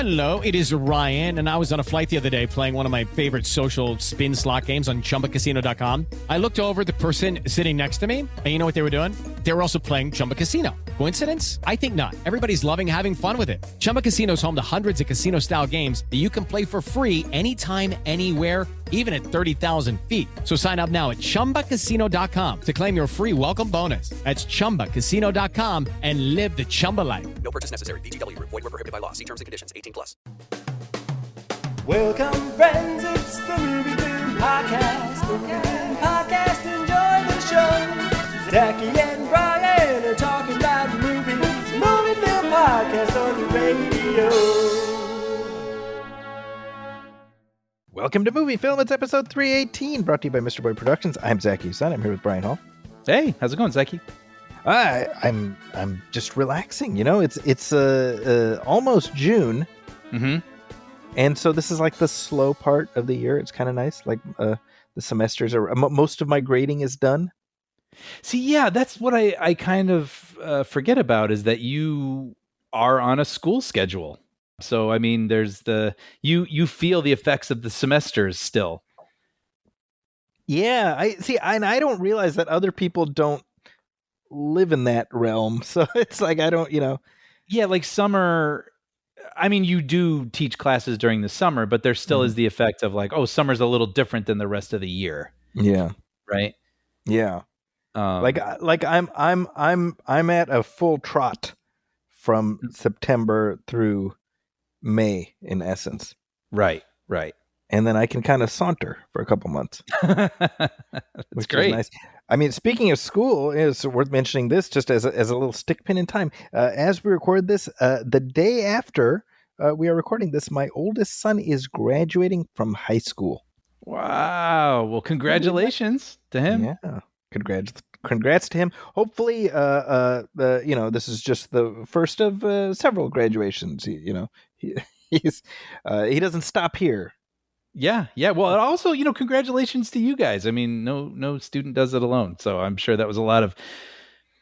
Hello, it is Ryan, and I was on a flight the other day playing one of my favorite social spin slot games on ChumbaCasino.com. I looked over at the person sitting next to me, and you know what they were doing? They were also playing Chumba Casino. Coincidence? I think not. Everybody's loving having fun with it. Chumba Casino is home to hundreds of casino-style games that you can play for free anytime, anywhere, even at 30,000 feet. So sign up now at ChumbaCasino.com to claim your free welcome bonus. That's ChumbaCasino.com and live the Chumba life. No purchase necessary. VGW. Void were prohibited by law. See terms and conditions. 18+. Welcome, friends. It's the MovieFilm Podcast. MovieFilm Podcast. Enjoy the show. Zachy and Brian are talking about movies. MovieFilm Podcast on the radio. Welcome to MovieFilm. It's episode 318, brought to you by Mr. Boy Productions. I'm Zachy Usan. I'm here with Brian Hall. Hey, how's it going, Zachy? I'm just relaxing. You know, it's almost June, and so this is like the slow part of the year. It's kind of nice. Like the semesters are most of my grading is done. See, yeah, that's what I kind of forget about is that you are on a school schedule. So I mean, there's you feel the effects of the semesters still. Yeah, I don't realize that other people don't live in that realm. So it's like I don't, Yeah, like summer. I mean, you do teach classes during the summer, but there still is the effect of like, oh, summer's a little different than the rest of the year. Yeah. Right. Yeah. Like I'm at a full trot from September through May in essence. Right. And then I can kind of saunter for a couple months. That's great. Is nice. I mean, speaking of school, it's worth mentioning this just as a little stick pin in time. As we record this, the day after we are recording this, my oldest son is graduating from high school. Wow. Well, congratulations to him. Yeah. Congrats to him. Hopefully, this is just the first of several graduations. He doesn't stop here. Yeah. Well, and also, congratulations to you guys. I mean, no student does it alone. So I'm sure that was a lot of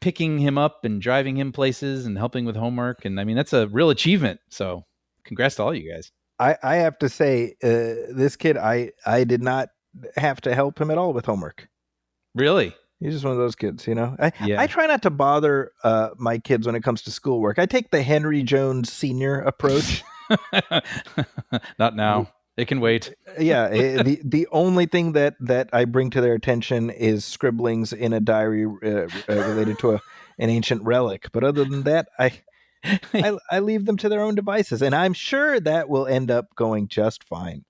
picking him up and driving him places and helping with homework. And I mean, that's a real achievement. So congrats to all you guys. I have to say, this kid, I did not have to help him at all with homework. Really? He's just one of those kids, I try not to bother my kids when it comes to schoolwork. I take the Henry Jones Sr. approach. Not now. It can wait. Yeah. The only thing that I bring to their attention is scribblings in a diary related to an ancient relic. But other than that, I leave them to their own devices, and I'm sure that will end up going just fine.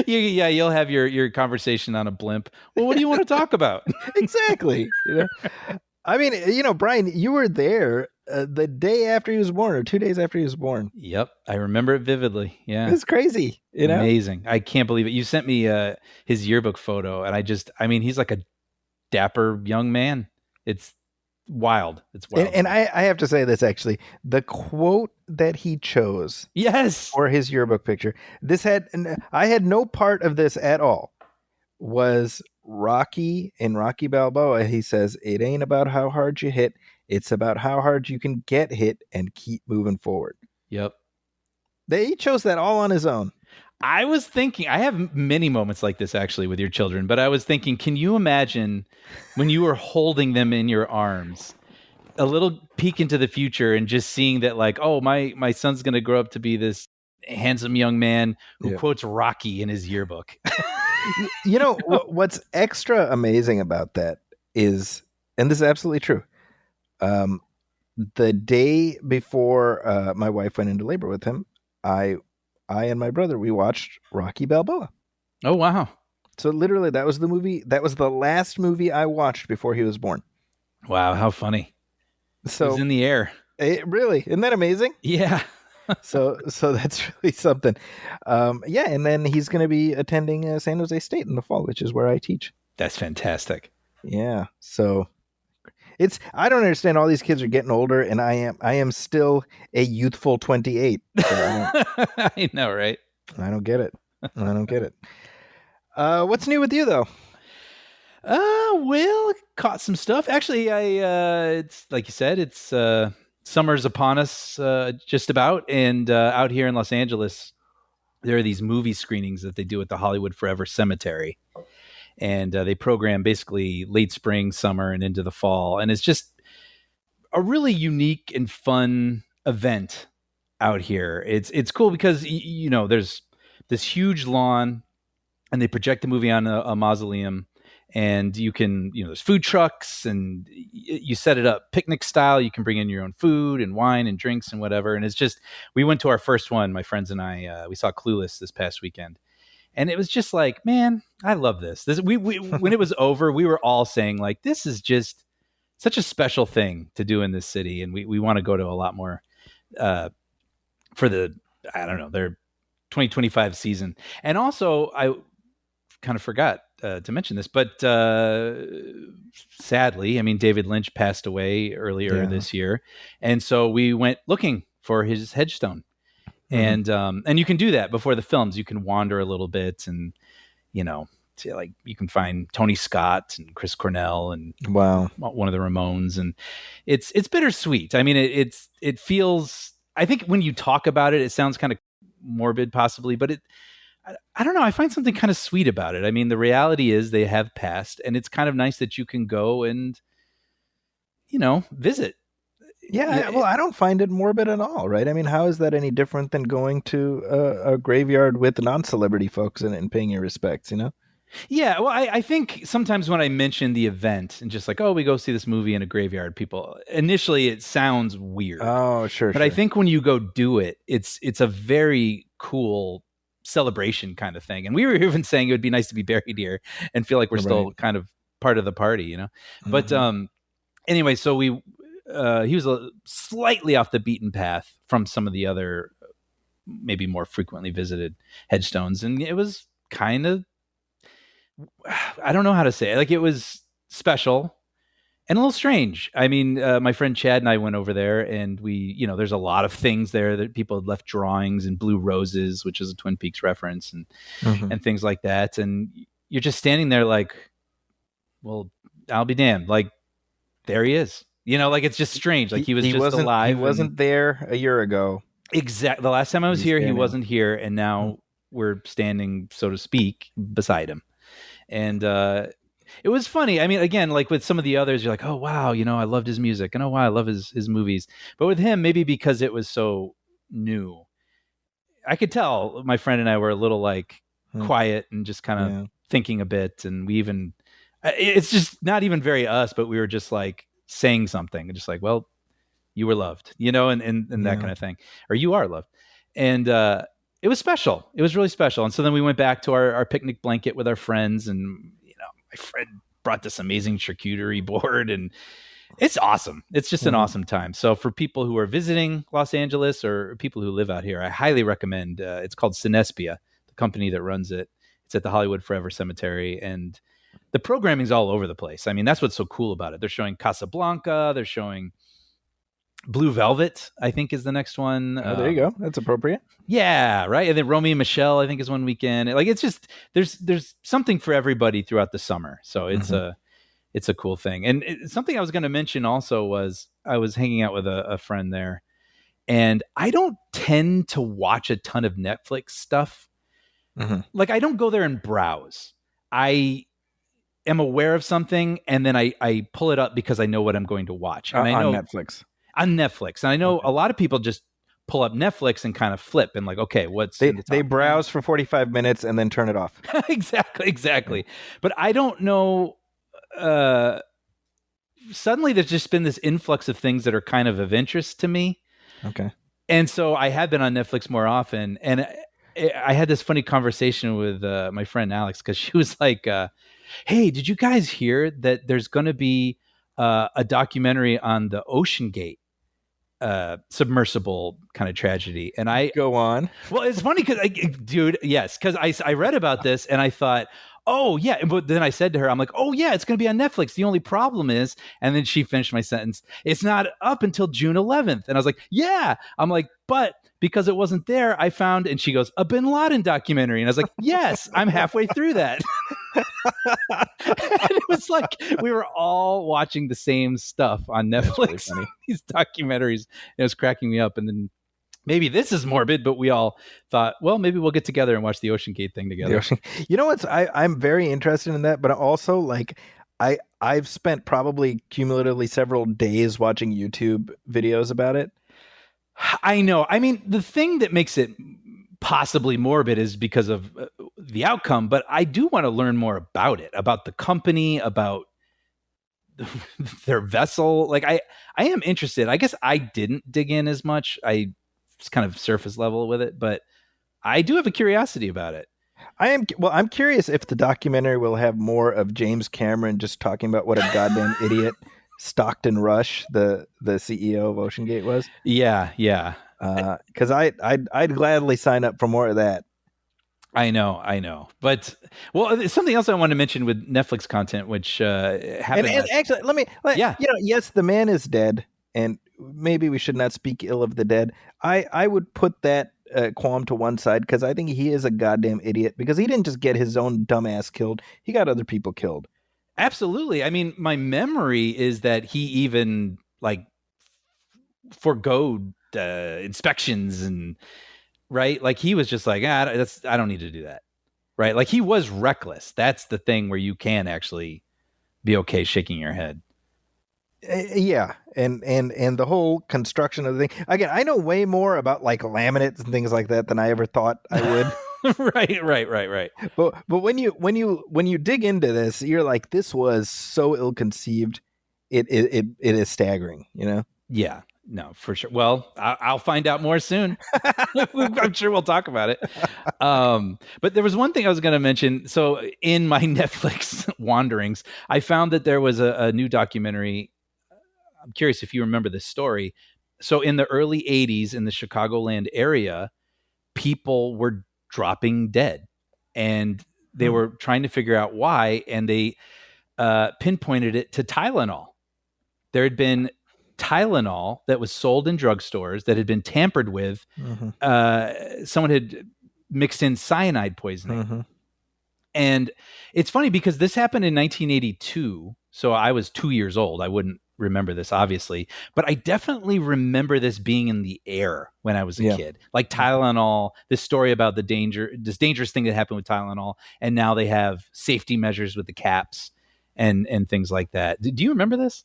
Yeah, you'll have your conversation on a blimp. Well, what do you want to talk about? Exactly. I mean, Brian, you were there the day after he was born, or 2 days after he was born. Yep, I remember it vividly. Yeah, it's crazy. Amazing. I can't believe it. You sent me his yearbook photo, and he's like a dapper young man. It's wild. It's wild. And I have to say this, actually, the quote that he chose, yes, for his yearbook picture. I had no part of this at all. Was Rocky in Rocky Balboa? He says, "It ain't about how hard you hit; it's about how hard you can get hit and keep moving forward." Yep. He chose that all on his own. I was thinking, I have many moments like this actually with your children, but I was thinking, can you imagine when you were holding them in your arms, a little peek into the future and just seeing that like, oh, my son's going to grow up to be this handsome young man who quotes Rocky in his yearbook. What's extra amazing about that is, and this is absolutely true, the day before my wife went into labor with him, I and my brother, we watched Rocky Balboa. Oh, wow. So literally that was the last movie I watched before he was born. Wow, how funny. So it was in the air. Really? Isn't that amazing? Yeah. So that's really something. And then he's going to be attending San Jose State in the fall, which is where I teach. That's fantastic. Yeah. So I don't understand. All these kids are getting older, and I am still a youthful 28. So I know, right? I don't get it. What's new with you, though? Well, caught some stuff. Actually, it's like you said, it's summer's upon us, just about, and out here in Los Angeles, there are these movie screenings that they do at the Hollywood Forever Cemetery, and they program basically late spring, summer, and into the fall, and it's just a really unique and fun event out here. It's cool because there's this huge lawn, and they project the movie on a mausoleum, and you can, there's food trucks, and you set it up picnic style. You can bring in your own food and wine and drinks and whatever. And it's just, we went to our first one, my friends and I, we saw Clueless this past weekend, and it was just like, man, I love this. We when it was over, we were all saying like, this is just such a special thing to do in this city, and we want to go to a lot more for the, I don't know, their 2025 season. And also, I kind of forgot to mention this, but sadly, I mean, David Lynch passed away earlier this year, and so we went looking for his headstone. Mm-hmm. And you can do that before the films. You can wander a little bit, and like you can find Tony Scott and Chris Cornell and one of the Ramones, and it's bittersweet. I mean, it feels. I think when you talk about it, it sounds kind of morbid, possibly, but I don't know. I find something kind of sweet about it. I mean, the reality is they have passed, and it's kind of nice that you can go and visit. Yeah, well, I don't find it morbid at all, right? I mean, how is that any different than going to a graveyard with non-celebrity folks and paying your respects, Yeah, well, I think sometimes when I mention the event and just like, oh, we go see this movie in a graveyard, people, initially it sounds weird. Oh, sure. But I think when you go do it, it's a very cool celebration kind of thing. And we were even saying it would be nice to be buried here and feel like we're still kind of part of the party, Mm-hmm. But anyway, so he was slightly off the beaten path from some of the other maybe more frequently visited headstones, and it was kind of, I don't know how to say it. Like, it was special and a little strange. I mean, my friend Chad and I went over there, and we, there's a lot of things there that people had left drawings and blue roses, which is a Twin Peaks reference, and and things like that. And you're just standing there like, well, I'll be damned. Like, there he is. Like, it's just strange. Like, he wasn't alive. He wasn't there a year ago. Exactly. The last time I was here, he wasn't here, and now we're standing, so to speak, beside him. And it was funny. I mean, again, like with some of the others, you're like, oh, wow, I loved his music. And oh, wow, I love his movies. But with him, maybe because it was so new, I could tell my friend and I were a little like quiet and just kind of thinking a bit. And we even, it's just not even very us, but we were just like saying something and just like, well, you were loved, and that kind of thing, or you are loved. And it was special. It was really special. And so then we went back to our picnic blanket with our friends, and my friend brought this amazing charcuterie board, and it's awesome. It's just an awesome time. So for people who are visiting Los Angeles or people who live out here, I highly recommend. It's called Cinespia, the company that runs it. It's at the Hollywood Forever Cemetery, and the programming's all over the place. I mean, that's what's so cool about it. They're showing Casablanca. They're showing Blue Velvet, I think, is the next one. Oh, there you go. That's appropriate. Yeah, right. And then Romeo and Michelle, I think, is one weekend. Like, it's just there's something for everybody throughout the summer. So it's a cool thing. And something I was going to mention also was I was hanging out with a friend there, and I don't tend to watch a ton of Netflix stuff. Like, I don't go there and browse. I am aware of something, and then I pull it up because I know what I'm going to watch. And I know on Netflix. On Netflix. And I know a lot of people just pull up Netflix and kind of flip and like, okay, what's they browse for 45 minutes and then turn it off. Exactly. But I don't know. Suddenly there's just been this influx of things that are kind of interest to me. Okay. And so I have been on Netflix more often. And I had this funny conversation with my friend Alex, because she was like, hey, did you guys hear that there's going to be a documentary on the Ocean Gate submersible kind of tragedy? And I go on. Well, it's funny because I read about this and I thought, oh yeah, but then I said to her, I'm like, oh yeah, it's going to be on Netflix. The only problem is, and then she finished my sentence, it's not up until June 11th. And I was like, yeah. I'm like, but because it wasn't there, I found, and she goes, a Bin Laden documentary. And I was like, yes, I'm halfway through that. And it was like we were all watching the same stuff on Netflix. really funny. These documentaries. It was cracking me up. And then maybe this is morbid, but we all thought, well, maybe we'll get together and watch the Ocean Gate thing together. You know what's I'm very interested in that, but also like I've spent probably cumulatively several days watching YouTube videos about it. I know. I mean, the thing that makes it possibly morbid is because of the outcome, but I do want to learn more about it, about the company, about their vessel. Like I am interested. I guess I didn't dig in as much. I was kind of surface level with it, but I do have a curiosity about it. I'm curious if the documentary will have more of James Cameron just talking about what a goddamn idiot Stockton Rush, the CEO of OceanGate, was. Yeah. Because I'd gladly sign up for more of that. I know. But well, something else I wanted to mention with Netflix content, which happened. And actually, yes, the man is dead, and maybe we should not speak ill of the dead. I would put that qualm to one side because I think he is a goddamn idiot because he didn't just get his own dumbass killed; he got other people killed. Absolutely. I mean, my memory is that he even like forgoed inspections and right, like he was just like, I don't need to do that, right? Like he was reckless. That's the thing where you can actually be okay shaking your head. Yeah, and the whole construction of the thing. Again, I know way more about like laminates and things like that than I ever thought I would. Right. But when you dig into this, you're like, this was so ill-conceived. It is staggering, you know? Yeah, no, for sure. Well, I'll find out more soon. I'm sure we'll talk about it. But there was one thing I was going to mention. So in my Netflix wanderings, I found that there was a new documentary. I'm curious if you remember this story. So in the early 80s in the Chicagoland area, people were dropping dead and they were trying to figure out why. And they pinpointed it to Tylenol. There had been Tylenol that was sold in drugstores that had been tampered with. Someone had mixed in cyanide poisoning. And it's funny because this happened in 1982. So I was 2 years old. I wouldn't remember this, obviously, but I definitely remember this being in the air when I was a kid. Like Tylenol, this story about this dangerous thing that happened with Tylenol. And now they have safety measures with the caps and things like that. Do you remember this?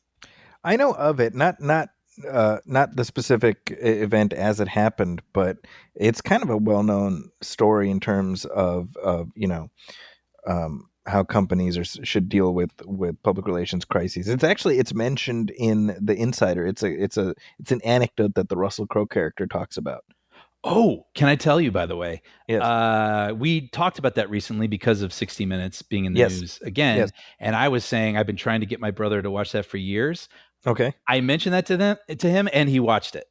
I know of it, not the specific event as it happened, but it's kind of a well-known story in terms of how companies should deal with public relations crises. It's mentioned in The Insider. It's an anecdote that the Russell Crowe character talks about. Oh, can I tell you, by the way? Yes. We talked about that recently because of 60 Minutes being in the news again. Yes. And I was saying I've been trying to get my brother to watch that for years. Okay. I mentioned that to him and he watched it.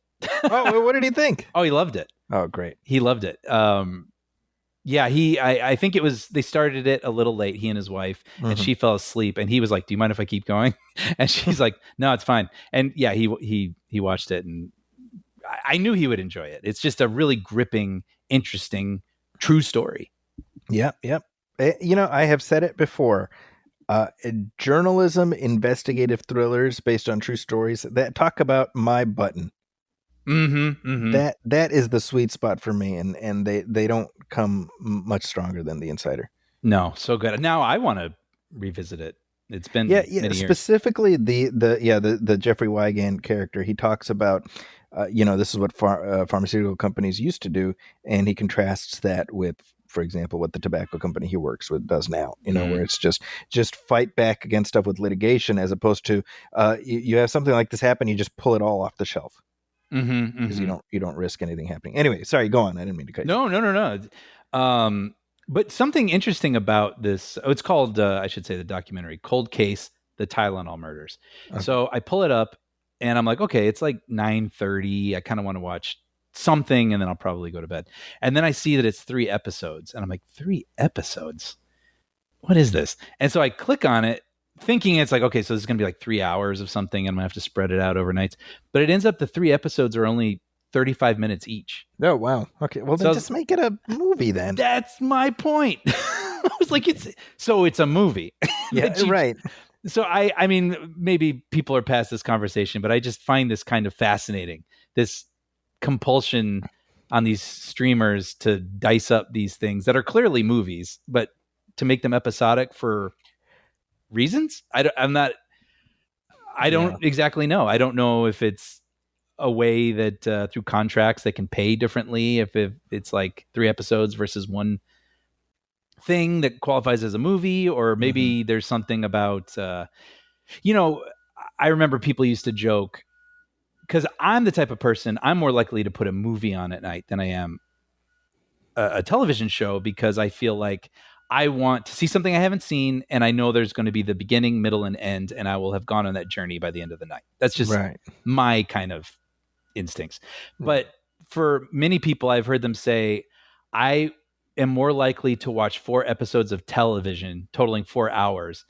Oh, well, what did he think? Oh, he loved it. Oh, great. He loved it. Yeah, I think they started it a little late, he and his wife, and she fell asleep and he was like, do you mind if I keep going? And she's like, no, it's fine. And yeah, he watched it and I knew he would enjoy it. It's just a really gripping, interesting, true story. Yep. I have said it before. Journalism, investigative thrillers based on true stories that talk about my button. That is the sweet spot for me, and they don't come much stronger than The Insider. No, so good. Now I want to revisit it. It's been many years. Specifically the Jeffrey Wigand character. He talks about this is what pharmaceutical companies used to do, and he contrasts that with, for example, what the tobacco company he works with does now, where it's just fight back against stuff with litigation as opposed to you have something like this happen, you just pull it all off the shelf because you don't risk anything happening. Anyway, sorry, go on. I didn't mean to cut you. No. But something interesting about this, it's called, I should say the documentary, Cold Case, The Tylenol Murders. Okay. So I pull it up and I'm like, okay, it's like 9:30. I kind of want to watch something and then I'll probably go to bed. And then I see that it's 3 episodes and I'm like, 3 episodes? What is this? And so I click on it thinking it's like, okay, so this is going to be like 3 hours of something. I'm going to have to spread it out over nights. But it ends up the 3 episodes are only 35 minutes each. Oh, wow. Okay. Well, then just make it a movie then. That's my point. was like, it's a movie. Yeah, right. So I mean, maybe people are past this conversation, but I just find this kind of fascinating. This compulsion on these streamers to dice up these things that are clearly movies, but to make them episodic for reasons. I don't exactly know. I don't know if it's a way that through contracts they can pay differently, if it's like 3 episodes versus one thing that qualifies as a movie, or maybe there's something about I remember people used to joke, because I'm the type of person, I'm more likely to put a movie on at night than I am a television show, because I feel like I want to see something I haven't seen, and I know there's going to be the beginning, middle, and end, and I will have gone on that journey by the end of the night. That's just my kind of instincts. But for many people, I've heard them say, I am more likely to watch 4 episodes of television totaling 4 hours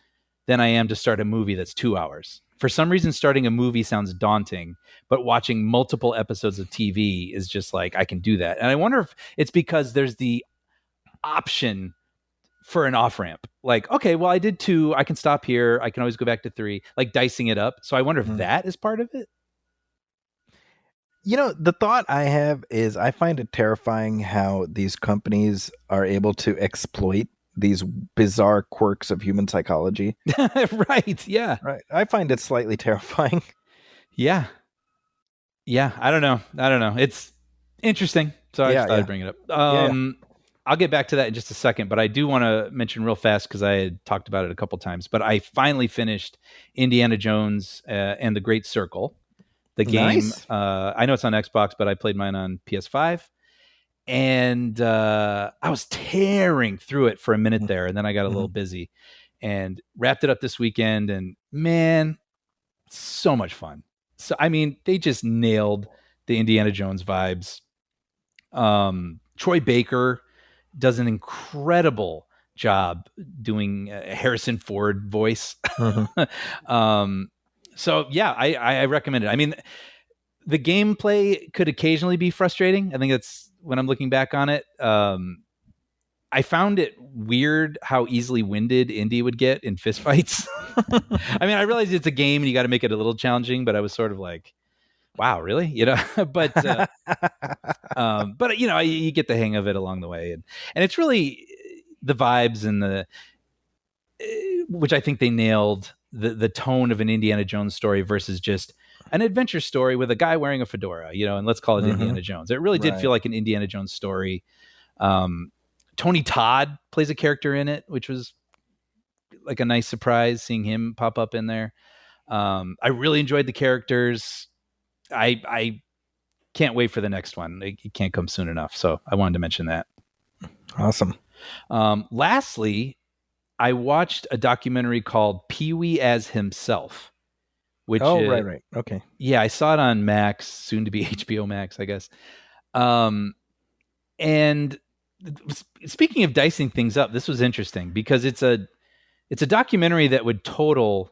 than I am to start a movie that's 2 hours. For some reason, starting a movie sounds daunting, but watching multiple episodes of TV is just like, I can do that. And I wonder if it's because there's the option for an off ramp. Like, okay, well, I did 2. I can stop here. I can always go back to 3, like dicing it up. So I wonder if that is part of it. The thought I have is, I find it terrifying how these companies are able to exploit these bizarre quirks of human psychology. Right. Yeah. Right. I find it slightly terrifying. Yeah. Yeah. I don't know. It's interesting. So I just thought I'd bring it up. I'll get back to that in just a second, but I do want to mention real fast, because I had talked about it a couple times, but I finally finished Indiana Jones and the Great Circle. The game, Nice. I know it's on Xbox, but I played mine on PS5. And I was tearing through it for a minute there, and then I got a little busy and wrapped it up this weekend. And man, so much fun. So, I mean, they just nailed the Indiana Jones vibes. Troy Baker does an incredible job doing a Harrison Ford voice. So yeah, I recommend it. I mean, the gameplay could occasionally be frustrating. I think that's when I'm looking back on it. I found it weird how easily winded Indy would get in fistfights. I mean, I realize it's a game and you got to make it a little challenging, but I was sort of like, wow, really? But you get the hang of it along the way. And it's really the vibes and which I think they nailed, the tone of an Indiana Jones story versus just an adventure story with a guy wearing a fedora, and let's call it Indiana Jones. It really did feel like an Indiana Jones story. Tony Todd plays a character in it, which was like a nice surprise seeing him pop up in there. I really enjoyed the characters. I can't wait for the next one. It can't come soon enough. So I wanted to mention that. Awesome. Lastly, I watched a documentary called Pee-wee as Himself. Which, right. Okay. Yeah, I saw it on Max, soon to be HBO Max, I guess. And speaking of dicing things up, this was interesting because it's a documentary that would total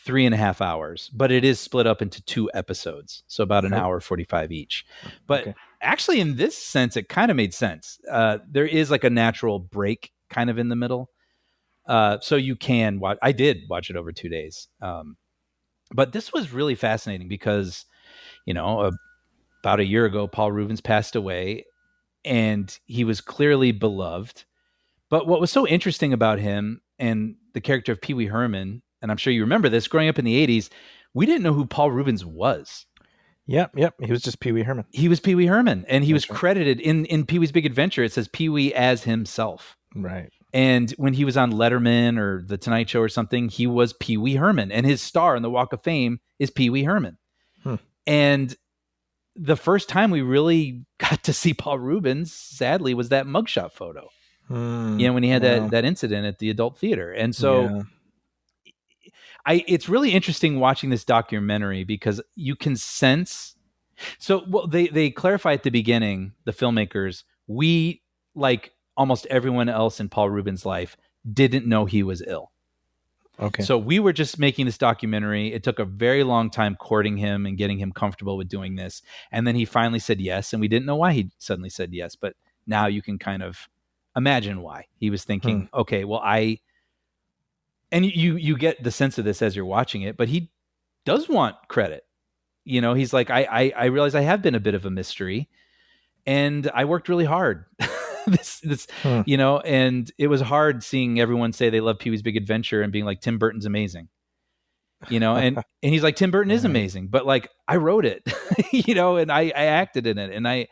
3.5 hours, but it is split up into 2 episodes, so about an hour 45 each. But actually, in this sense, it kind of made sense. There is like a natural break kind of in the middle, so you can watch. I did watch it over 2 days. But this was really fascinating because, about a year ago, Paul Reubens passed away, and he was clearly beloved. But what was so interesting about him and the character of Pee Wee Herman, and I'm sure you remember this, growing up in the 80s, we didn't know who Paul Reubens was. Yep. He was just Pee Wee Herman. He was Pee Wee Herman, and he was credited in Pee Wee's Big Adventure. It says Pee Wee as himself. Right. And when he was on Letterman or The Tonight Show or something, he was Pee Wee Herman, and his star on the Walk of Fame is Pee Wee Herman. And the first time we really got to see Paul Reubens, sadly, was that mugshot photo. When he had that incident at the adult theater. And so it's really interesting watching this documentary because you can sense. So they clarify at the beginning, the filmmakers, we, like almost everyone else in Paul Reubens' life, didn't know he was ill. Okay. So we were just making this documentary. It took a very long time courting him and getting him comfortable with doing this. And then he finally said yes. And we didn't know why he suddenly said yes. But now you can kind of imagine why. He was thinking, okay, well, and you get the sense of this as you're watching it, but he does want credit. He's like, I realize I have been a bit of a mystery, and I worked really hard. And it was hard seeing everyone say they love Pee-wee's Big Adventure and being like, Tim Burton's amazing. And he's like, Tim Burton is amazing, but like I wrote it, and I acted in it, and I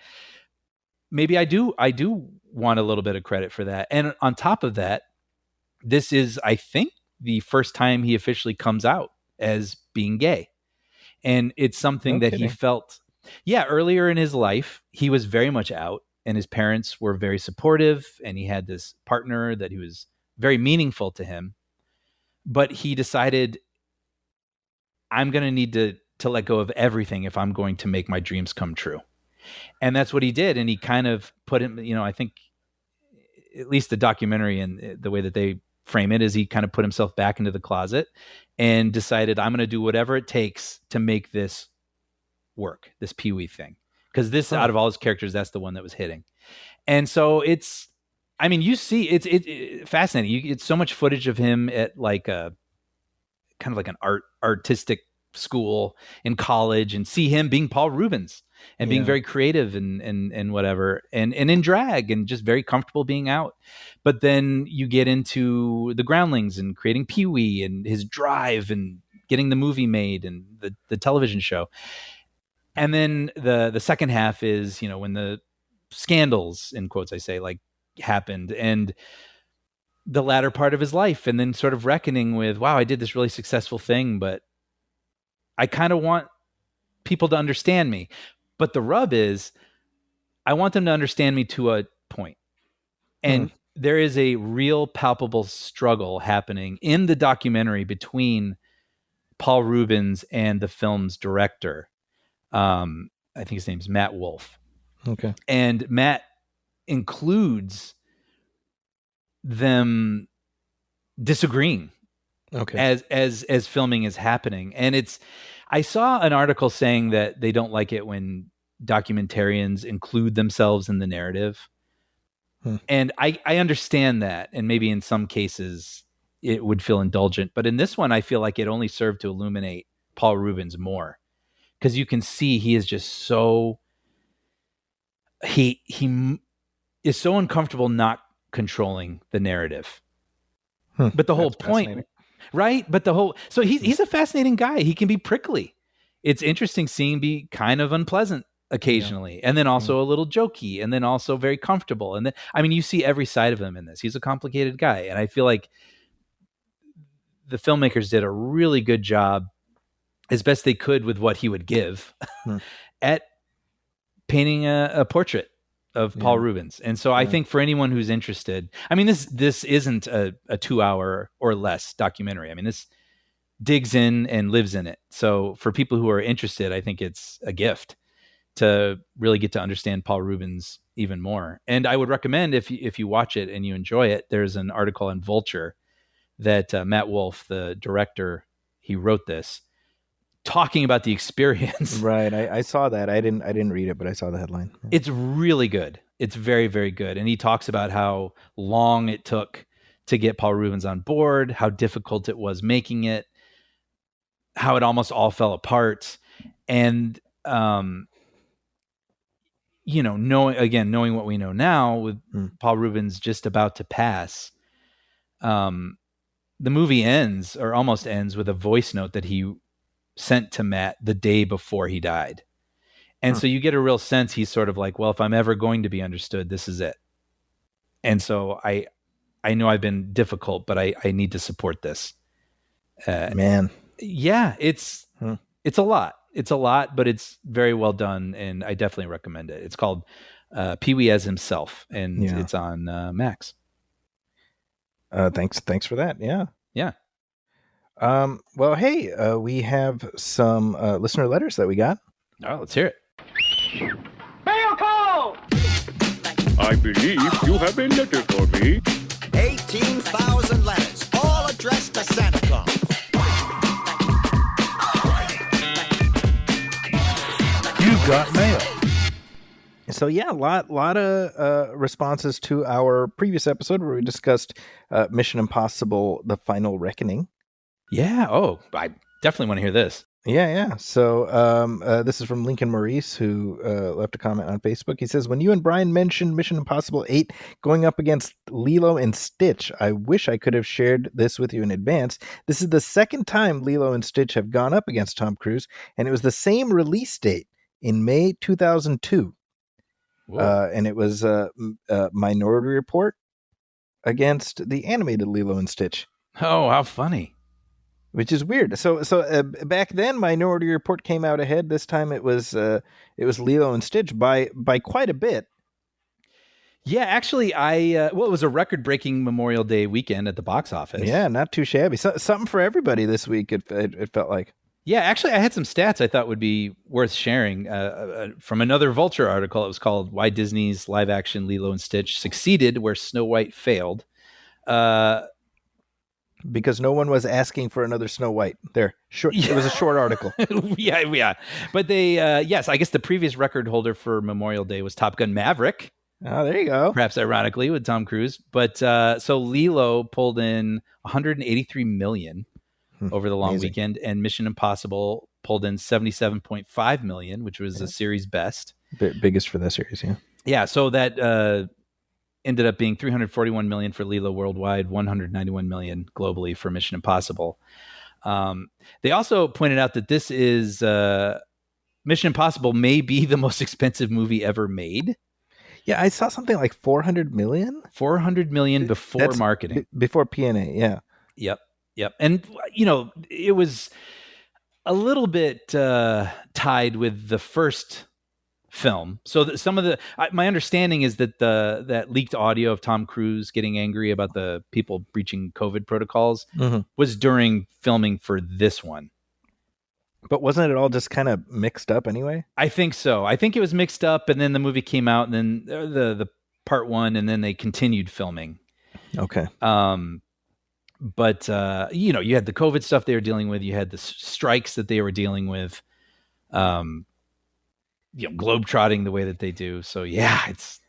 do want a little bit of credit for that. And on top of that, this is, I think, the first time he officially comes out as being gay. And it's something that he felt, earlier in his life, he was very much out, and his parents were very supportive, and he had this partner that he was very meaningful to him. But he decided, I'm going to need to let go of everything if I'm going to make my dreams come true. And that's what he did. And he kind of put him, I think at least the documentary and the way that they frame it is he kind of put himself back into the closet and decided, I'm going to do whatever it takes to make this work, this Pee-wee thing. Because this, out of all his characters, that's the one that was hitting. And so it's fascinating. It's so much footage of him at like a kind of like an artistic school in college, and see him being Paul Rubens and being very creative and whatever, and in drag, and just very comfortable being out. But then you get into the Groundlings and creating Pee-wee and his drive and getting the movie made and the television show. And then the second half is, when the scandals, in quotes I say, like happened, and the latter part of his life, and then sort of reckoning with, wow, I did this really successful thing, but I kind of want people to understand me. But the rub is, I want them to understand me to a point. And there is a real palpable struggle happening in the documentary between Paul Rubens and the film's director. I think his name's Matt Wolf. Okay. And Matt includes them disagreeing as filming is happening. And I saw an article saying that they don't like it when documentarians include themselves in the narrative. And I understand that. And maybe in some cases it would feel indulgent, but in this one, I feel like it only served to illuminate Paul Rubens more, because you can see he is just so, he is so uncomfortable not controlling the narrative. But the whole point, right? But so he's a fascinating guy. He can be prickly. It's interesting seeing him be kind of unpleasant occasionally, and then also a little jokey, and then also very comfortable. And then, you see every side of him in this. He's a complicated guy. And I feel like the filmmakers did a really good job, as best they could with what he would give, at painting a portrait of Paul Rubens. And so I think for anyone who's interested, this isn't a 2-hour or less documentary. This digs in and lives in it. So for people who are interested, I think it's a gift to really get to understand Paul Rubens even more. And I would recommend, if you watch it and you enjoy it, there's an article in Vulture that Matt Wolf, the director, he wrote this, talking about the experience. Right. I saw that. I didn't read it, but I saw the headline. It's really good. It's very, very good. And he talks about how long it took to get Paul Rubens on board, how difficult it was making it, how it almost all fell apart. And, knowing what we know now with Paul Rubens just about to pass, the movie ends, or almost ends, with a voice note that he sent to Matt the day before he died. And so you get a real sense he's sort of like, well, if I'm ever going to be understood, this is it. And so I know I've been difficult, but I need to support this. Man. Yeah, it's a lot. It's a lot, but it's very well done, and I definitely recommend it. It's called Pee-wee as Himself, and it's on Max. Thanks for that. Yeah. Yeah. Well, hey, we have some listener letters that we got. Oh, let's hear it. Mail call! I believe you have a letter for me. 18,000 letters, all addressed to Santa Claus. You got mail. So yeah, lot of responses to our previous episode where we discussed Mission Impossible: The Final Reckoning. Yeah. Oh, I definitely want to hear this. Yeah. So this is from Lincoln Maurice, who left a comment on Facebook. He says, when you and Brian mentioned Mission Impossible 8 going up against Lilo and Stitch, I wish I could have shared this with you in advance. This is the second time Lilo and Stitch have gone up against Tom Cruise, and it was the same release date in May 2002. And it was Minority Report against the animated Lilo and Stitch. Oh, how funny. Which is weird. So back then, Minority Report came out ahead. This time, it was Lilo and Stitch by quite a bit. Yeah, actually, it was a record-breaking Memorial Day weekend at the box office. Yeah, not too shabby. Something for everybody this week. It felt like. Yeah, actually, I had some stats I thought would be worth sharing from another Vulture article. It was called "Why Disney's Live-Action Lilo and Stitch Succeeded Where Snow White Failed." Because no one was asking for another Snow White. There, short. Yeah. It was a short article. yeah. But they, yes, I guess the previous record holder for Memorial Day was Top Gun Maverick. Oh, there you go. Perhaps ironically with Tom Cruise. But so Lilo pulled in 183 million over the long weekend, and Mission Impossible pulled in 77.5 million, which was a series best. Biggest for that series, yeah. Yeah, so that ended up being 341 million for Lilo worldwide, 191 million globally for Mission Impossible. They also pointed out that this is Mission Impossible may be the most expensive movie ever made. Yeah, I saw something like 400 million. 400 million before marketing. Before P&A, yeah. Yep. And, it was a little bit tied with the first film. So some of my understanding is that that leaked audio of Tom Cruise getting angry about the people breaching COVID protocols was during filming for this one. But wasn't it all just kind of mixed up anyway? I think so. I think it was mixed up, and then the movie came out, and then the part one, and then they continued filming. Okay. But you had the COVID stuff they were dealing with. You had the strikes that they were dealing with. Globetrotting the way that they do. So yeah, it's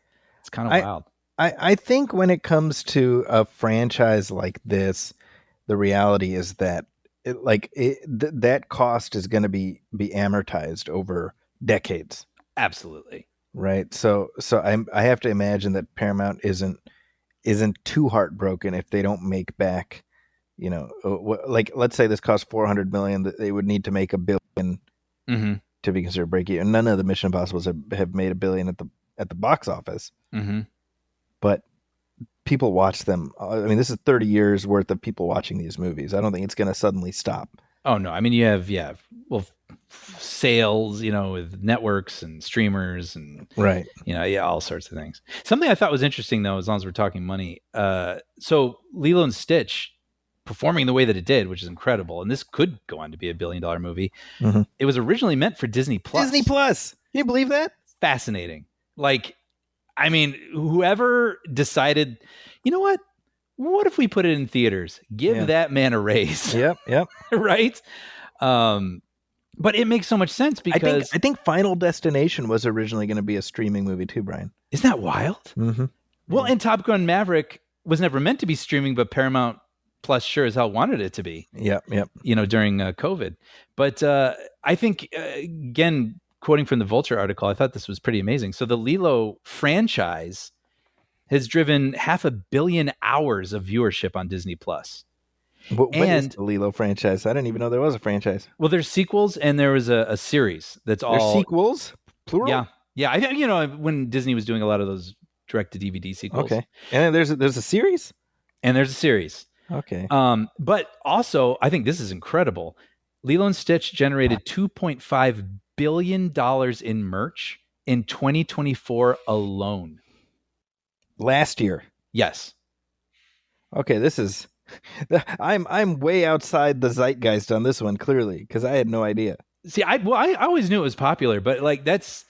kind of wild. I think when it comes to a franchise like this, the reality is that that cost is going to be amortized over decades. Absolutely. Right. So I have to imagine that Paramount isn't too heartbroken if they don't make back, like let's say this cost 400 million, that they would need to make $1 billion to be considered break even. None of the Mission Impossibles have made $1 billion at the box office. But people watch them. I mean, this is 30 years worth of people watching these movies. I don't think it's going to suddenly stop. Oh no. I mean, you have, sales, with networks and streamers and right. All sorts of things. Something I thought was interesting though, as long as we're talking money. So Lilo and Stitch performing the way that it did, which is incredible. And this could go on to be $1 billion movie. It was originally meant for Disney Plus. Disney Plus. Can you believe that? Fascinating. I mean, whoever decided, you know what if we put it in theaters? Give that man a raise. Yep. Right? But it makes so much sense because I think Final Destination was originally going to be a streaming movie too, Brian. Isn't that wild? Well, and Top Gun Maverick was never meant to be streaming, but Paramount Plus sure as hell wanted it to be. Yep. During COVID. But I think, again, quoting from the Vulture article, I thought this was pretty amazing. So the Lilo franchise has driven 500 million hours of viewership on Disney Plus. What is the Lilo franchise? I didn't even know there was a franchise. Well, there's sequels and there was a series that's all... There's sequels? Plural? Yeah. I think, when Disney was doing a lot of those direct-to-DVD sequels. Okay. And there's a series? And there's a series. Okay. But also, I think this is incredible. Lilo and Stitch generated $2.5 billion in merch in 2024 alone. Last year? Yes. Okay, this is... I'm way outside the zeitgeist on this one, clearly, because I had no idea. See, I always knew it was popular, but that's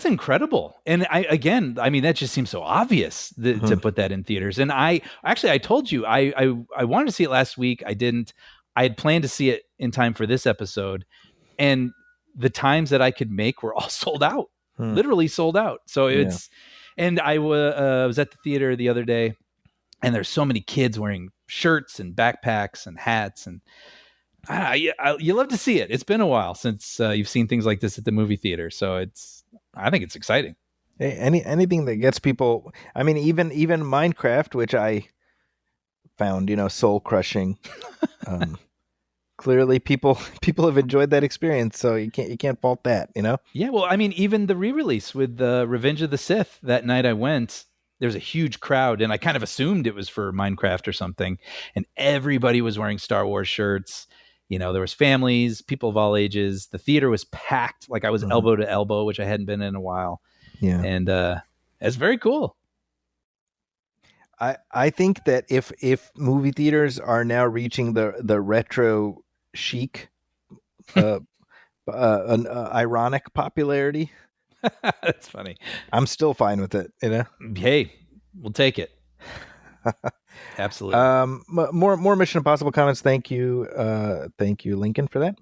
incredible. And that just seems so obvious to put that in theaters. And I told you I wanted to see it last week. I didn't. I had planned to see it in time for this episode, and the times that I could make were all sold out. literally sold out. So it's, and I was at the theater the other day, and there's so many kids wearing shirts and backpacks and hats, and you love to see it. It's been a while since you've seen things like this at the movie theater, so I think it's exciting. Hey, anything that gets people. I mean, even Minecraft, which I found, soul crushing. Clearly, people have enjoyed that experience, so you can't fault that. Yeah, well, I mean, even the re-release with Revenge of the Sith, that night I went, there was a huge crowd, and I kind of assumed it was for Minecraft or something, and everybody was wearing Star Wars shirts. There was families, people of all ages. The theater was packed, like I was elbow to elbow, which I hadn't been in a while. Yeah, and it's very cool. I think that if movie theaters are now reaching the retro chic, an ironic popularity, that's funny. I'm still fine with it. Hey, we'll take it. Absolutely. More Mission Impossible comments. Thank you, Lincoln, for that.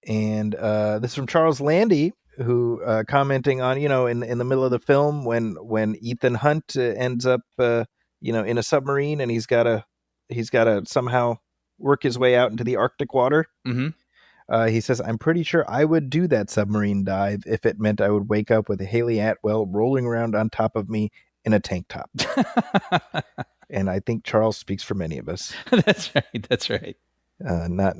And this is from Charles Landy, who commenting on in the middle of the film when Ethan Hunt ends up in a submarine, and he's got to somehow work his way out into the Arctic water. He says, I'm pretty sure I would do that submarine dive if it meant I would wake up with Haley Atwell rolling around on top of me in a tank top. And I think Charles speaks for many of us. That's right. Not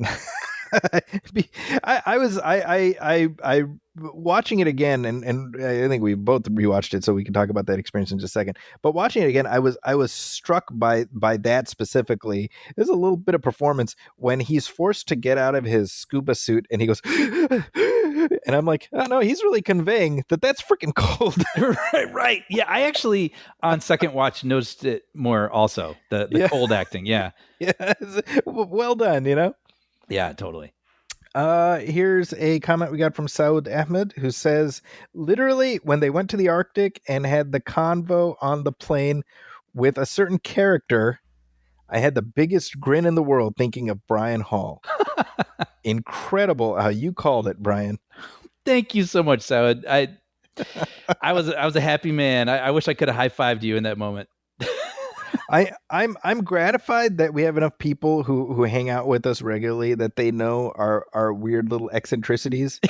I watching it again, and I think we both rewatched it, so we can talk about that experience in just a second. But watching it again, I was struck by that specifically. There's a little bit of performance when he's forced to get out of his scuba suit, and he goes, and I'm like, oh no, he's really conveying that's freaking cold. right. Yeah, I actually on second watch noticed it more. Also, the cold acting. Yeah, well done. Yeah, totally. Here's a comment we got from Saud Ahmed, who says, literally, when they went to the Arctic and had the convo on the plane with a certain character, I had the biggest grin in the world thinking of Brian Hall. Incredible how you called it, Brian. Thank you so much, Saud. I was a happy man. I wish I could have high-fived you in that moment. I'm gratified that we have enough people who hang out with us regularly that they know our weird little eccentricities.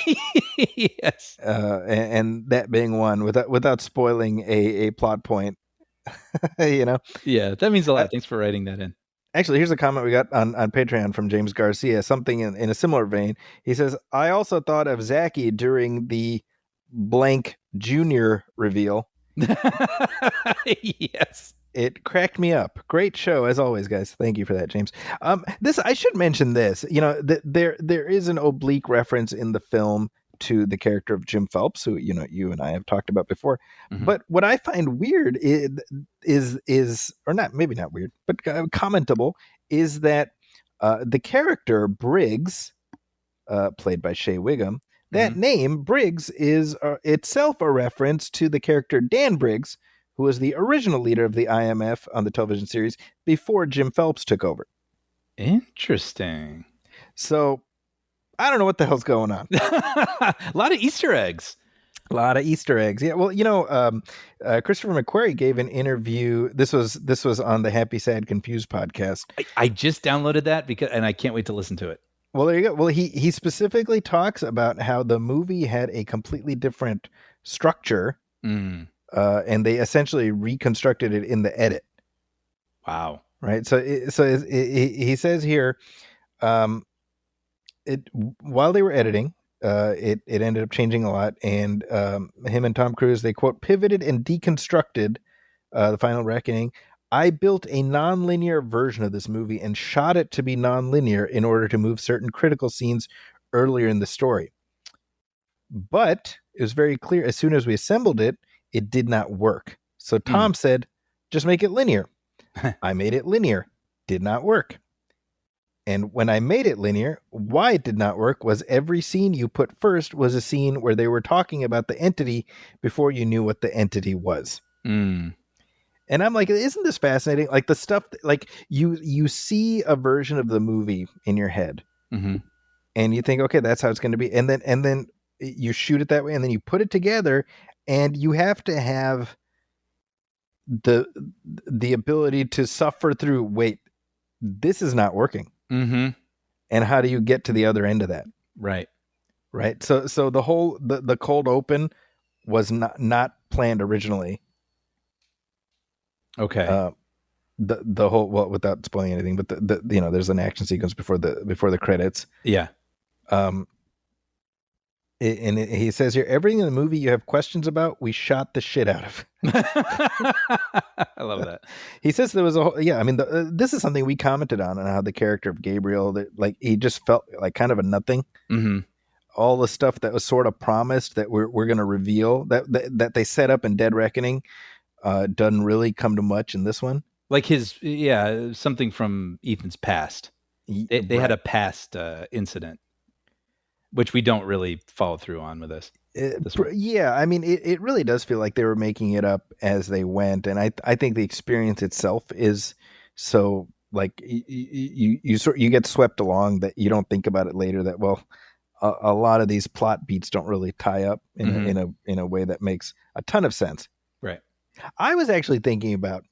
Yes. And that being one, without spoiling a plot point. Yeah, that means a lot. Thanks for writing that in. Actually, here's a comment we got on Patreon from James Garcia, something in a similar vein. He says, I also thought of Zachy during the blank junior reveal. Yes. It cracked me up. Great show as always, guys. Thank you for that, James. This I should mention this. There is an oblique reference in the film to the character of Jim Phelps, who you and I have talked about before. Mm-hmm. But what I find weird is or not, maybe not weird, but commentable, is that the character Briggs, played by Shea Wiggum, that name Briggs is itself a reference to the character Dan Briggs, who was the original leader of the IMF on the television series before Jim Phelps took over. Interesting. So I don't know what the hell's going on. A lot of Easter eggs. Yeah. Well, Christopher McQuarrie gave an interview. This was on the Happy, Sad, Confused podcast. I just downloaded that and I can't wait to listen to it. Well, there you go. Well, he specifically talks about how the movie had a completely different structure. And they essentially reconstructed it in the edit. Wow. Right. So he says here, while they were editing, it ended up changing a lot. And him and Tom Cruise, they quote, pivoted and deconstructed The Final Reckoning. I built a non-linear version of this movie and shot it to be non-linear in order to move certain critical scenes earlier in the story. But it was very clear as soon as we assembled it, it did not work. So Tom said, just make it linear. I made it linear. Did not work. And when I made it linear, why it did not work was every scene you put first was a scene where they were talking about the entity before you knew what the entity was. And I'm like, isn't this fascinating? Like the stuff, like you see a version of the movie in your head and you think, okay, that's how it's going to be. And then you shoot it that way, and then you put it together, and you have to have the ability to suffer through. Wait, this is not working, Mm-hmm. and how do you get to the other end of that? Right. Right. So the whole the cold open was not planned originally. Okay. The whole, well, without spoiling anything, but the there's an action sequence before the credits. Yeah. He says here, everything in the movie you have questions about, we shot the shit out of. I love that. He says there was a whole, yeah. I mean, this is something we commented on how the character of Gabriel, that like he just felt like kind of a nothing. Mm-hmm. All the stuff that was sort of promised that we're going to reveal that they set up in Dead Reckoning doesn't really come to much in this one. Like something from Ethan's past. They had a past incident, which we don't really follow through on with this. Yeah, I mean, it really does feel like they were making it up as they went, and I think the experience itself is so like you get swept along that you don't think about it later. That, well, a lot of these plot beats don't really tie up in a way that makes a ton of sense. Right. I was actually thinking about.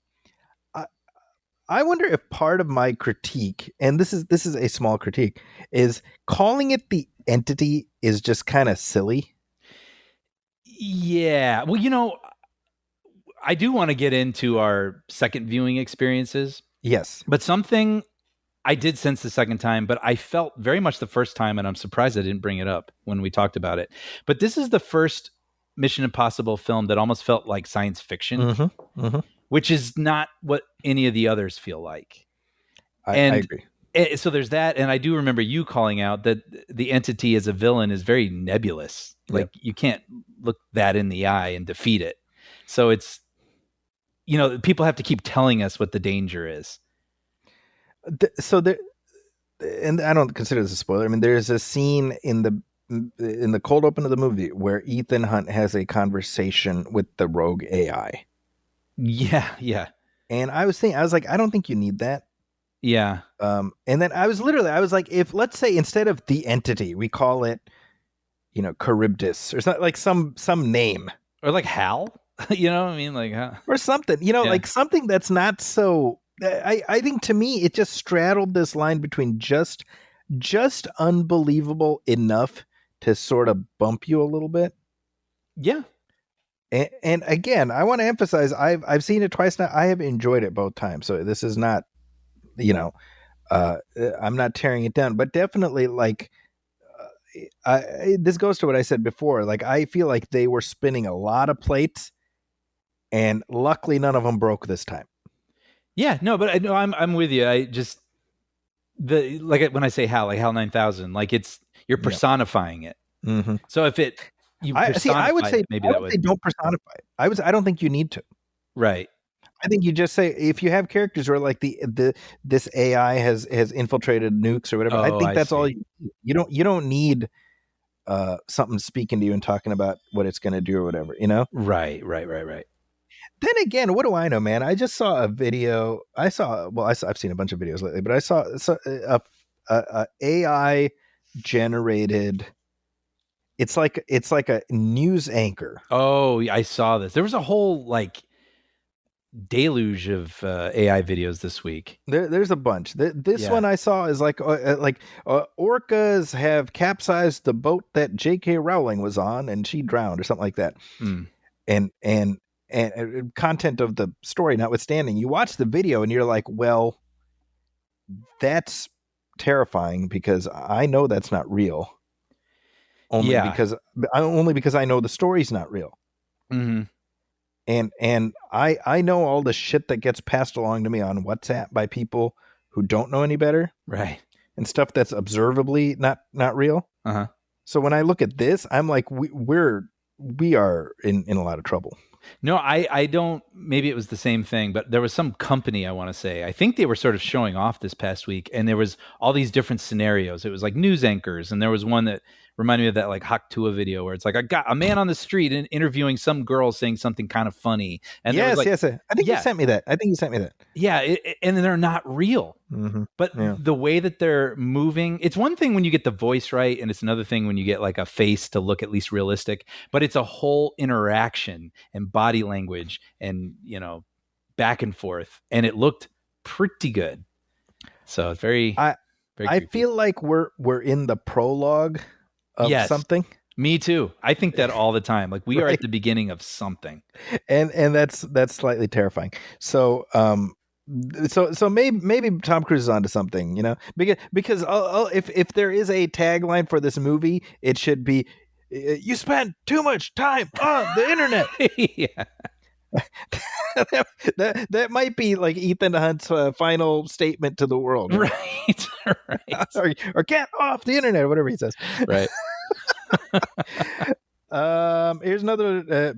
I wonder if part of my critique, and this is a small critique, is calling it the Entity is just kind of silly. Yeah. Well, I do want to get into our second viewing experiences. Yes. But something I did sense the second time, but I felt very much the first time, and I'm surprised I didn't bring it up when we talked about it. But this is the first Mission Impossible film that almost felt like science fiction, which is not what any of the others feel like. I agree. So there's that, and I do remember you calling out that the Entity as a villain is very nebulous. Like you can't look that in the eye and defeat it. So it's, people have to keep telling us what the danger is. And I don't consider this a spoiler. I mean, there's a scene in the cold open of the movie where Ethan Hunt has a conversation with the rogue AI. Yeah. And I was like, I don't think you need that. Yeah. And then I was like, if let's say instead of the Entity, we call it, Charybdis or something, like some name, or like Hal, what I mean, like or something, like something that's not so. I think to me it just straddled this line between just unbelievable enough to sort of bump you a little bit. Yeah. And again, I want to emphasize, I've seen it twice now. I have enjoyed it both times. So this is not, I'm not tearing it down, but definitely like, this goes to what I said before. Like, I feel like they were spinning a lot of plates, and luckily none of them broke this time. Yeah, no, but I know I'm with you. I just like when I say Hal, like Hal 9000, like you're personifying it. Mm-hmm. So if I would say maybe that would say don't personify it. I don't think you need to. Right. I think you just say, if you have characters where like this AI has infiltrated nukes or whatever, I think that's all you don't need something speaking to you and talking about what it's going to do or whatever, Right. Then again, what do I know, man? I just saw a video. I've seen a bunch of videos lately, but I saw a AI generated. It's like a news anchor. Oh, I saw this. There was a whole like deluge of AI videos this week. There's a bunch. This one I saw is like orcas have capsized the boat that J.K. Rowling was on and she drowned or something like that. And content of the story notwithstanding, you watch the video and you're like, well, that's terrifying because I know that's not real. Only because I know the story's not real. Mm-hmm. And I know all the shit that gets passed along to me on WhatsApp by people who don't know any better. Right. And stuff that's observably not real. Uh-huh. So when I look at this, I'm like, we are in a lot of trouble. No, I don't. Maybe it was the same thing, but there was some company, I want to say, I think they were sort of showing off this past week, and there was all these different scenarios. It was like news anchors, and there was one that reminded me of that like Haktua video where it's like I got a man on the street and interviewing some girl saying something kind of funny. And there was like, yes. I think you sent me that. Yeah, and they're not real. Mm-hmm. But the way that they're moving, it's one thing when you get the voice right, and it's another thing when you get like a face to look at least realistic. But it's a whole interaction and body language and, you know, back and forth. And it looked pretty good. So it's very I creepy. feel like we're in the prologue of something. Me too. I think that all the time. Like we are at the beginning of something. And that's slightly terrifying. So so maybe Tom Cruise is onto something, you know, because if there is a tagline for this movie, it should be you spend too much time on the internet. Yeah. that might be like Ethan Hunt's final statement to the world, right? or get off the internet, whatever he says, right? Here's another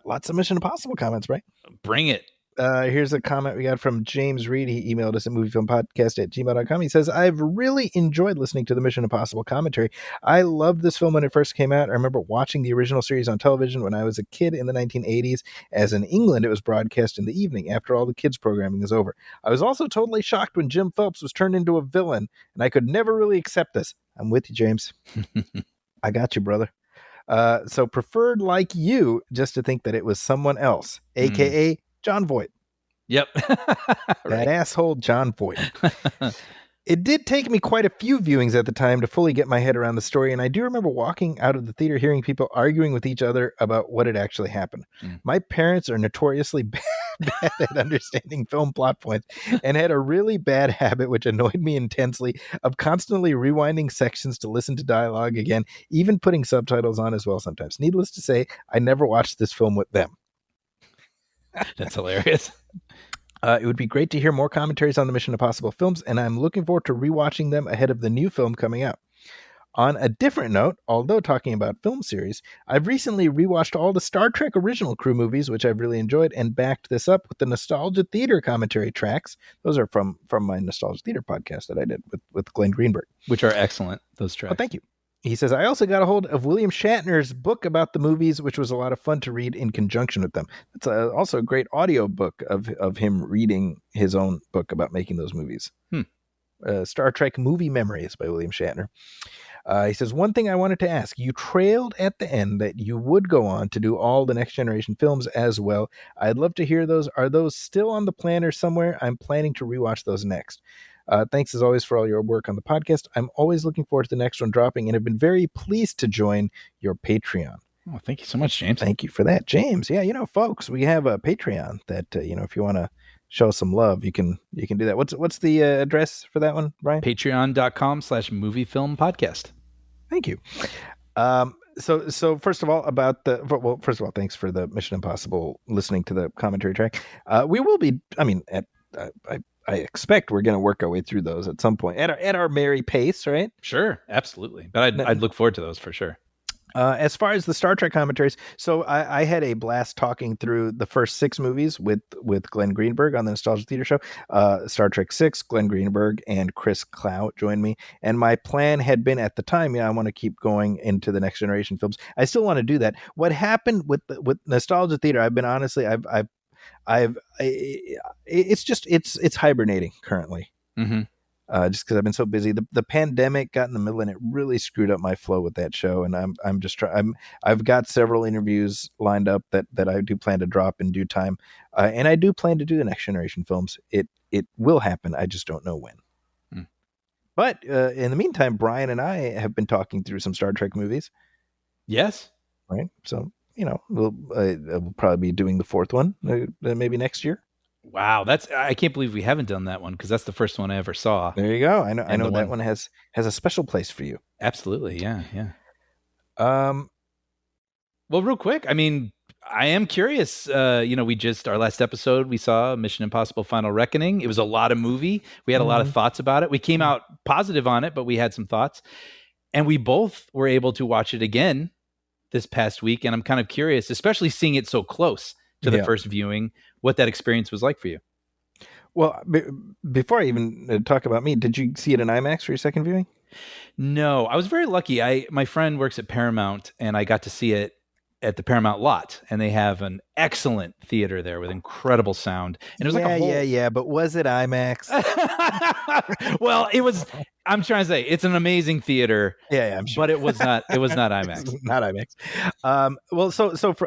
lots of Mission Impossible comments, right? Bring it. Here's a comment we got from James Reed. He emailed us at moviefilmpodcast@gmail.com. He says, I've really enjoyed listening to the Mission Impossible commentary. I loved this film when it first came out. I remember watching the original series on television when I was a kid in the 1980s. As in England, it was broadcast in the evening after all the kids' programming was over. I was also totally shocked when Jim Phelps was turned into a villain, and I could never really accept this. I'm with you, James. I got you, brother. So preferred like you just to think that it was someone else, a.k.a. John Voight. Yep. That asshole John Voight. It did take me quite a few viewings at the time to fully get my head around the story, and I do remember walking out of the theater hearing people arguing with each other about what had actually happened. My parents are notoriously bad at understanding film plot points and had a really bad habit, which annoyed me intensely, of constantly rewinding sections to listen to dialogue again, even putting subtitles on as well sometimes. Needless to say, I never watched this film with them. That's hilarious. It would be great to hear more commentaries on the Mission Impossible films, and I'm looking forward to rewatching them ahead of the new film coming out. On a different note, although talking about film series, I've recently rewatched all the Star Trek original crew movies, which I've really enjoyed, and backed this up with the Nostalgia Theater commentary tracks. Those are from my Nostalgia Theater podcast that I did with Glenn Greenberg. Which are excellent, those tracks. Oh, thank you. He says, I also got a hold of William Shatner's book about the movies, which was a lot of fun to read in conjunction with them. It's also a great audio book of him reading his own book about making those movies. Star Trek Movie Memories by William Shatner. He says, one thing I wanted to ask, you trailed at the end that you would go on to do all the Next Generation films as well. I'd love to hear those. Are those still on the planner somewhere? I'm planning to rewatch those next. Thanks as always for all your work on the podcast. I'm always looking forward to the next one dropping and have been very pleased to join your Patreon. Oh, thank you so much, James. Thank you for that, James. Yeah, folks, we have a Patreon that, if you want to show some love, you can do that. What's the address for that one, Brian? Patreon.com/moviefilmpodcast. Thank you. So first of all, thanks for the Mission Impossible listening to the commentary track. We will be, I expect we're going to work our way through those at some point at our merry pace, right? Sure, absolutely. But I'd look forward to those for sure. As far as the Star Trek commentaries, so I had a blast talking through the first 6 movies with Glenn Greenberg on the Nostalgia Theater Show. Star Trek 6, Glenn Greenberg and Chris Clout joined me. And my plan had been at the time, I want to keep going into the Next Generation films. I still want to do that. What happened with Nostalgia Theater, I've been honestly, it's hibernating currently. Mm-hmm. Just because I've been so busy. The pandemic got in the middle and it really screwed up my flow with that show. And I've got several interviews lined up that I do plan to drop in due time. And I do plan to do the Next Generation films. It will happen. I just don't know when. But in the meantime, Brian and I have been talking through some Star Trek movies. Yes. Right. So, we'll probably be doing the 4th one maybe next year. Wow, I can't believe we haven't done that one because that's the first one I ever saw. There you go. I know that one has a special place for you. Absolutely, yeah. Well, real quick, I am curious. We just our last episode we saw Mission Impossible: Final Reckoning. It was a lot of movie. We had a lot of thoughts about it. We came out positive on it, but we had some thoughts, and we both were able to watch it again this past week. And I'm kind of curious, especially seeing it so close to the first viewing, what that experience was like for you. Well, before I even talk about me, did you see it in IMAX for your second viewing? No, I was very lucky. My friend works at Paramount, and I got to see it at the Paramount lot, and they have an excellent theater there with incredible sound. And it was like a whole. Yeah. But was it IMAX? Well, it was. I'm trying to say it's an amazing theater. Yeah, I'm sure. But it was not. It was not IMAX. Not IMAX. Well,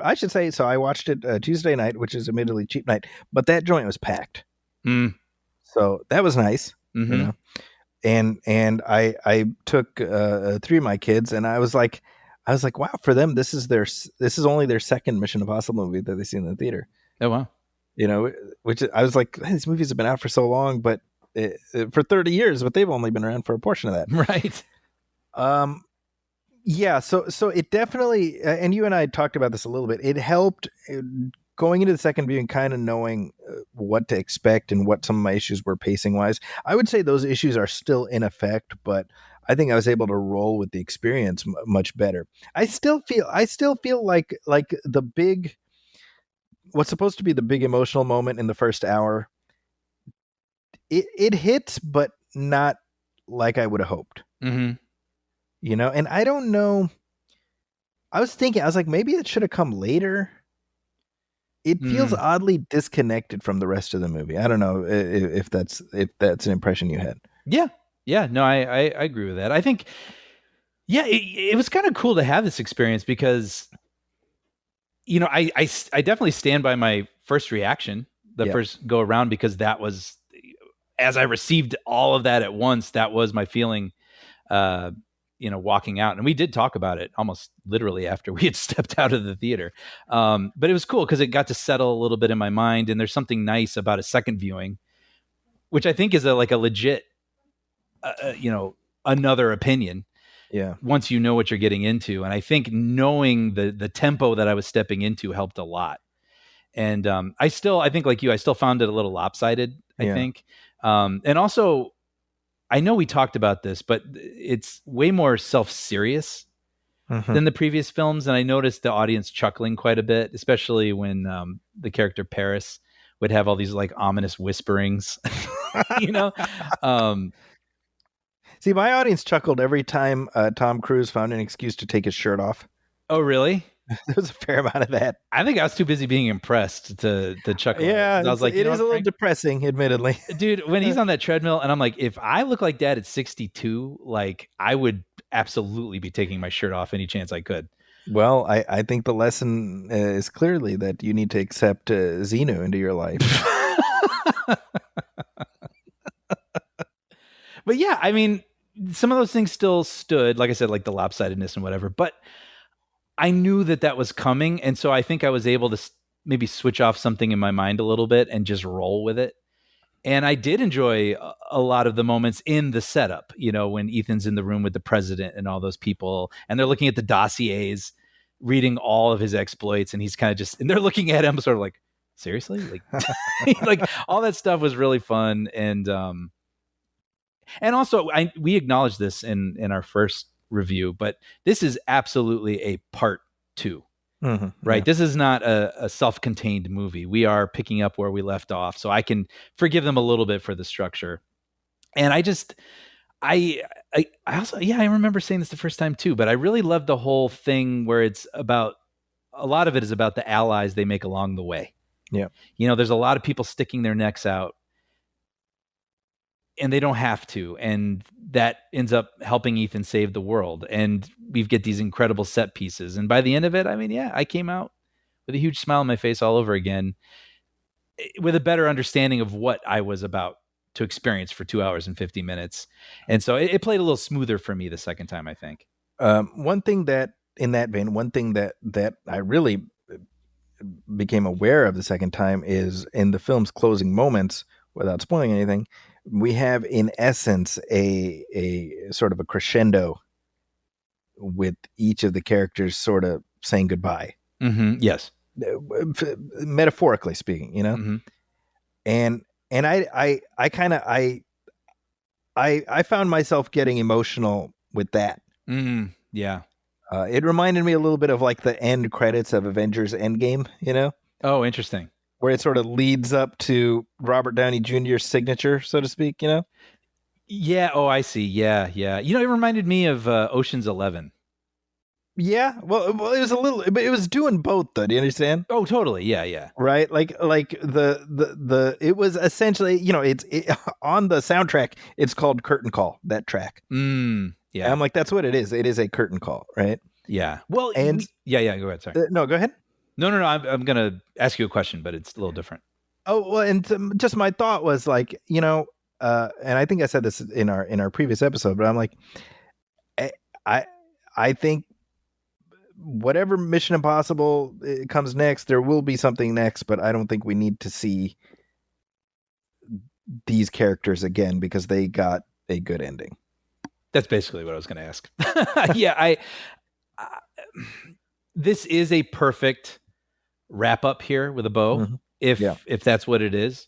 I should say, so I watched it Tuesday night, which is admittedly cheap night, but that joint was packed. Mm. So that was nice, Mm-hmm. you know. And I took 3 of my kids, and I was like, wow, for them, this is only their second Mission Impossible movie that they see in the theater. Oh wow. You know, which I was like, these movies have been out for so long, but for 30 years, but they've only been around for a portion of that. Right. Yeah. So it definitely, and you and I talked about this a little bit. It helped going into the second viewing, kind of knowing what to expect and what some of my issues were pacing wise. I would say those issues are still in effect, but I think I was able to roll with the experience much better. I still feel like the big, what's supposed to be the big emotional moment in the first hour, it hits, but not like I would have hoped. Mm-hmm. You know, and I don't know. I was like, maybe it should have come later. It feels oddly disconnected from the rest of the movie. I don't know if that's an impression you had. Yeah. No, I agree with that. I think, yeah, it was kind of cool to have this experience because, you know, I definitely stand by my first reaction, the first go around, because that was, as I received all of that at once, that was my feeling, you know, walking out. And we did talk about it almost literally after we had stepped out of the theater. But it was cool because it got to settle a little bit in my mind. And there's something nice about a second viewing, which I think is a legit, you know, another opinion. Yeah. Once you know what you're getting into. And I think knowing the tempo that I was stepping into helped a lot. And I think like you, I still found it a little lopsided, I think. And also, I know we talked about this, but it's way more self-serious than the previous films. And I noticed the audience chuckling quite a bit, especially when the character Paris would have all these like ominous whisperings, you know? See, my audience chuckled every time Tom Cruise found an excuse to take his shirt off. Oh, really? There was a fair amount of that. I think I was too busy being impressed to chuckle. Yeah, I was like, it is a little depressing, admittedly. Dude, when he's on that treadmill, and I'm like, if I look like that at 62, like I would absolutely be taking my shirt off any chance I could. Well, I think the lesson is clearly that you need to accept Xenu into your life. But yeah, I mean, some of those things still stood, like I said, like the lopsidedness and whatever, but I knew that was coming. And so I think I was able to maybe switch off something in my mind a little bit and just roll with it. And I did enjoy a lot of the moments in the setup, you know, when Ethan's in the room with the president and all those people, and they're looking at the dossiers, reading all of his exploits. And he's kind of just, and they're looking at him sort of like, seriously? Like, like all that stuff was really fun. And also we acknowledged this in our first review, but this is absolutely a part 2, right? Yeah. This is not a self-contained movie. We are picking up where we left off, so I can forgive them a little bit for the structure. And I also, I remember saying this the first time too, but I really love the whole thing where it's about, a lot of it is about the allies they make along the way. Yeah. You know, there's a lot of people sticking their necks out, and they don't have to. And that ends up helping Ethan save the world. And we get these incredible set pieces. And by the end of it, I mean, yeah, I came out with a huge smile on my face all over again, with a better understanding of what I was about to experience for 2 hours and 50 minutes. And so it played a little smoother for me the second time, I think. One thing that, in that vein, that I really became aware of the second time is in the film's closing moments, without spoiling anything, we have in essence a sort of a crescendo with each of the characters sort of saying goodbye. Mm-hmm. Yes. Metaphorically speaking, you know? Mm-hmm. And I found myself getting emotional with that. Mm-hmm. Yeah. It reminded me a little bit of like the end credits of Avengers Endgame, you know? Oh, interesting. Where it sort of leads up to Robert Downey Jr.'s signature, so to speak, you know? Yeah. Oh, I see. Yeah, yeah. You know, it reminded me of Ocean's 11. Yeah, well, it was a little, but it was doing both, though. Do you understand? Oh, totally. Yeah, yeah. Right, like the it was essentially, on the soundtrack. It's called Curtain Call. That track. And Yeah, I'm like, that's what it is. It is a curtain call, right? yeah. Well, And yeah, yeah. Go ahead. Sorry. no, go ahead. No, no, no. I'm gonna ask you a question, but it's a little different. Oh well, and just my thought was like, and I think I said this in our previous episode, but I'm like, I I, I think whatever Mission Impossible comes next, there will be something next, but I don't think we need to see these characters again because they got a good ending. That's basically what I was going to ask. Yeah, I this is a perfect wrap up here with a bow. Mhm. If Yeah. if that's what it is.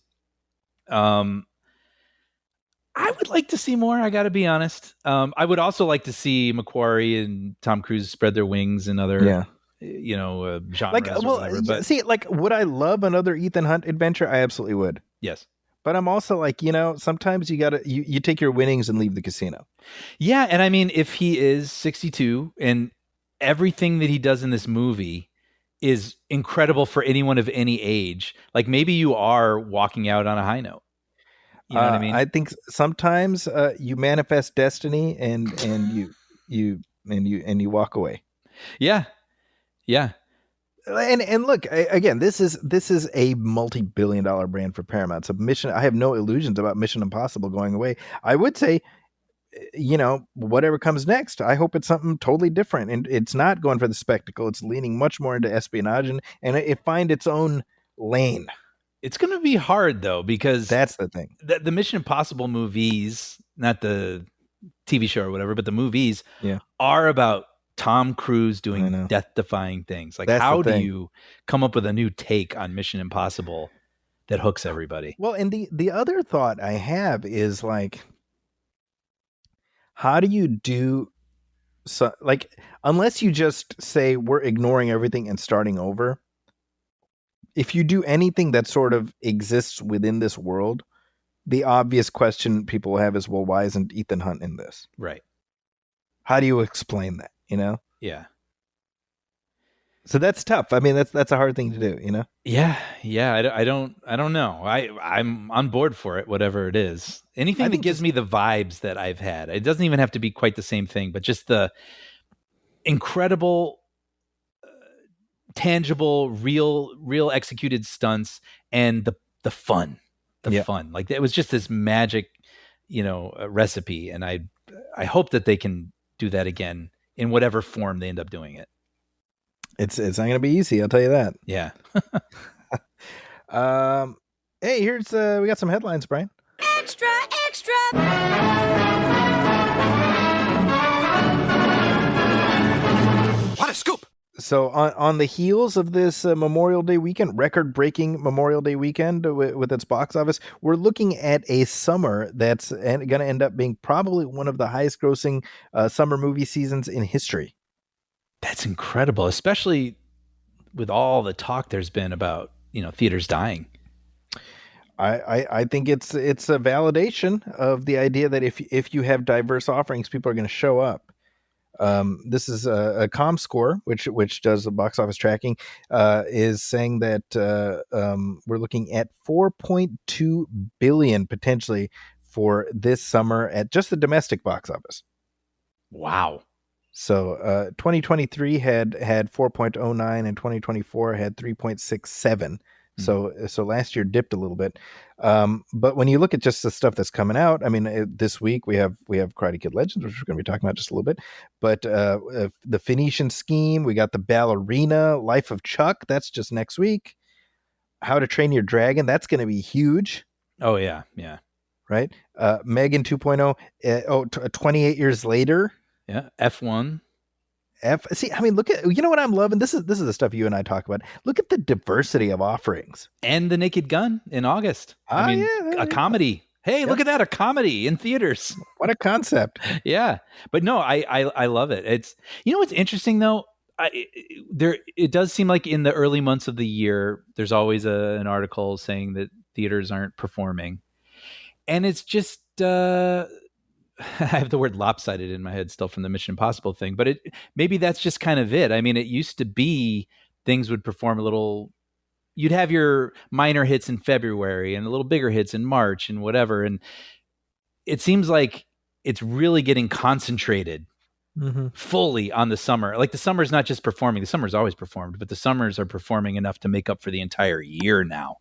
I would like to see more. I got to be honest. I would also like to see Macquarie and Tom Cruise spread their wings in other, Yeah. genres Like, or well, whatever. But see, like, would I love another Ethan Hunt adventure? I absolutely would. yes, But I'm also like, sometimes you take your winnings and leave the casino. yeah, and I mean, if he is 62 and everything that he does in this movie is incredible for anyone of any age, like maybe you are walking out on a high note. You know what I mean? I think sometimes you manifest destiny and you walk away. Yeah, yeah. And look, again, this is a multi-billion-dollar brand for Paramount. So I have no illusions about Mission Impossible going away. I would say, whatever comes next, I hope it's something totally different, and it's not going for the spectacle. It's leaning much more into espionage, and it find its own lane. It's going to be hard though because That's the thing. the Mission Impossible movies, not the TV show or whatever, but the movies Yeah. are about Tom Cruise I doing know. death-defying things. Like, That's the how do thing. you come up with a new take on Mission Impossible that hooks everybody? Well, and the other thought I have is like, how do you do so? Like, unless you just say we're ignoring everything and starting over. If you do anything that sort of exists within this world, the obvious question people have is, well, why isn't Ethan Hunt in this? Right. How do you explain that? Yeah. So that's tough. I mean, that's a hard thing to do. Yeah. Yeah. I don't know. I'm on board for it, whatever it is. Anything that think gives me the vibes that I've had. It doesn't even have to be quite the same thing, but just the incredible, tangible, real executed stunts and the fun. Yeah. Fun. Like it was just this magic, recipe. And I hope that they can do that again in whatever form they end up doing it. It's not going to be easy. I'll tell you that. Yeah. Hey, here's we got some headlines, Brian. Extra, extra. What a scoop! So on the heels of this Memorial Day weekend, record-breaking Memorial Day weekend with its box office, we're looking at a summer that's going to end up being probably one of the highest-grossing summer movie seasons in history. That's incredible, especially with all the talk there's been about, theaters dying. I think it's a validation of the idea that if you have diverse offerings, people are going to show up. This is a ComScore, which does the box office tracking, is saying that we're looking at 4.2 billion potentially for this summer at just the domestic box office. Wow. So 2023 had 4.09 and 2024 had 3.67. So last year dipped a little bit, but when you look at just the stuff that's coming out, I mean, this week we have Karate Kid Legends, which we're going to be talking about just a little bit, but the Phoenician Scheme, we got the Ballerina, Life of Chuck, that's just next week. How to Train Your Dragon, that's going to be huge. Oh yeah, yeah, right. Megan 2.0, 28 years later. Yeah, F1. See, I mean, look at, what I'm loving? This is the stuff you and I talk about. Look at the diversity of offerings. And The Naked Gun in August. A comedy. Hey, look at that, a comedy in theaters. What a concept. Yeah. But no, I love it. It's, what's interesting though? It does seem like in the early months of the year, there's always an article saying that theaters aren't performing. And it's just, I have the word lopsided in my head still from the Mission Impossible thing, but maybe that's just kind of it. I mean, it used to be things would perform a little. You'd have your minor hits in February and a little bigger hits in March and whatever. And it seems like it's really getting concentrated fully on the summer. Like the summer's not just performing. The summer's always performed, but the summers are performing enough to make up for the entire year now.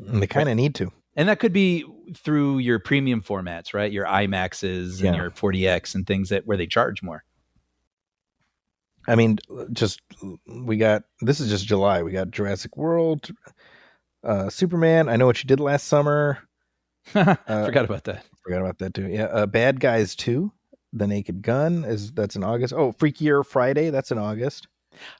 And they kind of need to. And that could be through your premium formats, right? Your IMAXs and your 40X and things where they charge more. I mean, this is just July. We got Jurassic World, Superman. I Know What You Did Last Summer. Forgot about that. Forgot about that too. Yeah. Bad Guys 2, The Naked Gun that's in August. Oh, Freakier Friday. That's in August.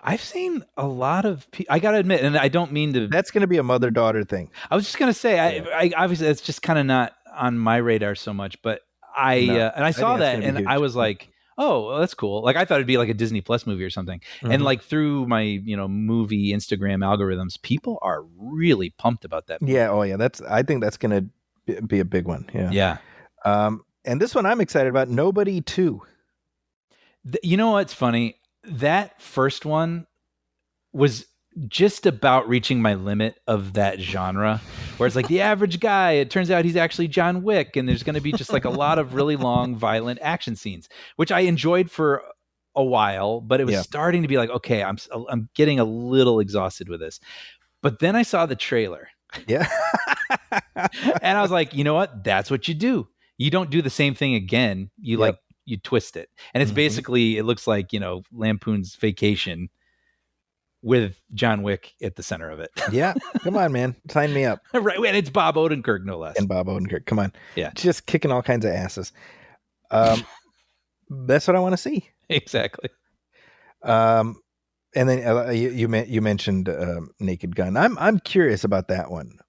I've seen a lot of I got to admit, and I don't mean to. That's going to be a mother-daughter thing. I was just going to say, I obviously it's just kind of not on my radar so much, but I saw that and I was like, oh, well, that's cool. Like I thought it'd be like a Disney Plus movie or something. And like through my, movie Instagram algorithms, people are really pumped about that movie. Yeah. Oh yeah. I think that's going to be a big one. Yeah. Yeah. And this one I'm excited about, Nobody 2. You know what's funny? That first one was just about reaching my limit of that genre, where it's like the average guy, it turns out he's actually John Wick, and there's going to be just like a lot of really long, violent action scenes, which I enjoyed for a while, but it was starting to be like, okay, I'm getting a little exhausted with this. But then I saw the trailer. Yeah. And I was like, you know what? That's what you do. You don't do the same thing again. You twist it. And it's basically, it looks like, Lampoon's Vacation with John Wick at the center of it. Yeah. Come on, man. Sign me up. Right. And it's Bob Odenkirk, no less. And Bob Odenkirk. Come on. Yeah. Just kicking all kinds of asses. That's what I want to see. Exactly. And then you mentioned Naked Gun. I'm curious about that one.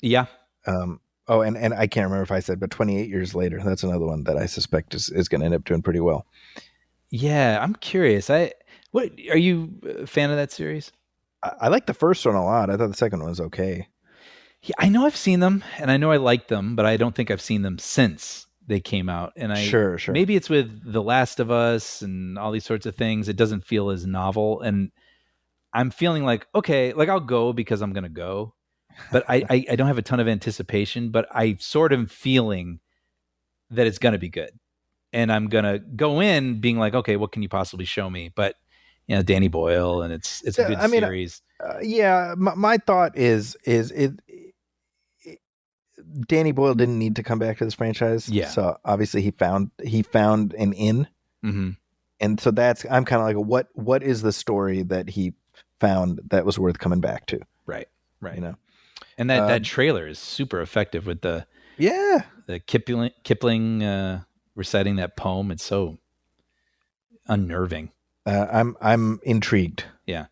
Yeah. Oh, and I can't remember if I said, but 28 Years Later, that's another one that I suspect is going to end up doing pretty well. Yeah, I'm curious. What are you a fan of that series? I like the first one a lot. I thought the second one was okay. Yeah, I know I've seen them, and I know I like them, but I don't think I've seen them since they came out. And sure. Maybe it's with The Last of Us and all these sorts of things. It doesn't feel as novel, and I'm feeling like, okay, like I'll go because I'm going to go. But I don't have a ton of anticipation, but I sort of feeling that it's going to be good. And I'm going to go in being like, okay, what can you possibly show me? But, Danny Boyle, and it's a good series. My thought is Danny Boyle didn't need to come back to this franchise. Yeah. So obviously he found an in. Mm-hmm. And so I'm kind of like, what is the story that he found that was worth coming back to? Right. And that trailer is super effective with the Kipling reciting that poem. It's so unnerving. I'm intrigued. Yeah.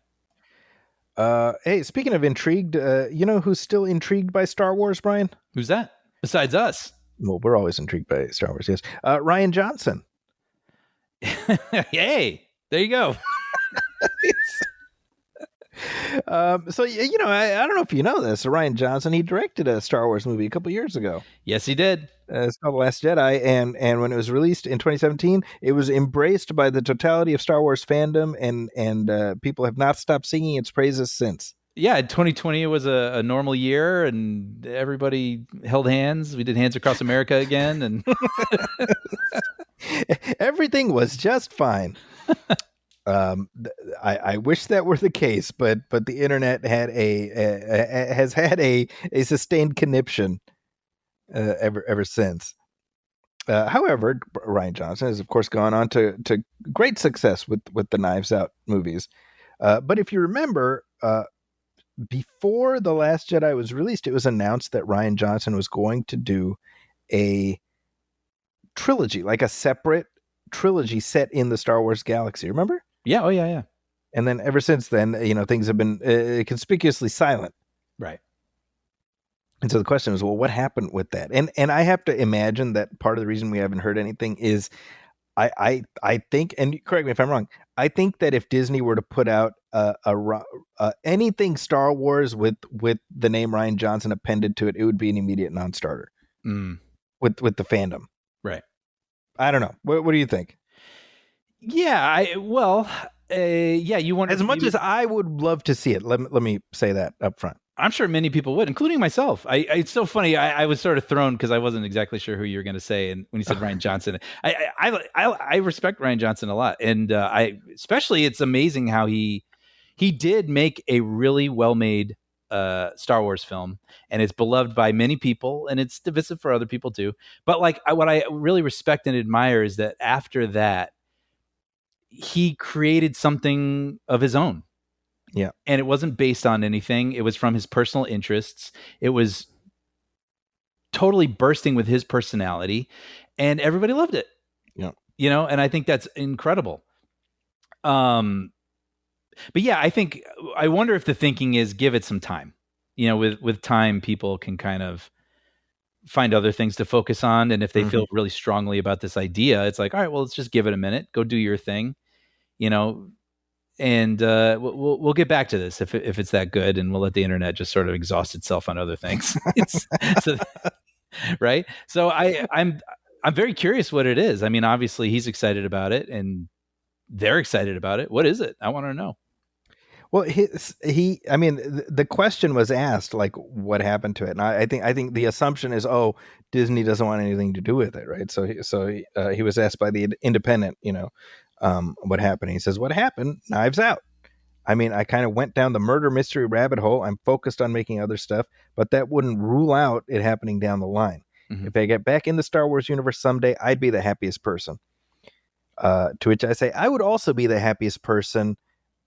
Hey, speaking of intrigued, you know who's still intrigued by Star Wars, Brian? Who's that? Besides us? Well, we're always intrigued by Star Wars. Yes. Rian Johnson. Hey, there you go. So I don't know if you know this. Rian Johnson, he directed a Star Wars movie a couple years ago. Yes, he did. It's called The Last Jedi, and when it was released in 2017, it was embraced by the totality of Star Wars fandom, and people have not stopped singing its praises since. Yeah, 2020 was a normal year, and everybody held hands. We did Hands Across America again, and everything was just fine. I wish that were the case, but the internet has had a sustained conniption ever since. However, Rian Johnson has of course gone on to great success with the Knives Out movies. But if you remember, before The Last Jedi was released, it was announced that Rian Johnson was going to do a trilogy, like a separate trilogy set in the Star Wars galaxy. Remember? Yeah. Oh, yeah. And then ever since then, things have been conspicuously silent. Right. And so the question is, well, what happened with that? And I have to imagine that part of the reason we haven't heard anything is I think, and correct me if I'm wrong, I think that if Disney were to put out anything Star Wars with the name Rian Johnson appended to it, it would be an immediate non-starter with the fandom. Right. I don't know. What do you think? Yeah, you wonder As much as I would love to see it, let me say that up front. I'm sure many people would, including myself. It's so funny. I was sort of thrown because I wasn't exactly sure who you were going to say, and when you said Ryan Johnson, I respect Ryan Johnson a lot, and I especially it's amazing how he did make a really well made Star Wars film, and it's beloved by many people, and it's divisive for other people too. But like what I really respect and admire is that after that, he created something of his own. Yeah. And it wasn't based on anything. It was from his personal interests. It was totally bursting with his personality, and everybody loved it. Yeah. You know, and I think that's incredible. But yeah, I wonder if the thinking is give it some time. You know, with time, people can kind of find other things to focus on. And if they feel really strongly about this idea, it's like, all right, well, let's just give it a minute. Go do your thing. You know, and we'll get back to this if it's that good, and we'll let the internet just sort of exhaust itself on other things. Right. So I'm very curious what it is. I mean, obviously he's excited about it, and they're excited about it. What is it? I want to know. Well, the question was asked, like, what happened to it, and I think the assumption is, oh, Disney doesn't want anything to do with it, right? So he was asked by the Independent, what happened. He says, what happened? Knives Out. I mean, I kind of went down the murder mystery rabbit hole. I'm focused on making other stuff, but that wouldn't rule out it happening down the line. If I get back in the Star Wars universe someday, I'd be the happiest person. To which I say, I would also be the happiest person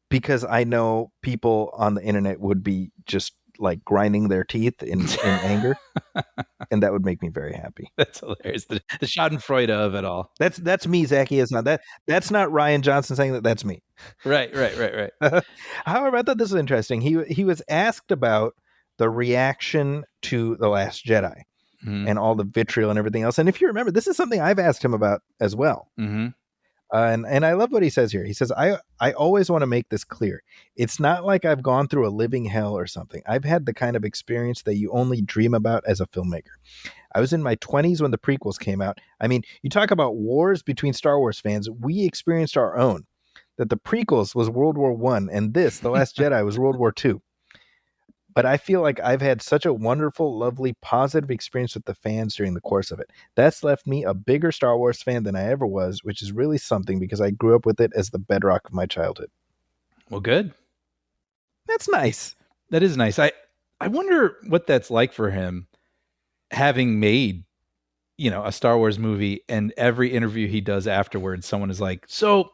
because I know people on the internet would be just like grinding their teeth in anger. And that would make me very happy. That's hilarious. The Schadenfreude of it all. That's me, Zachy. It's not that. That's not Ryan Johnson saying that. That's me. Right. However, I thought this was interesting. He was asked about the reaction to The Last Jedi and all the vitriol and everything else. And if you remember, this is something I've asked him about as well. And I love what he says here. He says, I always want to make this clear. It's not like I've gone through a living hell or something. I've had the kind of experience that you only dream about as a filmmaker. I was in my 20s when the prequels came out. I mean, you talk about wars between Star Wars fans. We experienced our own. That the prequels was World War I, and The Last Jedi, was World War II. But I feel like I've had such a wonderful, lovely, positive experience with the fans during the course of it. That's left me a bigger Star Wars fan than I ever was, which is really something because I grew up with it as the bedrock of my childhood. Well, good. That's nice. That is nice. I wonder what that's like for him, having made, a Star Wars movie, and every interview he does afterwards, someone is like, so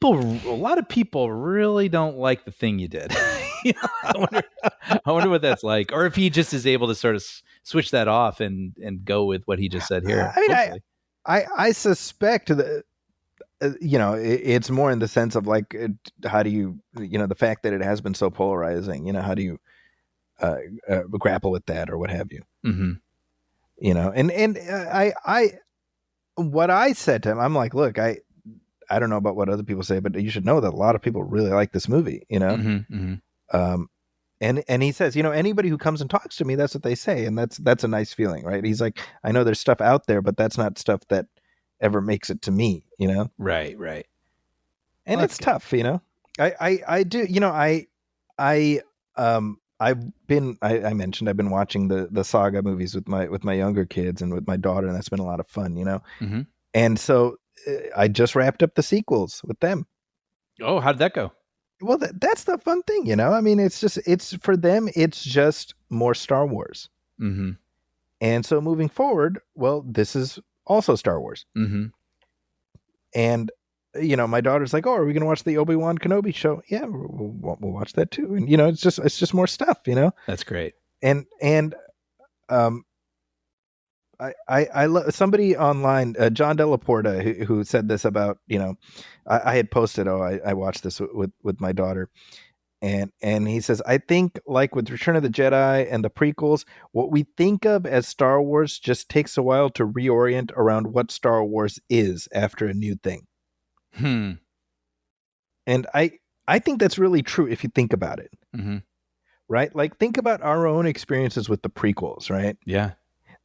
a lot of people really don't like the thing you did. I wonder what that's like, or if he just is able to sort of switch that off and go with what he just said here. I mean, I suspect that, it's more in the sense of like, how do you, the fact that it has been so polarizing, how do you grapple with that or what have you? I what I said to him, I'm like, look, I don't know about what other people say, but you should know that a lot of people really like this movie, And he says, anybody who comes and talks to me, that's what they say. And that's a nice feeling, right? He's like, I know there's stuff out there, but that's not stuff that ever makes it to me, Right. And well, it's good. Tough, I do, I mentioned I've been watching the saga movies with my younger kids and with my daughter, and that's been a lot of fun, And so I just wrapped up the sequels with them. Oh, how did that go? Well, that's the fun thing, I mean, it's for them, it's just more Star Wars. And so moving forward, well, this is also Star Wars. And, my daughter's like, oh, are we going to watch the Obi-Wan Kenobi show? Yeah, we'll watch that too. And, it's just more stuff, That's great. And I love somebody online, John Delaporta, who said this about, I had posted, I watched this with my daughter, and he says, I think like with Return of the Jedi and the prequels, what we think of as Star Wars just takes a while to reorient around what Star Wars is after a new thing. And I think that's really true if you think about it. Right? Like, think about our own experiences with the prequels, right? Yeah.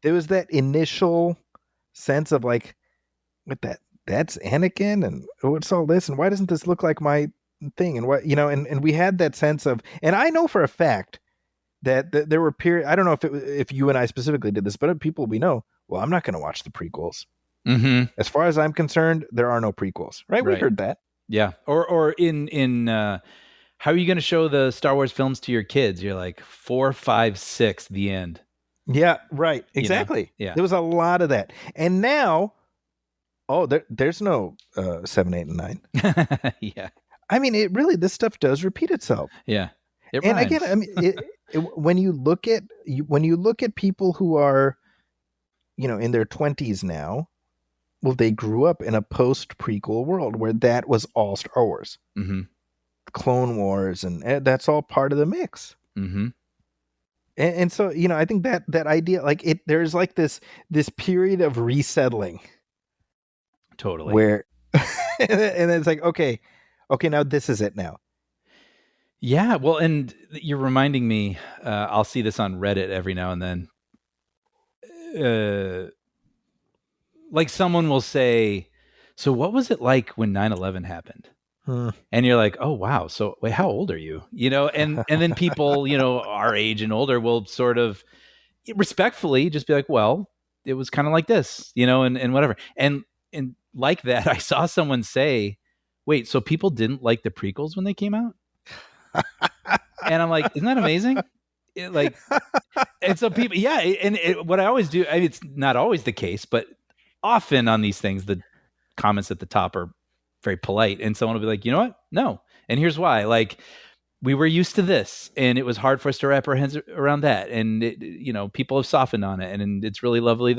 There was that initial sense of like, with that's Anakin, and what's all this, and why doesn't this look like my thing, and what, and we had that sense of, and I know for a fact that there were periods. I don't know if you and I specifically did this, but people we know, well, I'm not going to watch the prequels. Mm-hmm. As far as I'm concerned, there are no prequels, right? We Right. heard that. Yeah. Or in how are you going to show the Star Wars films to your kids? You're like 4, 5, 6, the end. Yeah, right. Exactly. Yeah. There was a lot of that. And now, there's no 7, 8, and 9. Yeah. I mean, this stuff does repeat itself. Yeah. It And rhymes. again, I mean, when you look at people who are, in their 20s now, well, they grew up in a post-prequel world where that was all Star Wars. Mm-hmm. Clone Wars, and that's all part of the mix. Mm-hmm. And so, I think that idea, like there's like this period of resettling. Totally. Where, and then it's like, okay, now this is it now. Yeah. Well, and you're reminding me, I'll see this on Reddit every now and then. Like someone will say, so what was it like when 9/11 happened? And you're like, oh, wow. So wait, how old are you? And then people, our age and older will sort of respectfully just be like, well, it was kind of like this, and whatever. And like that, I saw someone say, wait, so people didn't like the prequels when they came out? And I'm like, isn't that amazing? And so people, yeah. And what I always do, I mean, it's not always the case, but often on these things, the comments at the top are very polite, and someone will be like, you know what? No. And here's why. Like, we were used to this, and it was hard for us to wrap our heads around that. And people have softened on it, and it's really lovely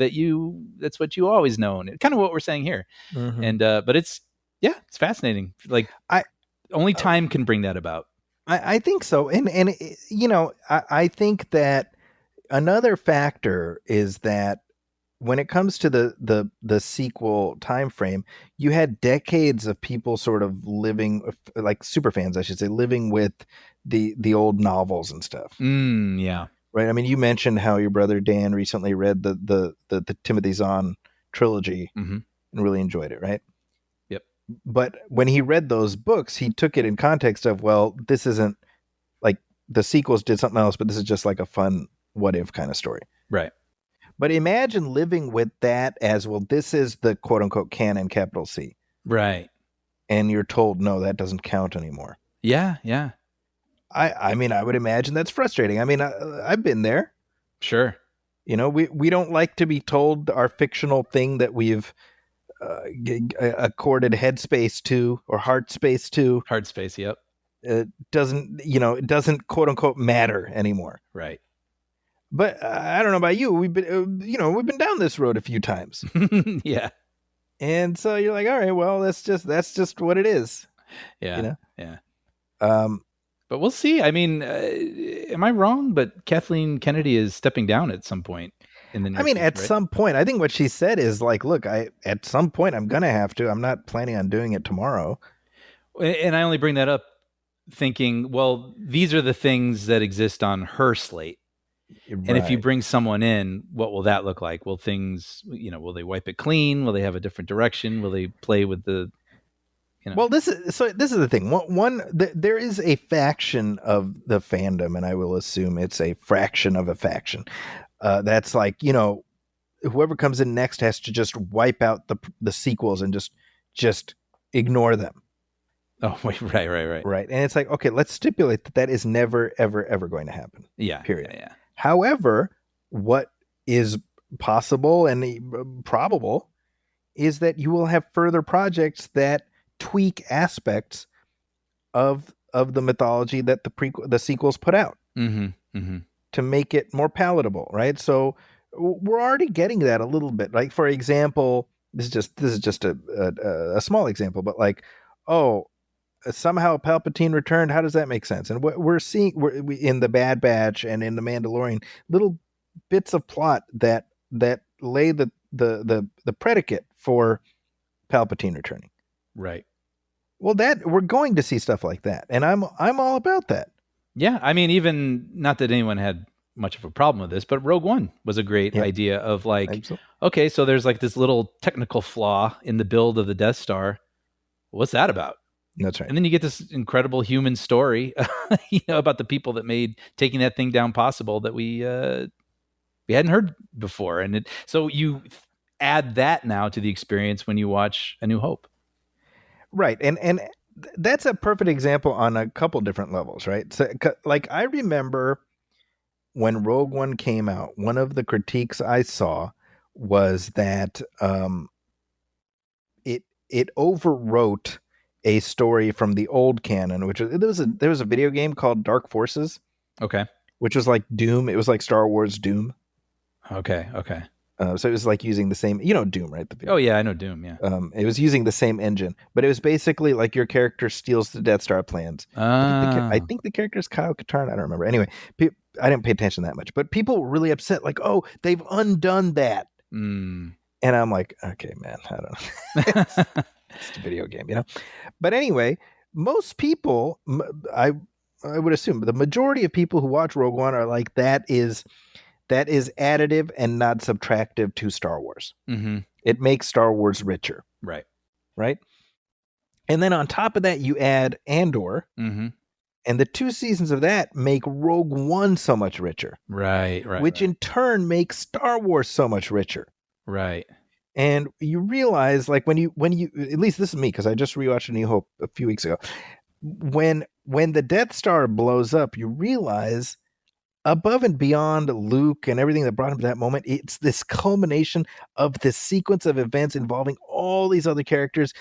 that's what you always known. Kind of what we're saying here. Mm-hmm. And but it's fascinating. Like, only time can bring that about. I think so. And I think that another factor is that when it comes to the sequel time frame, you had decades of people sort of living, like super fans, I should say, living with the old novels and stuff. Yeah. Right. I mean, you mentioned how your brother Dan recently read the Timothy Zahn trilogy and really enjoyed it, right? Yep. But when he read those books, he took it in context of, well, this isn't like the sequels did something else, but this is just like a fun what if kind of story. Right. But imagine living with that as, well, this is the quote unquote canon, capital C. Right. And you're told, no, that doesn't count anymore. Yeah. Yeah. I mean, I would imagine that's frustrating. I mean, I've been there. Sure. We don't like to be told our fictional thing that we've accorded headspace to or heart space to. Heart space. Yep. It doesn't quote unquote matter anymore. Right. But I don't know about you. We've been down this road a few times. Yeah. And so you're like, all right, well, that's just what it is. Yeah. Yeah. But we'll see. I mean, am I wrong? But Kathleen Kennedy is stepping down at some point in the near future, at right? some point, I think what she said is like, look, at some point I'm going to have to. I'm not planning on doing it tomorrow. And I only bring that up thinking, well, these are the things that exist on her slate. Right. And if you bring someone in, what will that look like? Will things, will they wipe it clean? Will they have a different direction? Will they play with the, Well, this is the thing. There is a faction of the fandom, and I will assume it's a fraction of a faction. That's like, whoever comes in next has to just wipe out the sequels and just ignore them. Oh, wait, right. Right. And it's like, okay, let's stipulate that is never, ever, ever going to happen. Yeah. Period. Yeah. However, what is possible and probable is that you will have further projects that tweak aspects of the mythology that the sequels put out to make it more palatable, right? So we're already getting that a little bit. Like, for example, this is just a small example, but like, somehow Palpatine returned. How does that make sense? And what we're seeing in the Bad Batch and in the Mandalorian, little bits of plot that lay the predicate for Palpatine returning. Right. Well, that we're going to see stuff like that, and I'm all about that. Yeah, I mean, even not that anyone had much of a problem with this, but Rogue One was a great idea of like, So. okay, so there's like this little technical flaw in the build of the Death Star. What's that about? That's right. And then you get this incredible human story, about the people that made taking that thing down possible that we hadn't heard before. And so you add that now to the experience when you watch A New Hope. Right. And that's a perfect example on a couple different levels, right? So, like, I remember when Rogue One came out, one of the critiques I saw was that it overwrote a story from the old canon, which there was a video game called Dark Forces, Okay. which was like Doom. It was like Star Wars Doom. Okay. So it was like using the same, Doom, right? Oh yeah, I know Doom. Yeah. It was using the same engine, but it was basically like your character steals the Death Star plans. I think the character is Kyle Katarn. I don't remember. Anyway, I didn't pay attention that much, but people were really upset. Like, oh, they've undone that. And I'm like, okay, man, I don't know. It's a video game, But anyway, most people, I would assume, the majority of people who watch Rogue One are like, that is additive and not subtractive to Star Wars. Mm-hmm. It makes Star Wars richer. Right. And then on top of that, you add Andor. Mm-hmm. And the 2 seasons of that make Rogue One so much richer. Right. Which in turn makes Star Wars so much richer. Right. And you realize, like, when you at least this is me, because I just rewatched A New Hope a few weeks ago. When the Death Star blows up, you realize above and beyond Luke and everything that brought him to that moment, it's this culmination of this sequence of events involving all these other characters,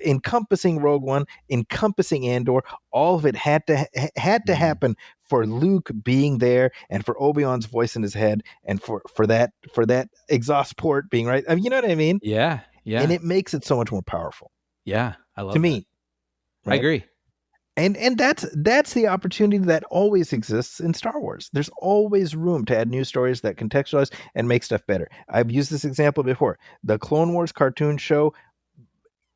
encompassing Rogue One, encompassing Andor. All of it had to happen for Luke being there, and for Obi-Wan's voice in his head, and for that exhaust port being right. I mean, you know what I mean? Yeah. And it makes it so much more powerful. Yeah, I love to that. me. Right? I agree. And that's the opportunity that always exists in Star Wars. There's always room to add new stories that contextualize and make stuff better. I've used this example before. The Clone Wars cartoon show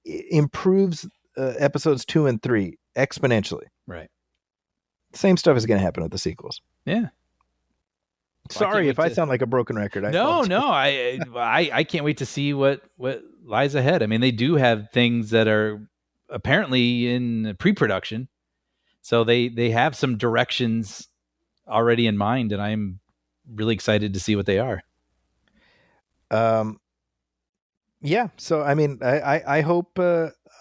improves episodes 2 and 3 exponentially. Right. Same stuff is going to happen with the sequels. Yeah. Sorry if I sound like a broken record. No, I can't wait to see what lies ahead. I mean, they do have things that are apparently in pre-production, so they have some directions already in mind, and I'm really excited to see what they are. Yeah. So I mean, I hope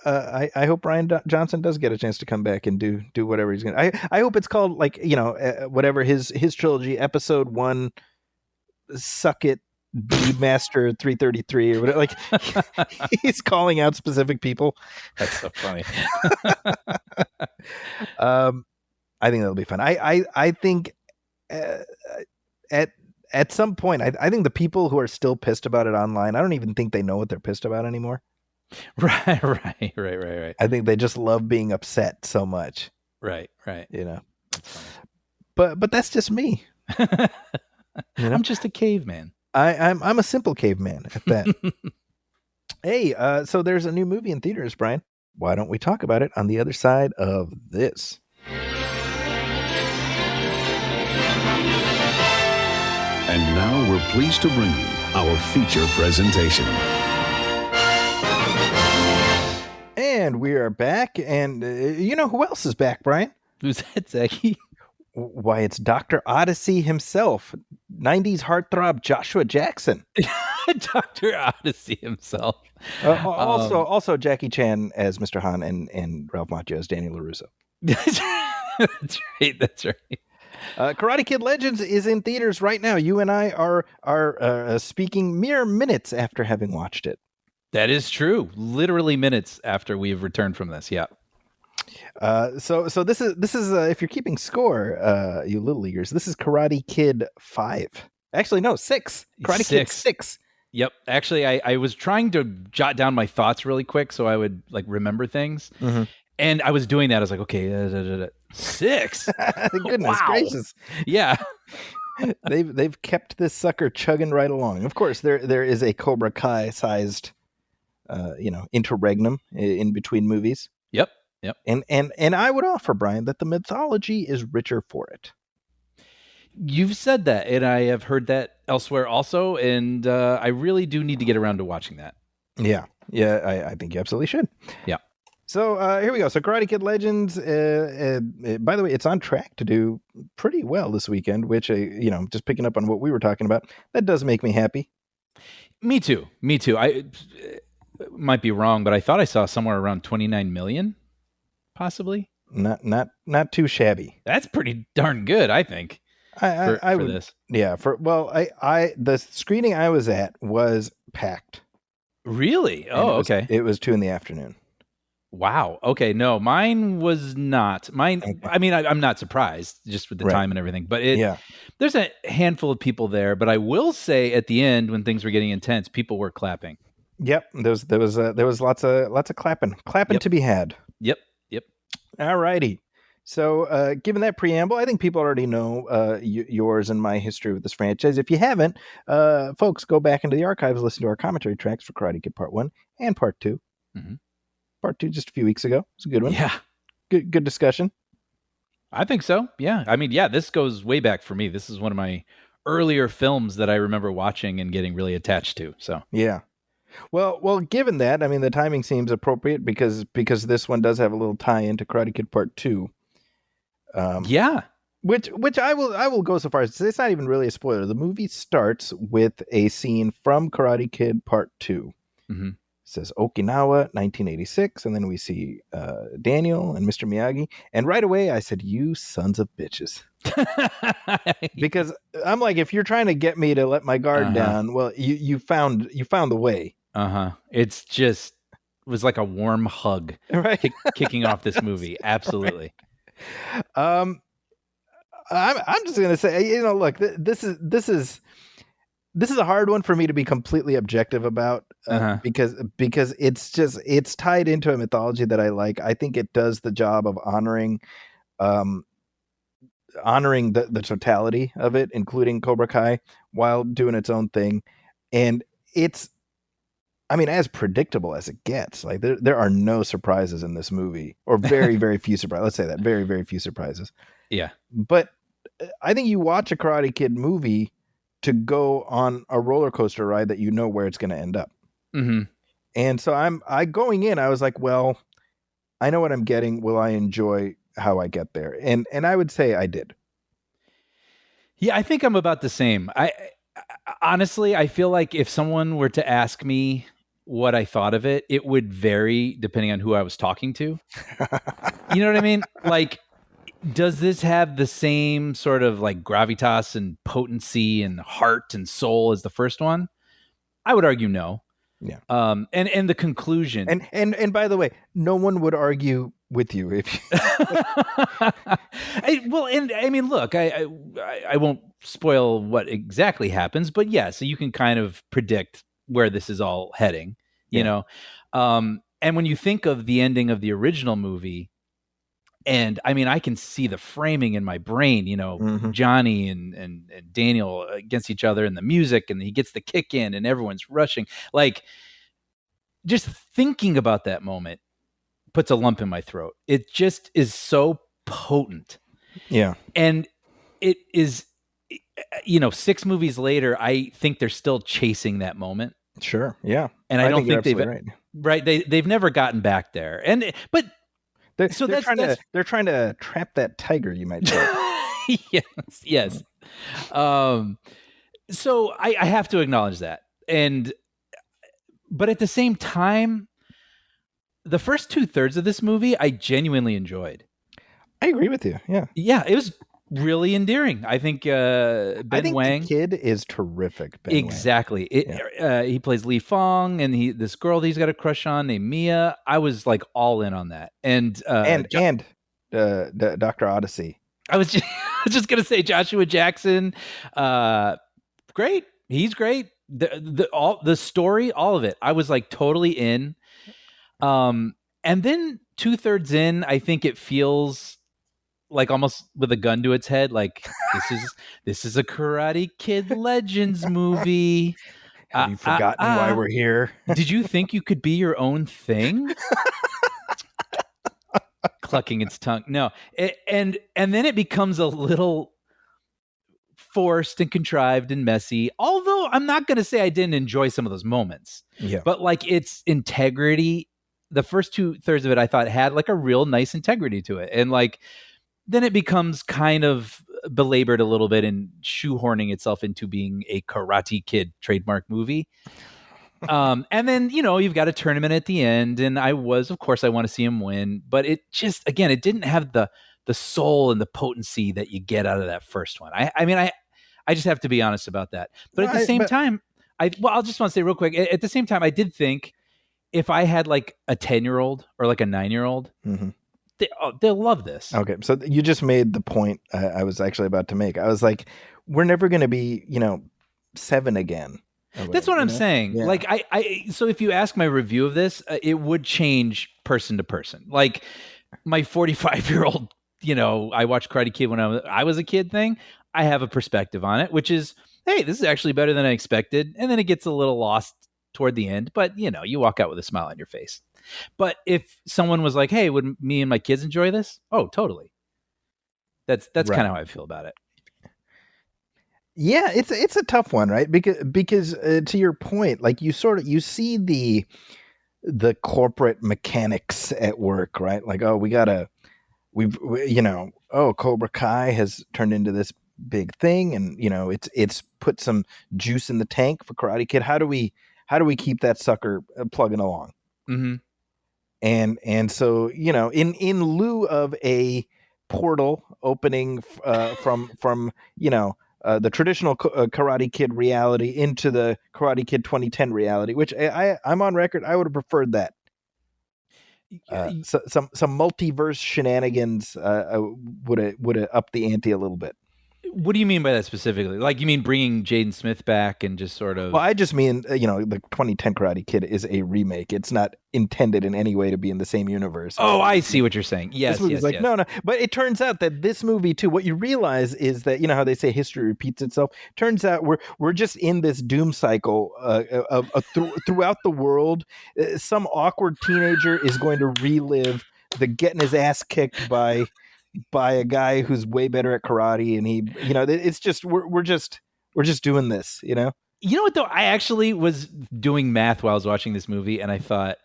I hope Rian Johnson does get a chance to come back and do whatever he's gonna. I hope it's called, like, whatever his trilogy, episode 1, Suck It, D Master 333 or whatever. Like, he's calling out specific people. That's so funny. I think that'll be fun. I think at some point, I think the people who are still pissed about it online, I don't even think they know what they're pissed about anymore. Right. I think they just love being upset so much. Right. But that's just me. I'm just a caveman. I'm a simple caveman at that. Hey, so there's a new movie in theaters, Brian. Why don't we talk about it on the other side of this? And now we're pleased to bring you our feature presentation. And we are back, and you know who else is back, Brian? Who's that, Zachy? Why, it's Dr. Odyssey himself, 90s heartthrob Joshua Jackson. Dr. Odyssey himself. Also Jackie Chan as Mr. Han, and Ralph Macchio as Danny LaRusso. That's right. Karate Kid Legends is in theaters right now. You and I are speaking mere minutes after having watched it. That is true. Literally minutes after we've returned from this. Yeah. So this is if you're keeping score, you little leaguers, this is Karate Kid 5. Actually, no, 6. Karate Kid 6. Yep. Actually, I was trying to jot down my thoughts really quick so I would like remember things. Mm-hmm. And I was doing that. I was like, okay, 6. Goodness gracious. Yeah. They've kept this sucker chugging right along. Of course, there is a Cobra Kai sized interregnum in between movies. Yep. And I would offer, Brian, that the mythology is richer for it. You've said that, and I have heard that elsewhere also, and I really do need to get around to watching that. Yeah. I think you absolutely should. Yeah. So here we go. So Karate Kid Legends, by the way, it's on track to do pretty well this weekend, which, just picking up on what we were talking about, that does make me happy. Me too. I might be wrong, but I thought I saw somewhere around 29 million, possibly. Not too shabby. That's pretty darn good, I think. I for would, this. Yeah. The screening I was at was packed. Really? Oh, okay. It was 2 p.m. Wow. Okay. No, mine was not. Mine. Okay. I mean, I'm not surprised just with the time and everything. But there's a handful of people there. But I will say, at the end, when things were getting intense, people were clapping. Yep. There was lots of clapping to be had. Yep. All righty. So, given that preamble, I think people already know yours and my history with this franchise. If you haven't, folks, go back into the archives, listen to our commentary tracks for Karate Kid Part 1 and Part 2. Mm-hmm. Part 2 just a few weeks ago. It's a good one. Yeah. Good discussion. I think so. Yeah. I mean, this goes way back for me. This is one of my earlier films that I remember watching and getting really attached to. So, yeah. Well, given that, I mean, the timing seems appropriate because this one does have a little tie into Karate Kid Part 2. Yeah. Which I will go so far as to say it's not even really a spoiler. The movie starts with a scene from Karate Kid Part 2. Mm-hmm. It says Okinawa, 1986, and then we see Daniel and Mr. Miyagi. And right away, I said, "You sons of bitches," because I'm like, if you're trying to get me to let my guard down, well, you found the way. It's just was like a warm hug, right? Kicking off this movie, absolutely. Right. I'm just gonna say, look, this is a hard one for me to be completely objective about because it's tied into a mythology that I like. I think it does the job of honoring the totality of it, including Cobra Kai, while doing its own thing. And it's, I mean, as predictable as it gets. Like there are no surprises in this movie, or very, very few surprises. Let's say that, very, very few surprises. Yeah. But I think you watch a Karate Kid movie to go on a roller coaster ride that you know where it's going to end up. Mm-hmm. And so I going in, I was like, well, I know what I'm getting. Will I enjoy how I get there? And I would say I did. Yeah, I think I'm about the same. I honestly, I feel like if someone were to ask me what I thought of it, it would vary depending on who I was talking to. You know what I mean? Like, does this have the same sort of like gravitas and potency and heart and soul as the first one? I would argue no. Yeah. And the conclusion. And by the way, no one would argue with you if you... Look, I won't spoil what exactly happens, but yeah, so you can kind of predict where this is all heading, you know? And when you think of the ending of the original movie, and I mean, I can see the framing in my brain, Johnny and Daniel against each other and the music, and he gets the kick in and everyone's rushing. Like, just thinking about that moment puts a lump in my throat. It just is so potent. Yeah. And it is, 6 movies later, I think they're still chasing that moment. Sure. Yeah. And I don't think they've never gotten back there. But they're trying to trap that tiger, you might say. Yes. So I have to acknowledge that. But at the same time, the first 2/3 of this movie, I genuinely enjoyed. I agree with you. Yeah. Yeah, it was really endearing. I think Ben Wang, the kid is terrific. Ben exactly. Wang. He plays Li Fong, and this girl that he's got a crush on named Mia. I was like all in on that. And Dr. Odyssey. I was just gonna say Joshua Jackson. Great. He's great. The story, all of it. I was like totally in. And then 2/3 in, I think it feels like almost with a gun to its head. Like this is a Karate Kid Legends movie. Have you forgotten why we're here? Did you think you could be your own thing? Clucking its tongue. No. And then it becomes a little forced and contrived and messy. Although I'm not going to say I didn't enjoy some of those moments. Yeah. But like its integrity, the first 2/3 of it, I thought had like a real nice integrity to it. And like, then it becomes kind of belabored a little bit and shoehorning itself into being a Karate Kid trademark movie. And then, you've got a tournament at the end, and of course I want to see him win, but it just, again, it didn't have the soul and the potency that you get out of that first one. I just have to be honest about that. But at the same time, I'll just want to say real quick, at the same time, I did think if I had like a 10-year-old or like a 9-year-old, they'll love this. Okay. So you just made the point I was actually about to make. I was like, we're never going to be, 7 again. That's what I'm saying. Yeah. Like so if you ask my review of this, it would change person to person. Like my 45-year-old, I watched Karate Kid when I was a kid thing. I have a perspective on it, which is, hey, this is actually better than I expected. And then it gets a little lost toward the end, but you walk out with a smile on your face. But if someone was like, hey, would me and my kids enjoy this? Oh, totally. That's right. Kind of how I feel about it. Yeah, it's a tough one, right? Because to your point, like you see the corporate mechanics at work, right? Like, oh, Cobra Kai has turned into this big thing, and it's put some juice in the tank for Karate Kid. How do we keep that sucker plugging along? Mm-hmm. And so in lieu of a portal opening from the traditional Karate Kid reality into the Karate Kid 2010 reality, which I'm on record, I would have preferred that. Some multiverse shenanigans would have upped the ante a little bit. What do you mean by that specifically? Like, you mean bringing Jaden Smith back and just sort of... Well, I just mean, the 2010 Karate Kid is a remake. It's not intended in any way to be in the same universe. Oh, I see what you're saying. Yes, this movie's yes. No. But it turns out that this movie, too, what you realize is that, how they say history repeats itself. Turns out we're just in this doom cycle throughout the world. Some awkward teenager is going to relive the getting his ass kicked by a guy who's way better at karate, and he, it's just we're just doing this, You know what though? I actually was doing math while I was watching this movie, and I thought,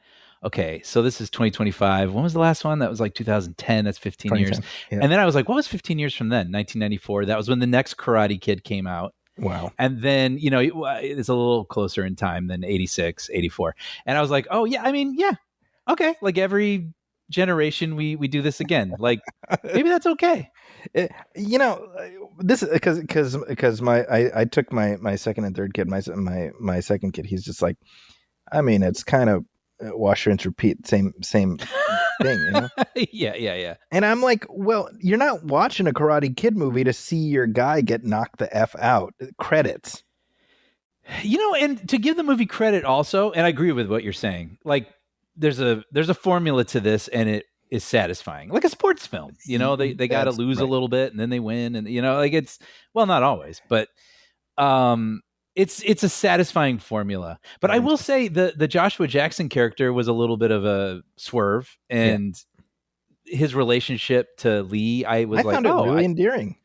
okay, so this is 2025. When was the last one? That was like 2010. That's 15 years. Yeah. And then I was like, what was 15 years from then? 1994. That was when the next Karate Kid came out. Wow. And then, it's a little closer in time than 86, 84. And I was like, oh yeah, yeah. Okay. Like every generation we do this again. Like maybe that's okay. This because I took my second and third kid, my second kid, he's just like, it's kind of wash, rinse, repeat, same thing, Yeah. And I'm like, well, you're not watching a Karate Kid movie to see your guy get knocked the F out. Credits. And to give the movie credit also, and I agree with what you're saying, like there's a formula to this, and it is satisfying, like a sports film. They got to lose a little bit, and then they win, and like it's, well, not always, but it's a satisfying formula. But I will say the Joshua Jackson character was a little bit of a swerve, and his relationship to Lee, I found it really endearing.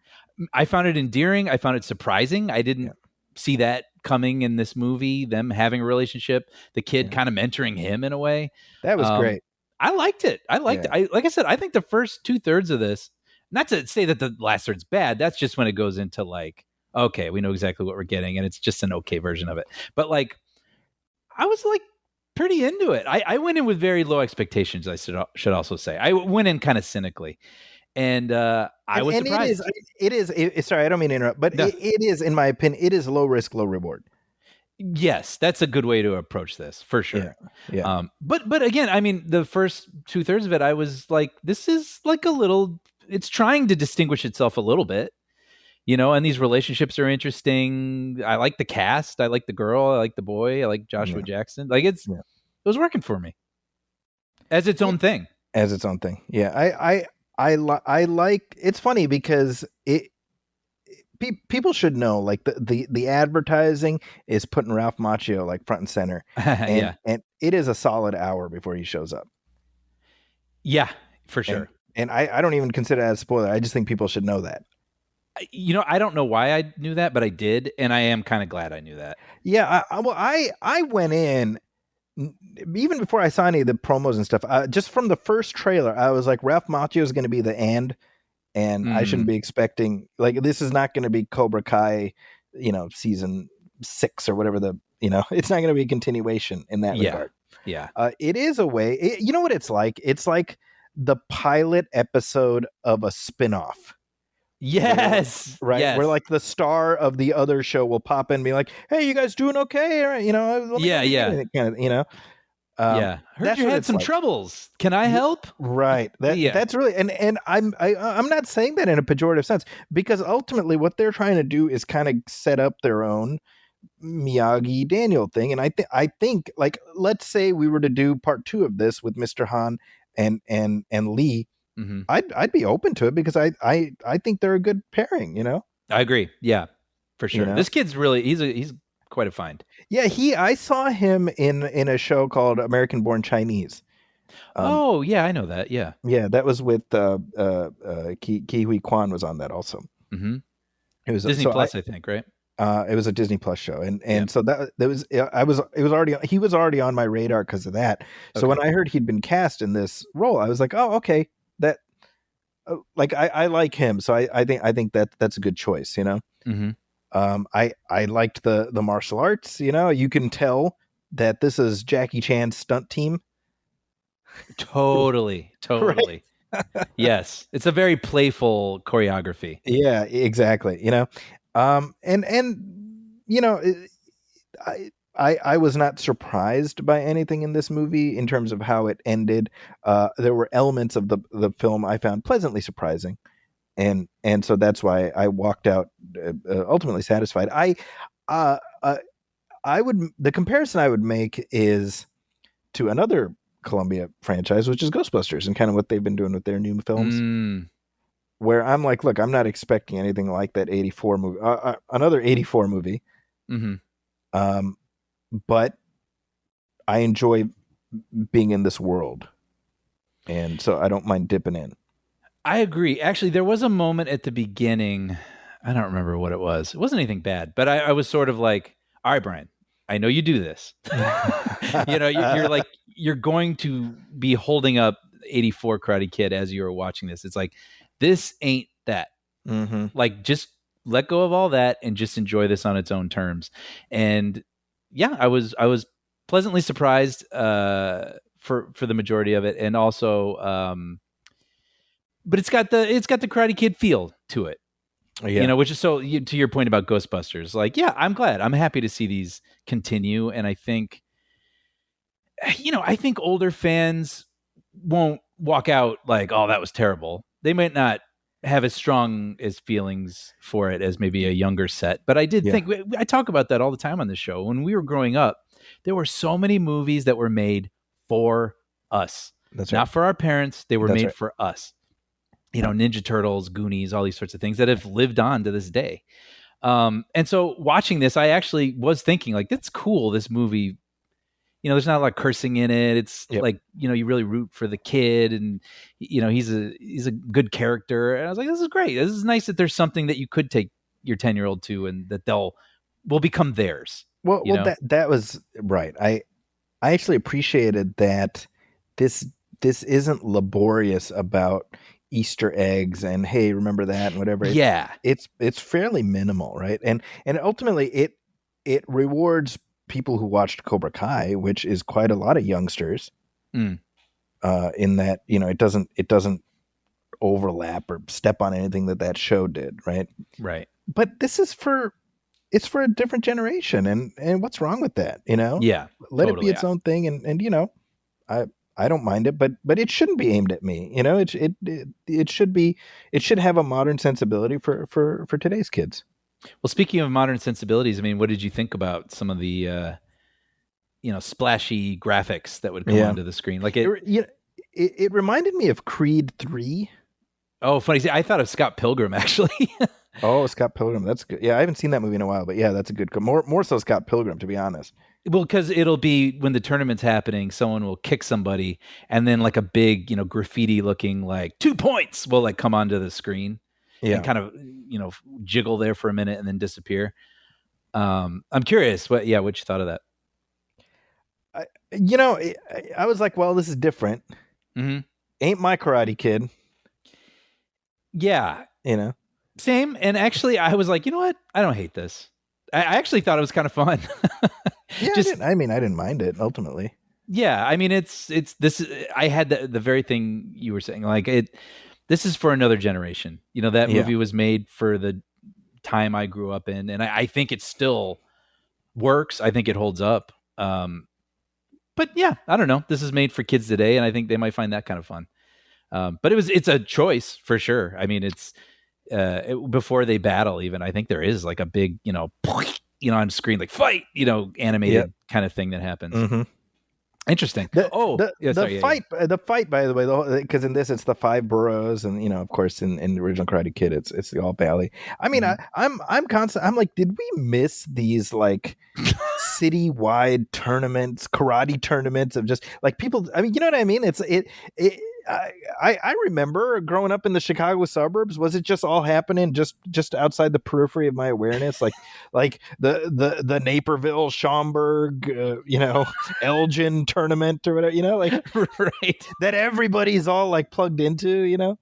I found it endearing. I found it surprising. I didn't see that coming in this movie, them having a relationship, the kid kind of mentoring him in a way. That was great. I liked it. Like I said, I think the first 2/3 of this, not to say that the last third's bad, that's just when it goes into like, okay, we know exactly what we're getting, and it's just an okay version of it. But like, I was like pretty into it. I went in with very low expectations, I should also say. I went in kind of cynically. And I was surprised. It is. Sorry, I don't mean to interrupt, but no. It is, in my opinion, it is low risk, low reward. Yes, that's a good way to approach this, for sure. Yeah. But again, the first 2/3 of it, I was like, this is like it's trying to distinguish itself a little bit, and these relationships are interesting. I like the cast. I like the girl. I like the boy. I like Joshua Jackson. Like it was working for me as its own thing. As its own thing. Yeah. I like. It's funny because people should know, like the advertising is putting Ralph Macchio like front and center, and it is a solid hour before he shows up. Yeah, for sure. And I don't even consider that a spoiler. I just think people should know that. I don't know why I knew that, but I did, and I am kind of glad I knew that. Yeah, I went in even before I saw any of the promos and stuff. Just from the first trailer, I was like, Ralph Macchio is going to be the and I shouldn't be expecting this is not going to be Cobra Kai, season 6 or whatever it's not going to be a continuation in that regard. Yeah. It is a way. You know what it's like? It's like the pilot episode of a spinoff. Yes. Right. Yes. Where like the star of the other show will pop in and be like, "Hey, you guys doing okay?" Or, Yeah. kind of, Yeah. Heard you had some troubles. Can I help? Right. That's really and I'm not saying that in a pejorative sense, because ultimately what they're trying to do is kind of set up their own Miyagi Daniel thing. And I think like, let's say we were to do part 2 of this with Mr. Han and Lee. Mm-hmm. I'd be open to it, because I think they're a good pairing, I agree. Yeah, for sure. This kid's really he's quite a find. Yeah, I saw him in a show called American Born Chinese. Yeah, I know that. Yeah. Yeah, that was with Ki Hui Kwan was on that also. Mm-hmm. It was Disney Plus, I think, right? It was a Disney Plus show, and so that was he was already on my radar because of that. So when I heard he'd been cast in this role, I was like, oh, okay, that I like him, so I think that's a good choice, Mm-hmm. I liked the martial arts. You can tell that this is Jackie Chan's stunt team. Totally. Yes, it's a very playful choreography. Yeah, exactly. I was not surprised by anything in this movie in terms of how it ended. There were elements of the film I found pleasantly surprising, and so that's why I walked out ultimately satisfied. The comparison I would make is to another Columbia franchise, which is Ghostbusters, and kind of what they've been doing with their new films. Where I'm like, look, I'm not expecting anything like that 84 movie, another 84 movie. Mm-hmm. But I enjoy being in this world, and so I don't mind dipping in. I agree. Actually, there was a moment at the beginning. I don't remember what it was. It wasn't anything bad, but I was sort of like, all right, Brian, I know you do this. You're like, you're going to be holding up 84 Karate Kid as you are watching this. It's like, this ain't that. Mm-hmm. Like, just let go of all that and just enjoy this on its own terms. And yeah, I was pleasantly surprised for the majority of it, and also, but it's got the Karate Kid feel to it. Yeah. Which is to your point about Ghostbusters. Like, yeah, I'm glad. I'm happy to see these continue, and I think, I think older fans won't walk out like, oh, that was terrible. They might not have as strong as feelings for it as maybe a younger set. But I did think, I talk about that all the time on the show. When we were growing up, there were so many movies that were made for us. That's right. Not for our parents. They were made for us. Ninja Turtles, Goonies, all these sorts of things that have lived on to this day. And so watching this, I actually was thinking, like, that's cool, this movie. There's not a lot of cursing in it. It's like, you really root for the kid, and, he's a good character. And I was like, this is great. This is nice that there's something that you could take your 10-year-old to, and that will become theirs. Well, that was right. I actually appreciated that this isn't laborious about Easter eggs and, hey, remember that and whatever. Yeah. It's fairly minimal, right? And ultimately it rewards people who watched Cobra Kai, which is quite a lot of youngsters. In that, it doesn't overlap or step on anything that show did, right? Right. But this is it's for a different generation, and what's wrong with that? Yeah. Let it be its own thing, and I don't mind it, but it shouldn't be aimed at me. It should have a modern sensibility for today's kids. Well, speaking of modern sensibilities, I mean, what did you think about some of the splashy graphics that would come onto the screen? Like it reminded me of Creed 3. Oh, funny. See, I thought of Scott Pilgrim, actually. Oh, Scott Pilgrim. That's good. Yeah, I haven't seen that movie in a while, but yeah, that's a good. More so Scott Pilgrim, to be honest. Well, because it'll be when the tournament's happening, someone will kick somebody, and then like a big, graffiti looking like 2 points will like come onto the screen. Yeah. and kind of, jiggle there for a minute and then disappear. I'm curious what you thought of that. I was like, well, this is different. Mm-hmm. Ain't my Karate Kid. Yeah. Same. And actually, I was like, you know what? I don't hate this. I actually thought it was kind of fun. Yeah, I didn't mind it ultimately. Yeah, I mean, it's this. I had the very thing you were saying. Like this is for another generation. That movie was made for the time I grew up in, and I think it still works. I think it holds up. But yeah, I don't know. This is made for kids today, and I think they might find that kind of fun. But it's a choice for sure. I mean, it's before they battle. Even I think there is like a big, on screen, like fight, animated kind of thing that happens. Mm-hmm. Interesting. The fight, by the way, because in this it's the 5 boroughs, and of course in the original Karate Kid it's the All Valley. I mean, I'm constant. I'm like, did we miss these like citywide tournaments, karate tournaments of just like people? I mean, you know what I mean? I remember growing up in the Chicago suburbs. Was it just all happening just outside the periphery of my awareness? Like the Naperville, Schaumburg, Elgin tournament or whatever, right. That everybody's all like plugged into,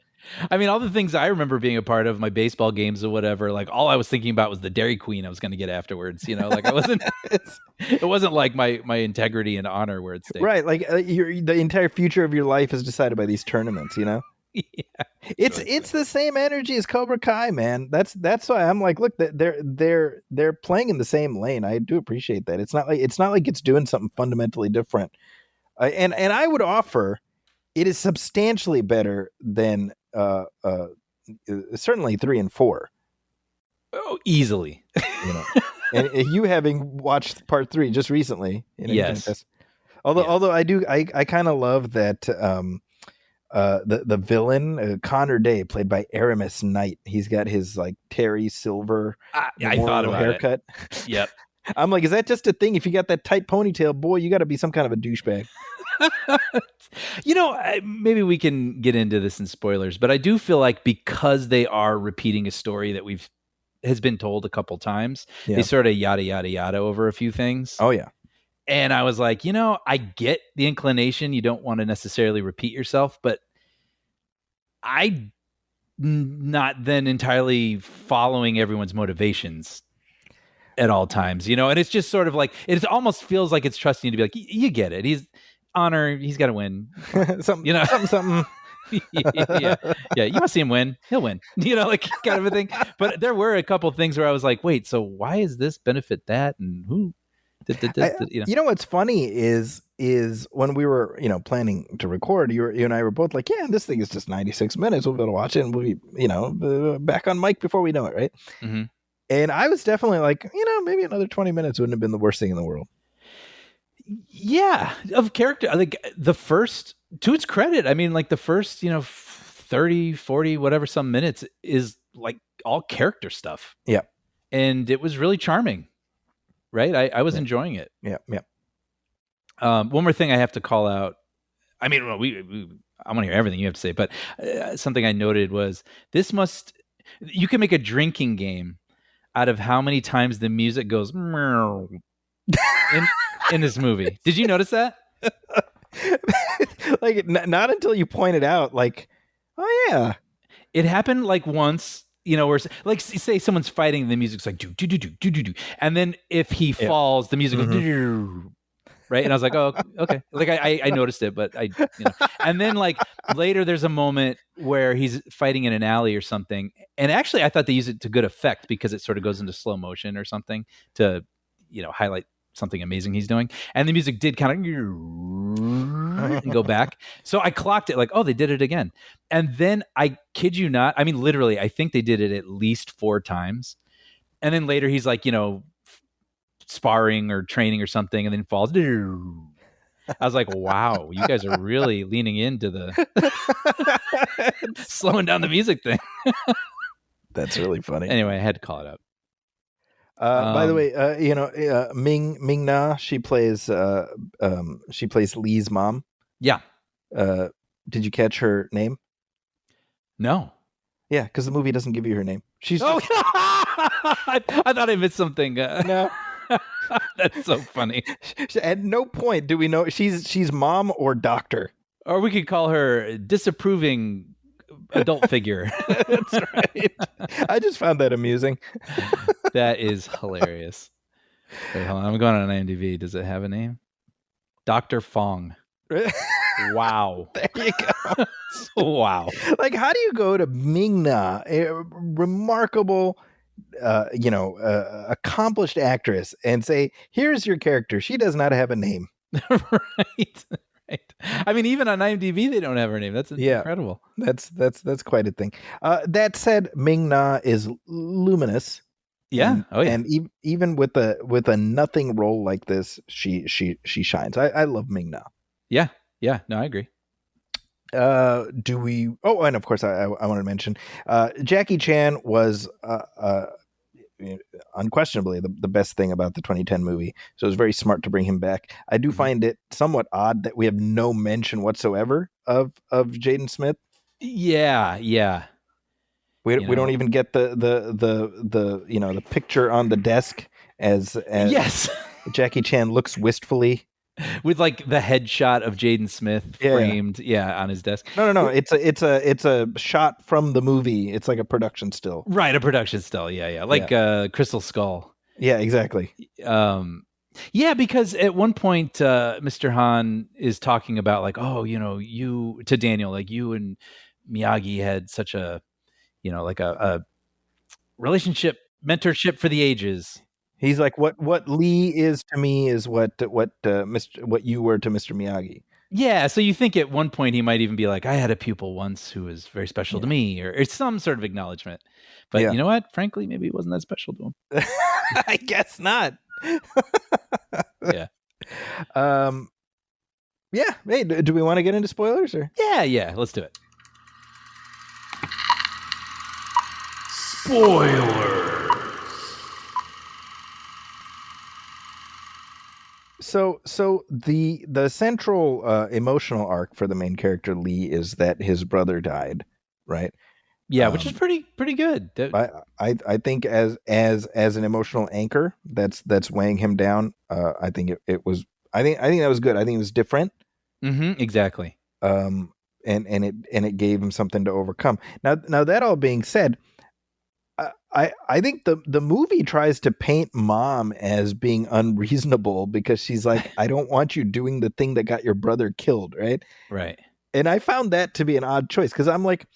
I mean, all the things I remember being a part of, my baseball games or whatever, like all I was thinking about was the Dairy Queen I was going to get afterwards. Like I wasn't, it wasn't like my integrity and honor were at stake. Right. Like the entire future of your life is decided by these tournaments, Yeah. It's the same energy as Cobra Kai, man. That's why I'm like, look, they're playing in the same lane. I do appreciate that. It's not like it's doing something fundamentally different. And I would offer it is substantially better than certainly 3 and 4. Oh, easily. And you having watched part 3 just recently, yes. Although I kind of love that the villain Connor Day, played by Aramis Knight. He's got his like Terry Silver I thought about haircut. It. Yep. I'm like, is that just a thing? If you got that tight ponytail, boy, you got to be some kind of a douchebag. Maybe we can get into this in spoilers, but I do feel like because they are repeating a story that has been told a couple times, they sort of yada yada yada over a few things. Oh yeah. And I was like, I get the inclination. You don't want to necessarily repeat yourself, but I not then entirely following everyone's motivations at all times, and it's just sort of like, it almost feels like it's trusting you to be like, you get it. He's honor. He's got to win. something. Yeah. You want to see him win? He'll win. Like kind of a thing. But there were a couple of things where I was like, wait, so why is this benefit that? And who? What's funny is when we were planning to record, you and I were both like, yeah, this thing is just 96 minutes. We'll be able to watch it, and we'll be back on mic before we know it, right? Mm-hmm. And I was definitely like, maybe another 20 minutes wouldn't have been the worst thing in the world. Yeah, of character. Like the first, to its credit, I mean, like the first 30, 40, whatever some minutes is like all character stuff. Yeah, and it was really charming. Right, I was enjoying it. Yeah. One more thing I have to call out. I mean, I want to hear everything you have to say, but something I noted was you can make a drinking game out of how many times the music goes in this movie. Did you notice that? Like not until you point it out. Like, oh yeah, it happened like once. Where like say someone's fighting, the music's like do do do do do do do, and then if he falls, the music goes right, and I was like, oh okay, like I noticed it, but and then like later there's a moment where he's fighting in an alley or something, and actually I thought they used it to good effect because it sort of goes into slow motion or something to highlight something amazing he's doing, and the music did kind of and go back. So I clocked it like, oh, they did it again. And then I kid you not, I mean literally I think they did it at least 4 times, and then later he's like sparring or training or something, and then falls. I was like, wow, you guys are really leaning into the slowing down the music thing. That's really funny. Anyway, I had to call it out. By the way, Ming Na, she plays Lee's mom. Yeah. Did you catch her name? No. Yeah, because the movie doesn't give you her name. She's Oh, I thought I missed something. no. That's so funny. At no point do we know she's mom or doctor. Or we could call her disapproving adult figure. That's right. I just found that amusing. That is hilarious. Wait, hold on. I'm going on IMDb. Does it have a name? Dr. Fong. Wow. There you go. Wow. Like, how do you go to Ming-Na, a remarkable, accomplished actress, and say, "Here's your character. She does not have a name." Right. Right. I mean, even on IMDb, they don't have her name. That's incredible. That's quite a thing. That said, Ming-Na is luminous. Yeah. And even with a nothing role like this, she shines. I love Ming-Na. Yeah. Yeah. No, I agree. Do we? Oh, and of course, I want to mention Jackie Chan was unquestionably the best thing about the 2010 movie. So it was very smart to bring him back. I do find it somewhat odd that we have no mention whatsoever of Jaden Smith. Yeah. Yeah. We don't even get the picture on the desk as yes. Jackie Chan looks wistfully with like the headshot of Jaden Smith framed on his desk. No, it's a shot from the movie. It's like a production still. Right, a production still. Yeah. Like Crystal Skull. Yeah, exactly. Yeah, because at one point Mr. Han is talking about like, oh, you to Daniel, like you and Miyagi had such a like a relationship, mentorship for the ages. He's like, what Lee is to me is what you were to Mr. Miyagi. Yeah, so you think at one point he might even be like, I had a pupil once who was very special to me, or some sort of acknowledgement. But you know what? Frankly, maybe it wasn't that special to him. I guess not. Yeah. Yeah. Hey, do we want to get into spoilers or? Yeah. Let's do it. Spoiler. So the central emotional arc for the main character Lee is that his brother died, right? Yeah, which is pretty good. I think as an emotional anchor that's weighing him down. I think it was. I think that was good. I think it was different. Mm-hmm, exactly. And it gave him something to overcome. Now that all being said, I think the movie tries to paint mom as being unreasonable because she's like, I don't want you doing the thing that got your brother killed, right? Right. And I found that to be an odd choice because I'm like,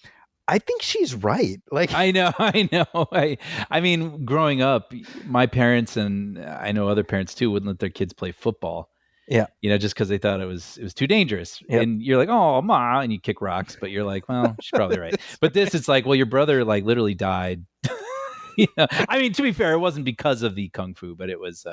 I think she's right. Like, I know. I mean, growing up, my parents and I know other parents too wouldn't let their kids play football. Yeah. Just because they thought it was too dangerous. Yep. And you're like, oh, ma, and you kick rocks, but you're like, well, she's probably right. But this, it's like, well, your brother like literally died. I mean, to be fair, it wasn't because of the kung fu, but it was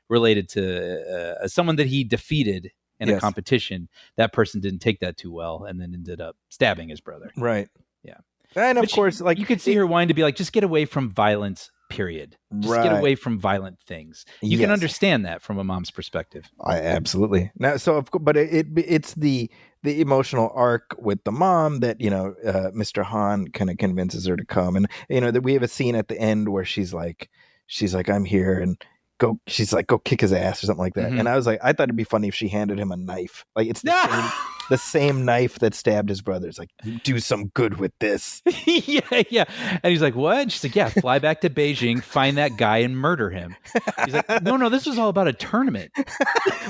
related to someone that he defeated in a competition. That person didn't take that too well and then ended up stabbing his brother. Right. Yeah. And of course, like you could see her wanting to be like, just get away from violence, period. Just get away from violent things. You can understand that from a mom's perspective. Absolutely. Now, so but it's the emotional arc with the mom that Mr. Han kind of convinces her to come, and that we have a scene at the end where she's like I'm here and go kick his ass or something like that. Mm-hmm. And I was like, I thought it'd be funny if she handed him a knife, like it's the same knife that stabbed his brother. It's like, you do some good with this. yeah. And he's like, what? And she's like, yeah, fly back to Beijing, find that guy and murder him. He's like, no, this was all about a tournament.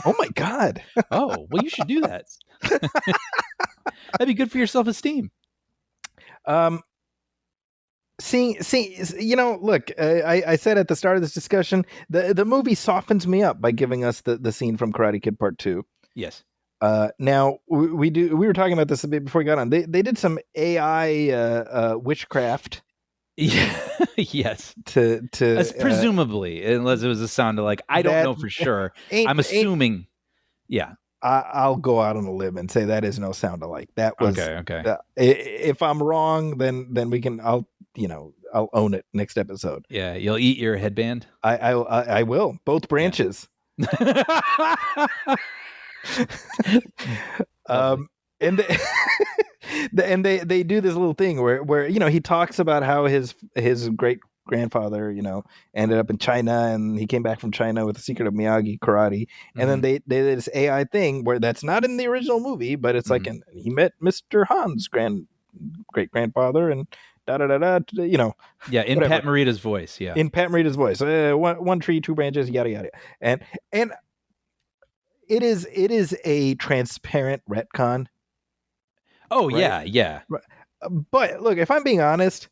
Oh my God. Oh, well, you should do that. That'd be good for your self-esteem. See, look, I said at the start of this discussion, the movie softens me up by giving us the scene from Karate Kid Part 2. Yes. Now we were talking about this a bit before we got on. They did some AI witchcraft. Yeah. Yes. To presumably, unless it was a sound of like, I don't know for sure. I'm assuming. Yeah. I'll go out on a limb and say that is no sound alike. That was okay. If I'm wrong, then we can. I'll own it next episode. Yeah, you'll eat your headband. I will. Both branches. Yeah. And And they do this little thing where he talks about how his great grandfather ended up in China, and he came back from China with the secret of Miyagi karate. And then they did this AI thing where that's not in the original movie, but it's like he met Mr. Han's great grandfather and da da da da. Yeah, in whatever. Pat Morita's voice. Yeah, In Pat Morita's voice. One tree, two branches, yada yada. And it is a transparent retcon. Oh right? yeah. But look, if I'm being honest,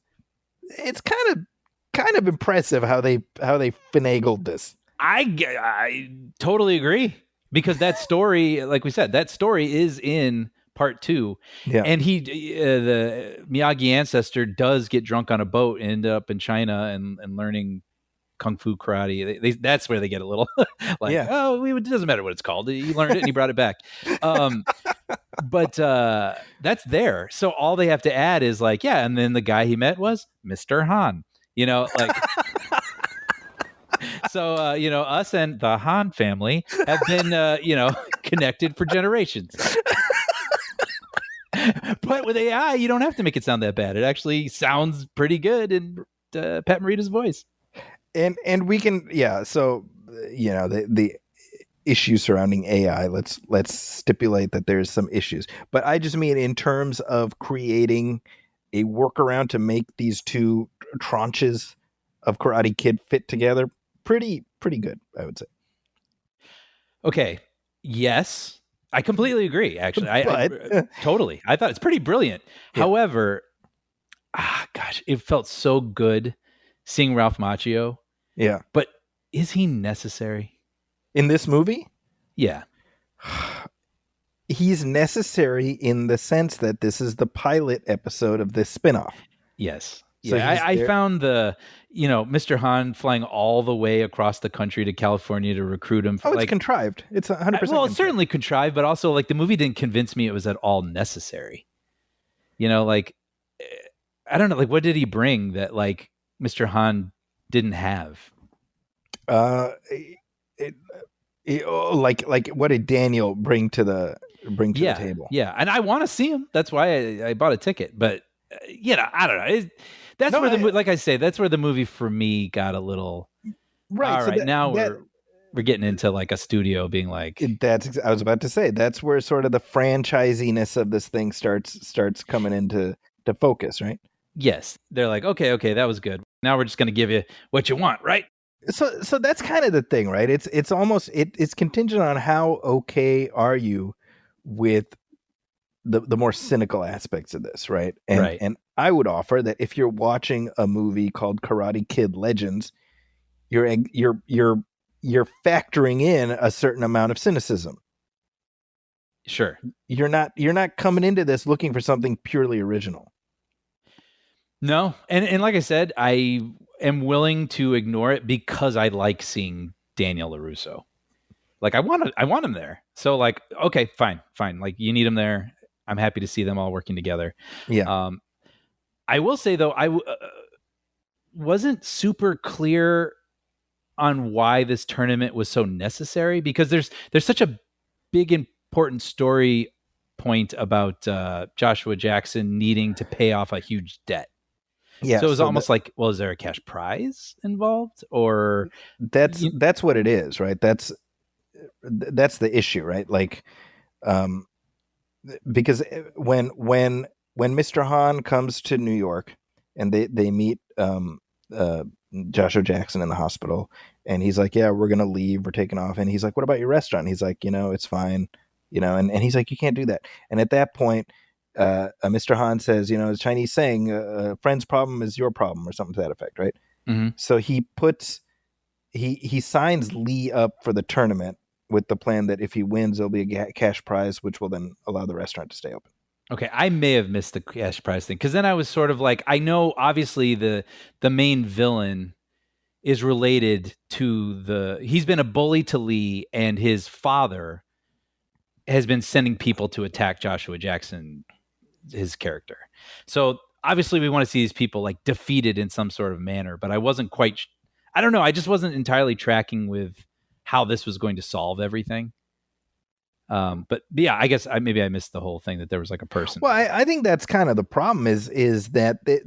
it's kind of impressive how they finagled this. I totally agree, because that story, like we said, that story is in part 2. Yeah. And the Miyagi ancestor does get drunk on a boat and end up in China and learning kung fu karate. That's where they get a little like, it doesn't matter what it's called. He learned it and he brought it back. But that's there. So all they have to add is like, and then the guy he met was Mr. Han. Like. So, us and the Han family have been, connected for generations. But with AI, you don't have to make it sound that bad. It actually sounds pretty good in Pat Morita's voice. And we can, so, the issues surrounding AI, let's stipulate that there's some issues. But I just mean in terms of creating a workaround to make these two tranches of Karate Kid fit together, pretty good, I would say. Okay. Yes, I completely agree. Actually, I totally. I thought it's pretty brilliant. Yeah. However, it felt so good seeing Ralph Macchio. Yeah, but is he necessary in this movie? Yeah, he's necessary in the sense that this is the pilot episode of this spinoff. Yes. So I found Mr. Han flying all the way across the country to California to recruit him. It's contrived. It's 100%. Well, it's certainly contrived, but also like the movie didn't convince me it was at all necessary. Like I don't know, like what did he bring that like Mr. Han didn't have? Like what did Daniel bring to the table? Yeah, and I want to see him. That's why I bought a ticket. But I don't know. That's where the movie for me got a little right. All right, we're getting into like a studio being like I was about to say that's where sort of the franchisiness of this thing starts coming into focus, right? Yes, they're like, okay, that was good. Now we're just going to give you what you want, right? So that's kind of the thing, right? It's almost it's contingent on how okay are you with the more cynical aspects of this, right? And I would offer that if you're watching a movie called Karate Kid Legends, you're factoring in a certain amount of cynicism. Sure. You're not coming into this looking for something purely original. No. And like I said, I am willing to ignore it because I like seeing Daniel LaRusso. Like I want him there. So like, okay, fine. Like you need him there. I'm happy to see them all working together. Yeah. I will say though, I wasn't super clear on why this tournament was so necessary, because there's such a big important story point about Joshua Jackson needing to pay off a huge debt. Yeah. So it was almost like, well, is there a cash prize involved, or that's what it is, right? That's the issue, right? Like, because when Mr. Han comes to New York and they meet Joshua Jackson in the hospital, and he's like, yeah, we're gonna leave, we're taking off, and he's like, what about your restaurant? And he's like, it's fine, and he's like, you can't do that. And at that point, Mr. Han says, the Chinese saying, friend's problem is your problem, or something to that effect, right? Mm-hmm. So he signs Lee up for the tournament with the plan that if he wins, there'll be a cash prize, which will then allow the restaurant to stay open. Okay, I may have missed the cash prize thing, because then I was sort of like, I know obviously the main villain is related to he's been a bully to Lee, and his father has been sending people to attack Joshua Jackson, his character. So obviously we want to see these people like defeated in some sort of manner, but I wasn't quite, I don't know, I just wasn't entirely tracking with how this was going to solve everything. But yeah, I guess maybe I missed the whole thing that there was like a person. Well, I think that's kind of the problem is that the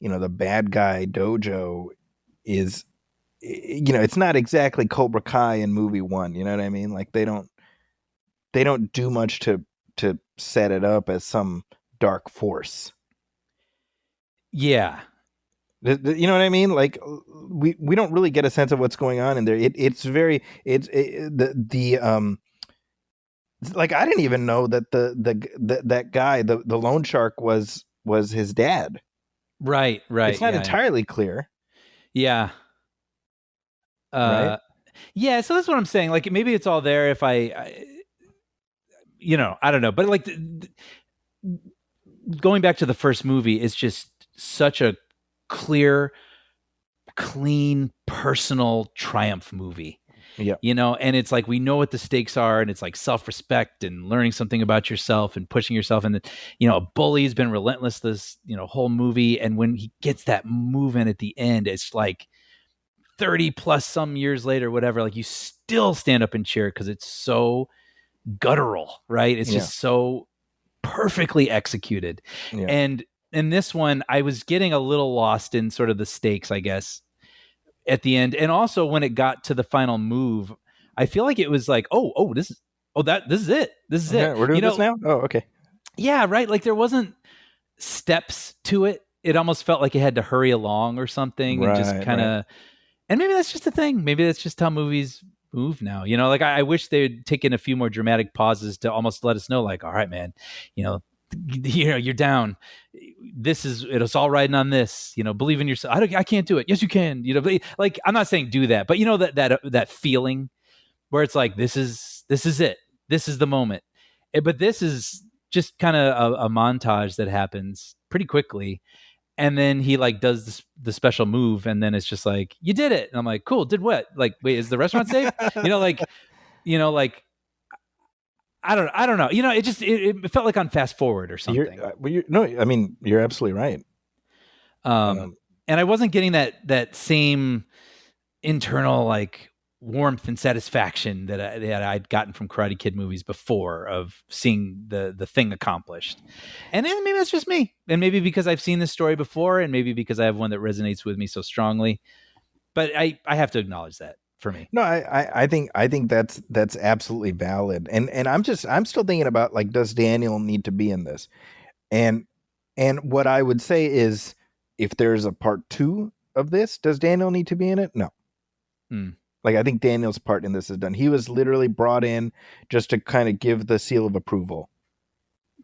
the bad guy dojo is, it's not exactly Cobra Kai in movie one. You know what I mean? Like they don't do much to set it up as some dark force. Yeah. You know what I mean? Like we don't really get a sense of what's going on in there. Like I didn't even know that that guy, the loan shark was his dad. Right. It's not entirely clear. Yeah. Right. Yeah. So that's what I'm saying. Like maybe it's all there if I don't know. But like going back to the first movie, it's just such a clear, clean, personal triumph movie. Yeah. And it's like we know what the stakes are, and it's like self-respect and learning something about yourself and pushing yourself. And a bully's been relentless this whole movie, and when he gets that move in at the end, it's like 30 plus some years later, whatever, like you still stand up and cheer because it's so guttural, right? It's just so perfectly executed. Yeah. And in this one, I was getting a little lost in sort of the stakes, I guess, at the end. And also when it got to the final move, I feel like it was like, this is it. This is it. We're doing this now? Oh, okay. Yeah, right. Like there wasn't steps to it. It almost felt like it had to hurry along or something, and just kind of, and maybe that's just a thing. Maybe that's just how movies move now. Like I wish they'd taken a few more dramatic pauses to almost let us know, like, all right, man, you're down. It's all riding on this. Believe in yourself. I can't do it. Yes, you can. Like I'm not saying do that, but that feeling where it's like this is it. This is the moment. But this is just kind of a montage that happens pretty quickly, and then he like does the special move, and then it's just like you did it, and I'm like, cool. Did what? Like, wait, is the restaurant safe? Like I don't know. It just it felt like on fast forward or something. You're absolutely right. And I wasn't getting that same internal like warmth and satisfaction that I'd gotten from Karate Kid movies before, of seeing the thing accomplished. And then maybe that's just me, and maybe because I've seen this story before, and maybe because I have one that resonates with me so strongly. But I have to acknowledge that. For me. No, I think that's absolutely valid. And I'm still thinking about, like, does Daniel need to be in this? And what I would say is, if there's a part 2 of this, does Daniel need to be in it? No. Like, I think Daniel's part in this is done. He was literally brought in just to kind of give the seal of approval.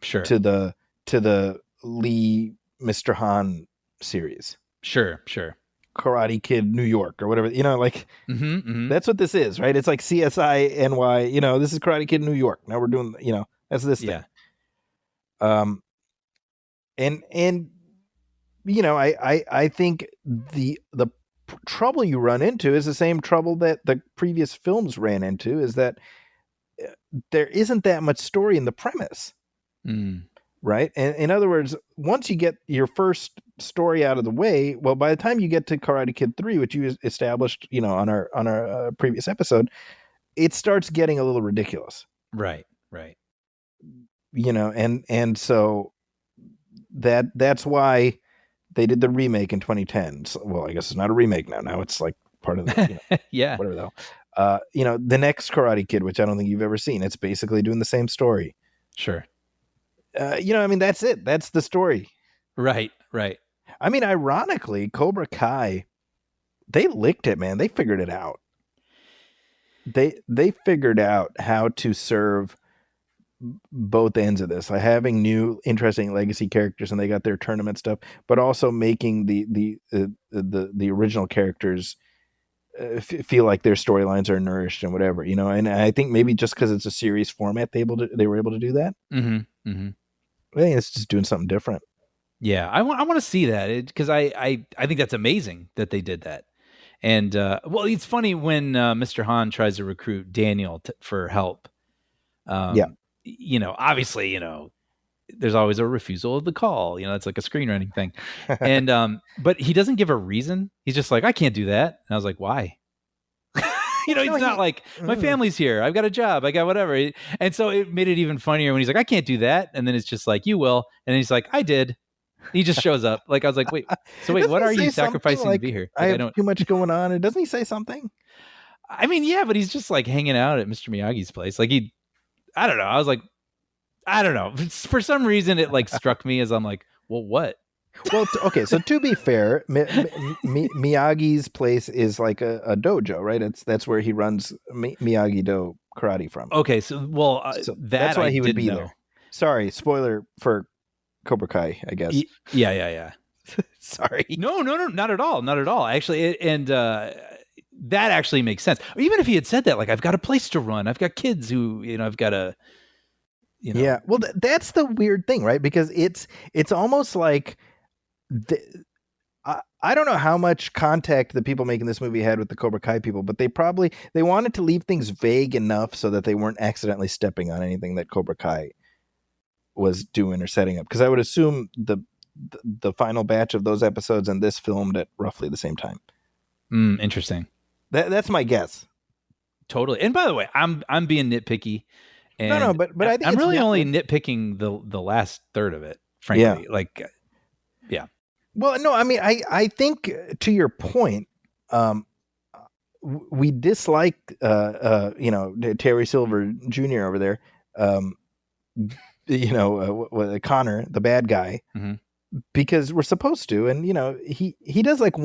Sure. To the Lee Mr. Han series. Sure. Karate Kid New York or whatever, that's what this is, right? It's like CSI NY, this is Karate Kid New York. Now we're doing, that's this thing. And I think the trouble you run into is the same trouble that the previous films ran into, is that there isn't that much story in the premise. Right. And in other words, once you get your first story out of the way, well, by the time you get to Karate Kid 3, which you established, on our previous episode, it starts getting a little ridiculous. Right. And so that's why they did the remake in 2010. So, well, I guess it's not a remake now. Now it's like part of the, yeah, whatever though. The next Karate Kid, which I don't think you've ever seen, it's basically doing the same story. Sure. That's it. That's the story. Right. I mean, ironically, Cobra Kai, they licked it, man. They figured it out. They figured out how to serve both ends of this, like having new, interesting legacy characters, and they got their tournament stuff, but also making the original characters feel like their storylines are nourished and whatever, And I think maybe just because it's a series format, they were able to do that. I think it's just doing something different. Yeah, I want to see that, because I think that's amazing that they did that. And well, it's funny when Mr. Han tries to recruit Daniel for help. Obviously, there's always a refusal of the call. It's like a screenwriting thing. And but he doesn't give a reason. He's just like, I can't do that. And I was like, why? It's not like my family's here. I've got a job. I got whatever. And so it made it even funnier when he's like, I can't do that. And then it's just like, you will. And then he's like, I did. He just shows up. Like, I was like, wait, Doesn't what he are you say something sacrificing like, to be here? I Like, have don't, too much going on. And doesn't he say something? I mean, yeah, but he's just like hanging out at Mr. Miyagi's place. Like I don't know. I was like, I don't know. For some reason, it like struck me as I'm like, well, what? Well, okay. So to be fair, Miyagi's place is like a dojo, right? That's where he runs Miyagi-Do karate from. Okay, so So that that's why I he would didn't be know. there. Sorry, spoiler for Cobra Kai, I guess. Yeah. Sorry. No, not at all, not at all. Actually, that actually makes sense. Even if he had said that, like, I've got a place to run, I've got kids who, I've got to. Yeah. Well, that's the weird thing, right? Because it's almost like I don't know how much contact the people making this movie had with the Cobra Kai people, but they wanted to leave things vague enough so that they weren't accidentally stepping on anything that Cobra Kai was doing or setting up. Because I would assume the final batch of those episodes and this filmed at roughly the same time. Interesting. That's my guess. Totally. And by the way, I'm being nitpicky. And No, but I think I'm it's really only nitpicking the last third of it, frankly. Yeah. Like, yeah. Well, no, I mean, I think to your point, we dislike, Terry Silver Jr. over there, Connor, the bad guy, because we're supposed to, and he does like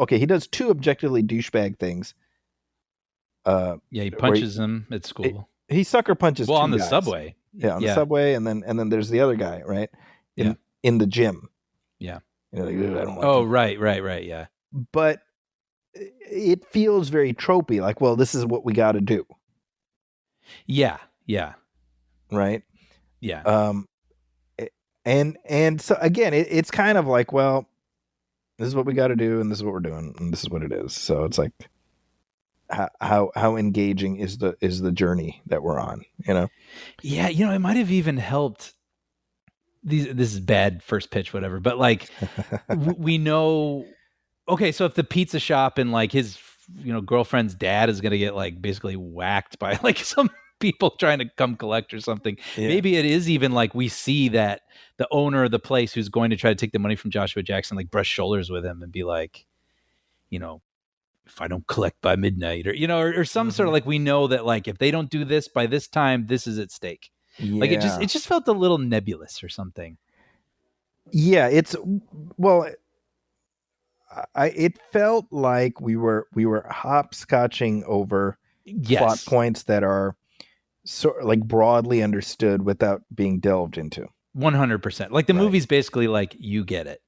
he does two objectively douchebag things. He punches him at school. He sucker punches. Well, two on the guys. subway. Yeah, on the subway, and then there's the other guy, right? In the gym. Yeah. I don't like Oh, him. right. Yeah. But it feels very tropey. Like, well, this is what we got to do. Yeah. Right. Yeah. And so again, it's kind of like, well, this is what we got to do, and this is what we're doing, and this is what it is. So it's like, how engaging is the journey that we're on? Yeah. It might have even helped. This is bad first pitch, whatever. But like, we know. Okay, so if the pizza shop and like his, girlfriend's dad is gonna get like basically whacked by like some people trying to come collect or something. Yeah. Maybe it is even like we see that the owner of the place who's going to try to take the money from Joshua Jackson like brush shoulders with him and be like, if I don't collect by midnight or some sort of like, we know that like if they don't do this by this time, this is at stake. Yeah. Like it just felt a little nebulous or something. Yeah, it felt like we were hopscotching over plot points that are sort of like broadly understood without being delved into. 100%. Like the movie's basically like, you get it.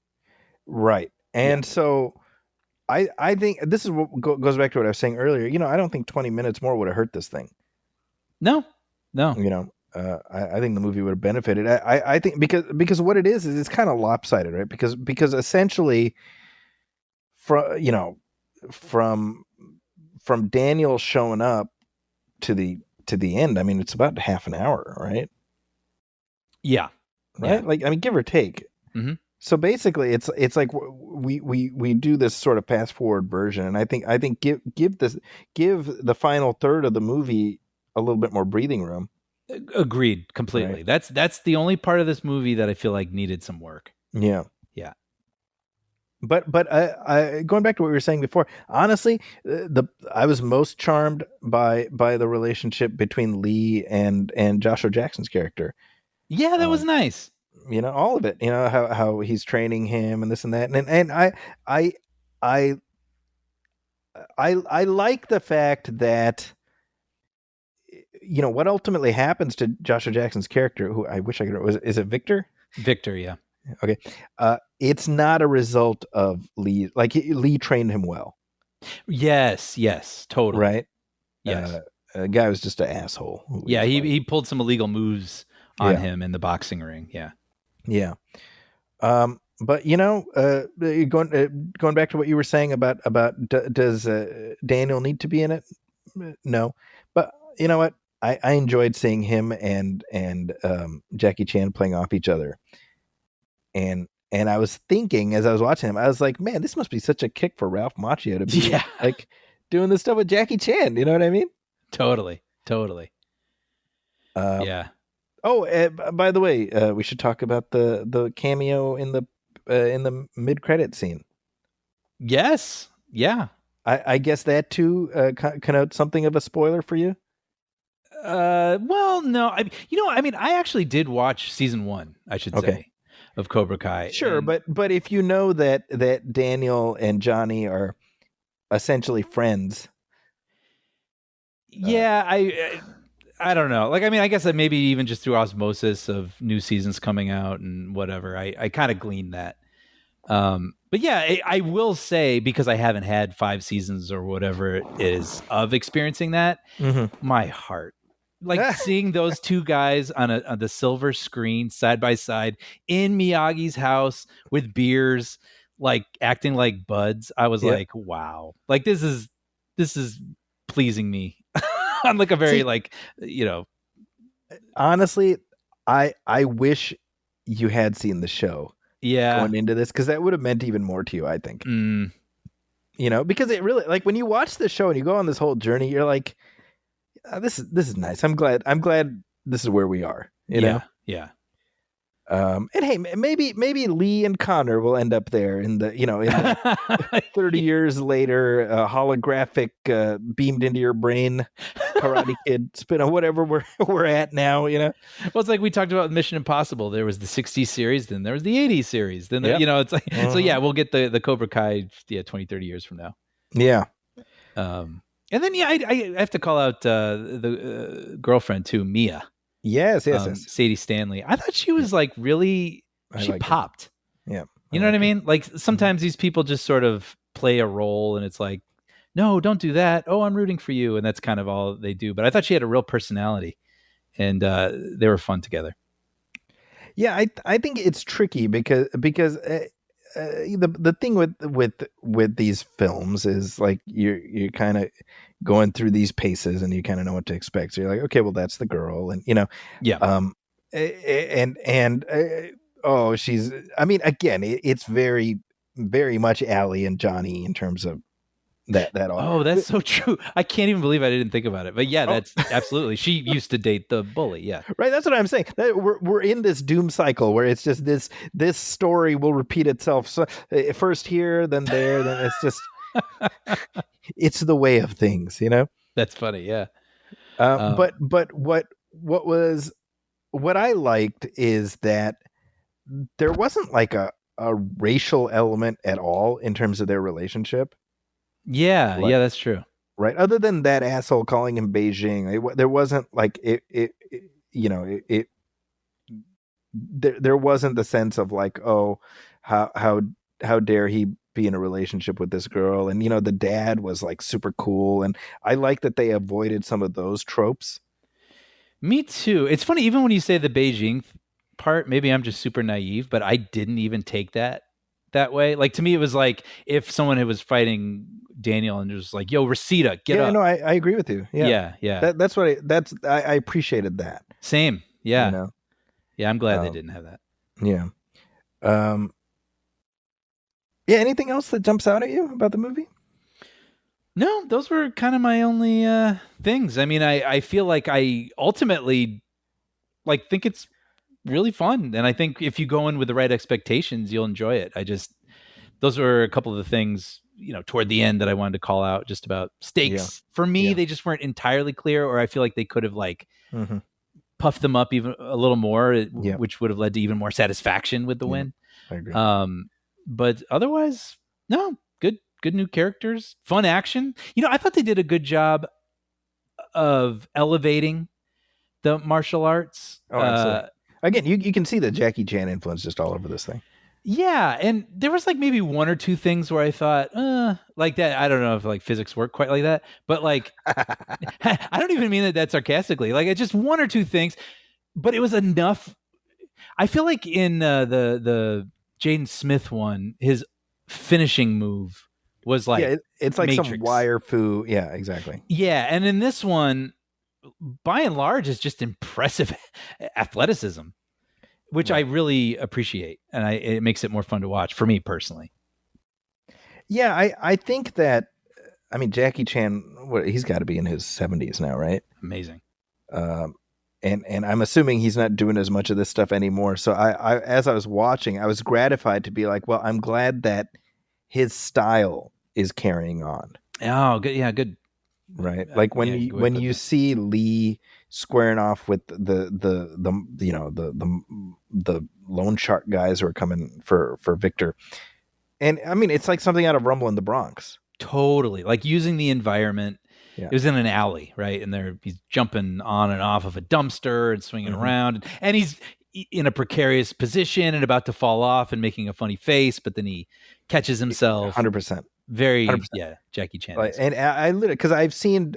Right. And so I think this is what goes back to what I was saying earlier. I don't think 20 minutes more would have hurt this thing. No. I think the movie would have benefited. I think because what it is it's kind of lopsided, right? Because essentially, from Daniel showing up to the end, I mean, it's about half an hour, right? Yeah. Right. Yeah. Like, I mean, give or take. Mm-hmm. So basically, it's like we do this sort of fast forward version, and I think give the final third of the movie a little bit more breathing room. Agreed completely. Right. That's the only part of this movie that I feel like needed some work. Yeah. But I going back to what we were saying before, honestly, I was most charmed by the relationship between Lee and Joshua Jackson's character. Yeah, that was nice. All of it. How he's training him and this and that, and I like the fact that. What ultimately happens to Joshua Jackson's character, who I wish I could, is it Victor? Victor, yeah. Okay. It's not a result of Lee. Like Lee trained him well. Yes, totally. Right? Yes. The guy was just an asshole. Yeah, he pulled some illegal moves on him in the boxing ring. Yeah. Yeah. But going back to what you were saying about does Daniel need to be in it? No. But you know what? I enjoyed seeing him and Jackie Chan playing off each other. And I was thinking as I was watching him, I was like, man, this must be such a kick for Ralph Macchio to be doing this stuff with Jackie Chan. You know what I mean? Totally. Um, Yeah. Oh, by the way, we should talk about the cameo in the mid-credit scene. Yes. Yeah. I guess that too connotes something of a spoiler for you. Well, no. I actually did watch season 1, I should say, of Cobra Kai. Sure, and- but if you know that Daniel and Johnny are essentially friends. Yeah, I don't know. Like, I mean, I guess that maybe even just through osmosis of new seasons coming out and whatever, I kind of gleaned that. But yeah, I will say, because I haven't had 5 seasons or whatever it is of experiencing that, my heart, like seeing those two guys on the silver screen side by side in Miyagi's house with beers, like acting like buds. I was like, wow, like this is pleasing me on like a very honestly, I wish you had seen the show going into this, because that would have meant even more to you, I think. You know, because it really, like, when you watch the show and you go on this whole journey, you're like, this is nice. I'm glad this is where we are. You know? Yeah. And hey, maybe Lee and Connor will end up there in the 30 years later, holographic, beamed into your brain, Karate Kid spin on whatever we're at now. You know, well, it's like we talked about Mission Impossible. There was the '60s series, then there was the '80s series, then it's like so. Yeah, we'll get the Cobra Kai 20, 30 years from now. Yeah. And then I have to call out the girlfriend too, Mia. Yes. Sadie Stanley. I thought she was like really, she popped. Her. Yeah. You know what I mean? Like sometimes these people just sort of play a role and it's like, no, don't do that. Oh, I'm rooting for you. And that's kind of all they do. But I thought she had a real personality and they were fun together. Yeah. I think it's tricky because the thing with these films is like you're kind of going through these paces and you kind of know what to expect. So you're like, okay, well, that's the girl, and she's. I mean, again, it's very, very much Allie and Johnny in terms of that. Oh, that's so true. I can't even believe I didn't think about it. But yeah, that's absolutely. She used to date the bully. Yeah, right. That's what I'm saying. We're in this doom cycle where it's just this story will repeat itself. So first here, then there, then it's just it's the way of things, you know. That's funny. Yeah. But what I liked is that there wasn't like a racial element at all in terms of their relationship. Yeah, that's true. Right. Other than that asshole calling him Beijing, there wasn't like there wasn't the sense of like, oh, how dare he be in a relationship with this girl, and the dad was like super cool, and I like that they avoided some of those tropes. Me too. It's funny, even when you say the Beijing part, maybe I'm just super naive, but I didn't even take that way. Like, to me, it was like if someone was fighting Daniel and just like, yo, Reseda, get up. No, I agree with you. Yeah. That's what I appreciated that. Same. Yeah. Yeah, I'm glad they didn't have that. Yeah. Yeah, anything else that jumps out at you about the movie? No, those were kind of my only things. I mean, I feel like I ultimately think it's really fun, and I think if you go in with the right expectations, you'll enjoy it. Those were a couple of the things toward the end that I wanted to call out, just about stakes. For me, they just weren't entirely clear, or I feel like they could have puffed them up even a little more, which would have led to even more satisfaction with the win. I agree. But otherwise, no, good new characters, fun action. I thought they did a good job of elevating the martial arts. Oh, absolutely. Again, you can see the Jackie Chan influence just all over this thing. Yeah, and there was like maybe one or two things where I thought, like that. I don't know if like physics work quite like that, but like, I don't even mean that sarcastically. Like, it's just one or two things, but it was enough. I feel like in the Jaden Smith one, his finishing move was like, it's like Matrix. Some wire foo. Yeah, exactly. Yeah, and in this one, by and large, is just impressive athleticism, which I really appreciate, and it makes it more fun to watch for me personally. Yeah, I think that I mean, Jackie Chan, he's got to be in his 70s now, right? Amazing. And I'm assuming he's not doing as much of this stuff anymore. So I as I was watching, I was gratified to be like, well, I'm glad that his style is carrying on. Oh, good. Yeah, good. Right. Like when you see Lee squaring off with the loan shark guys who are coming for Victor. And I mean, it's like something out of Rumble in the Bronx. Totally. Like using the environment. Yeah. It was in an alley, right? And he's jumping on and off of a dumpster and swinging around. And he's in a precarious position and about to fall off and making a funny face, but then he catches himself. 100%. Very, 100%. yeah, Jackie Chan. And I literally, because I've seen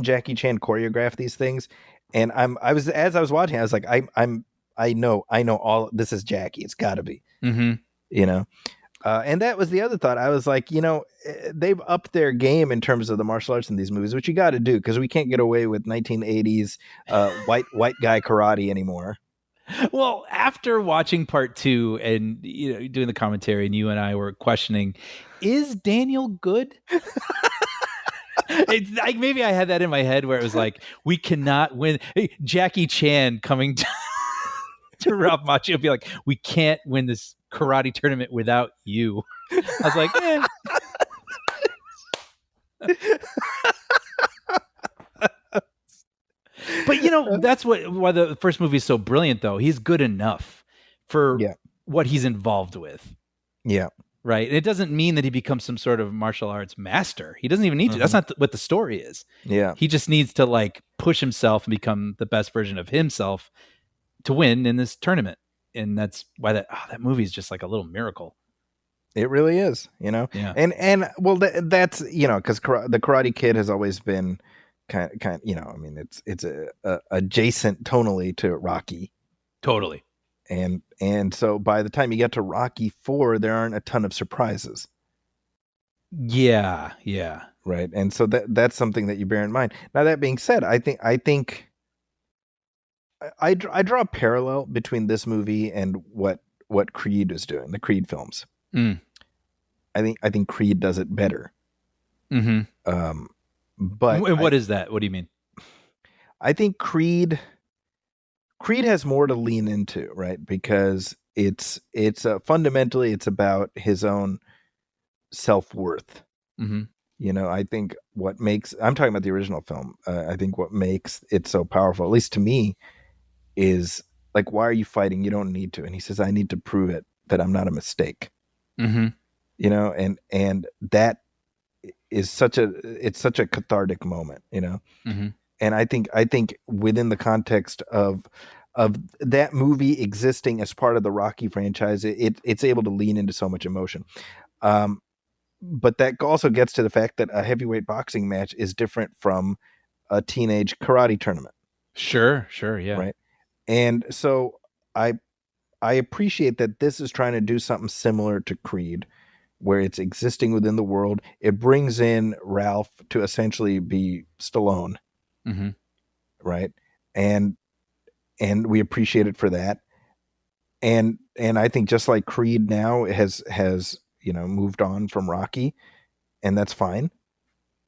Jackie Chan choreograph these things, and as I was watching, I was like, I know all this is Jackie. It's got to be, you know. And that was the other thought. I was like, you know, they've upped their game in terms of the martial arts in these movies, which you got to do because we can't get away with 1980s white guy karate anymore. Well, after watching part 2 and doing the commentary, and you and I were questioning, is Daniel good? It's like maybe I had that in my head where it was like, we cannot win. Hey, Jackie Chan coming to Ralph Macchio be like, we can't win this karate tournament without you. I was like, But that's why the first movie is so brilliant, though. He's good enough for what he's involved with. Yeah. Right. And it doesn't mean that he becomes some sort of martial arts master. He doesn't even need to. That's not what the story is. Yeah. He just needs to like push himself and become the best version of himself to win in this tournament. And that's why that movie is just like a little miracle. It really is, you know? Yeah. And well, that's, you know, because the Karate Kid has always been kind of, you know, I mean, it's a adjacent tonally to Rocky. Totally. And so by the time you get to Rocky 4, there aren't a ton of surprises. Yeah. Yeah. Right. And so that's something that you bear in mind. Now, that being said, I think I draw a parallel between this movie and what Creed is doing, the Creed films. I think Creed does it better. But what is that? What do you mean? I think Creed has more to lean into, right? Because it's fundamentally it's about his own self-worth. You know, I think I'm talking about the original film. I think what makes it so powerful, at least to me, is like, why are you fighting? You don't need to. And he says, I need to prove it that I'm not a mistake. You know, and that is such a cathartic moment, you know? And I think within the context of that movie existing as part of the Rocky franchise, it's able to lean into so much emotion. But that also gets to the fact that a heavyweight boxing match is different from a teenage karate tournament. Sure. Yeah. Right. And so I appreciate that this is trying to do something similar to Creed, where it's existing within the world. It brings in Ralph to essentially be Stallone. Right. And we appreciate it for that. And I think just like Creed now has, you know, moved on from Rocky, and that's fine.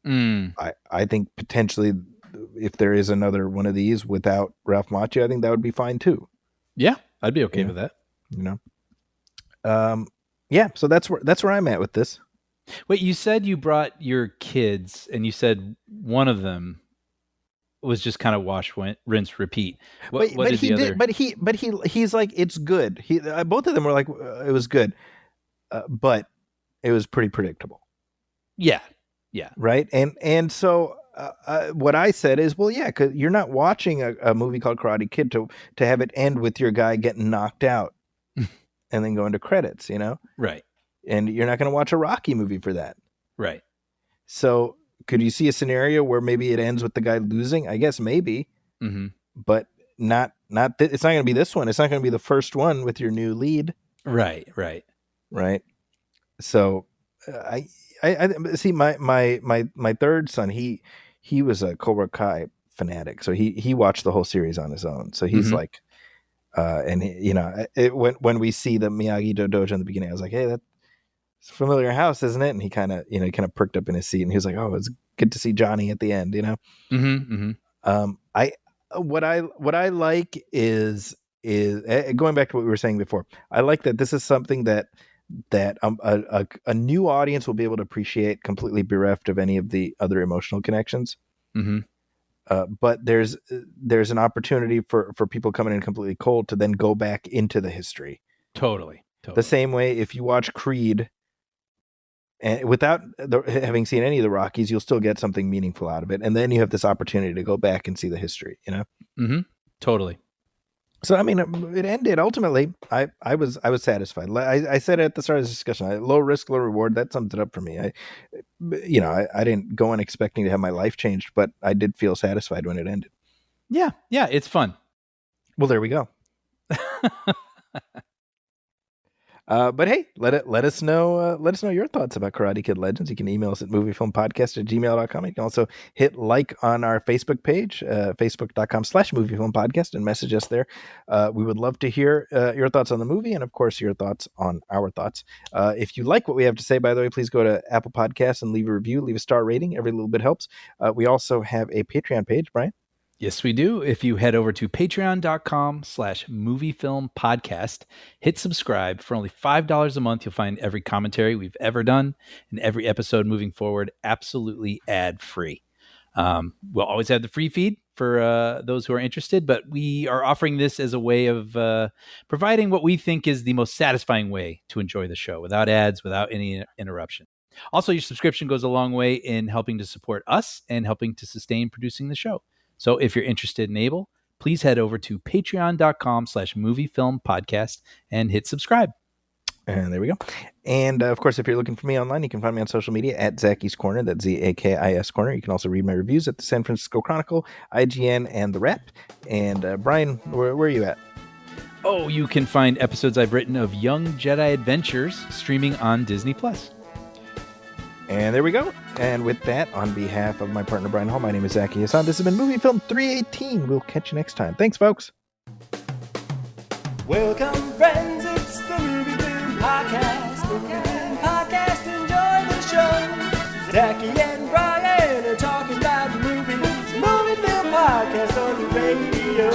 I think potentially if there is another one of these without Ralph Macchio, I think that would be fine too. Yeah. I'd be okay with that. You know? Yeah. So that's where I'm at with this. Wait, you said you brought your kids and you said one of them was just kind of wash, rinse, repeat. What is the other? But he's like, it's good. Both of them were like, it was good, but it was pretty predictable. Yeah. Right. And so what I said is, well, yeah, because you're not watching a movie called Karate Kid to have it end with your guy getting knocked out and then go into credits, you know? Right. And you're not going to watch a Rocky movie for that. Right. So could you see a scenario where maybe it ends with the guy losing? I guess maybe, but not. It's not going to be this one. It's not going to be the first one with your new lead. Right. So I see my third son. He was a Cobra Kai fanatic, so he watched the whole series on his own. So he's like, and he, you know, when we see the Miyagi-Do dojo in the beginning, I was like, hey, it's a familiar house, isn't it? And he kind of perked up in his seat, and he was like, "Oh, it's good to see Johnny at the end." I what I like is going back to what we were saying before. I like that this is something that a new audience will be able to appreciate, completely bereft of any of the other emotional connections. But there's an opportunity for people coming in completely cold to then go back into the history. Totally. The same way, if you watch Creed and without having seen any of the Rockies, you'll still get something meaningful out of it, and then you have this opportunity to go back and see the history. Totally. So I mean, it ended ultimately. I was satisfied. I said at the start of this discussion, low risk, low reward. That sums it up for me. I didn't go in expecting to have my life changed, but I did feel satisfied when it ended. Yeah, it's fun. Well, there we go. But hey, let us know your thoughts about Karate Kid Legends. You can email us at moviefilmpodcast@gmail.com. You can also hit like on our Facebook page, facebook.com/moviefilmpodcast, and message us there. We would love to hear your thoughts on the movie, and of course your thoughts on our thoughts. If you like what we have to say, by the way, please go to Apple Podcasts and leave a review, leave a star rating. Every little bit helps. We also have a Patreon page, Brian. Yes, we do. If you head over to patreon.com/moviefilmpodcast, hit subscribe. For only $5 a month, you'll find every commentary we've ever done and every episode moving forward absolutely ad-free. We'll always have the free feed for those who are interested, but we are offering this as a way of providing what we think is the most satisfying way to enjoy the show without ads, without any interruption. Also, your subscription goes a long way in helping to support us and helping to sustain producing the show. So if you're interested and able, please head over to patreon.com/moviefilmpodcast and hit subscribe. And there we go. And of course, if you're looking for me online, you can find me on social media at Zacky's Corner. That's ZAKIS Corner. You can also read my reviews at the San Francisco Chronicle, IGN, and The Wrap. And Brian, where are you at? Oh, you can find episodes I've written of Young Jedi Adventures streaming on Disney+. And there we go. And with that, on behalf of my partner, Brian Hall, my name is Zachy Hassan. This has been Movie Film 318. We'll catch you next time. Thanks, folks. Welcome, friends. It's the Movie Film Podcast. Enjoy the show. Zachy and Brian are talking about movies. Movie Film Podcast on the radio.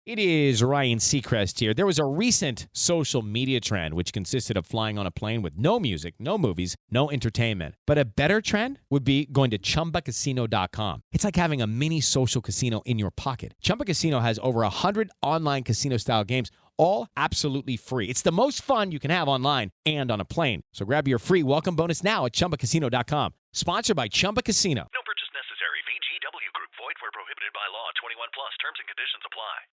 It is Ryan Seacrest here. There was a recent social media trend which consisted of flying on a plane with no music, no movies, no entertainment. But a better trend would be going to ChumbaCasino.com. It's like having a mini social casino in your pocket. Chumba Casino has over 100 online casino-style games, all absolutely free. It's the most fun you can have online and on a plane. So grab your free welcome bonus now at ChumbaCasino.com. Sponsored by Chumba Casino. No purchase necessary. VGW Group. Void where prohibited by law. 21 plus. Terms and conditions apply.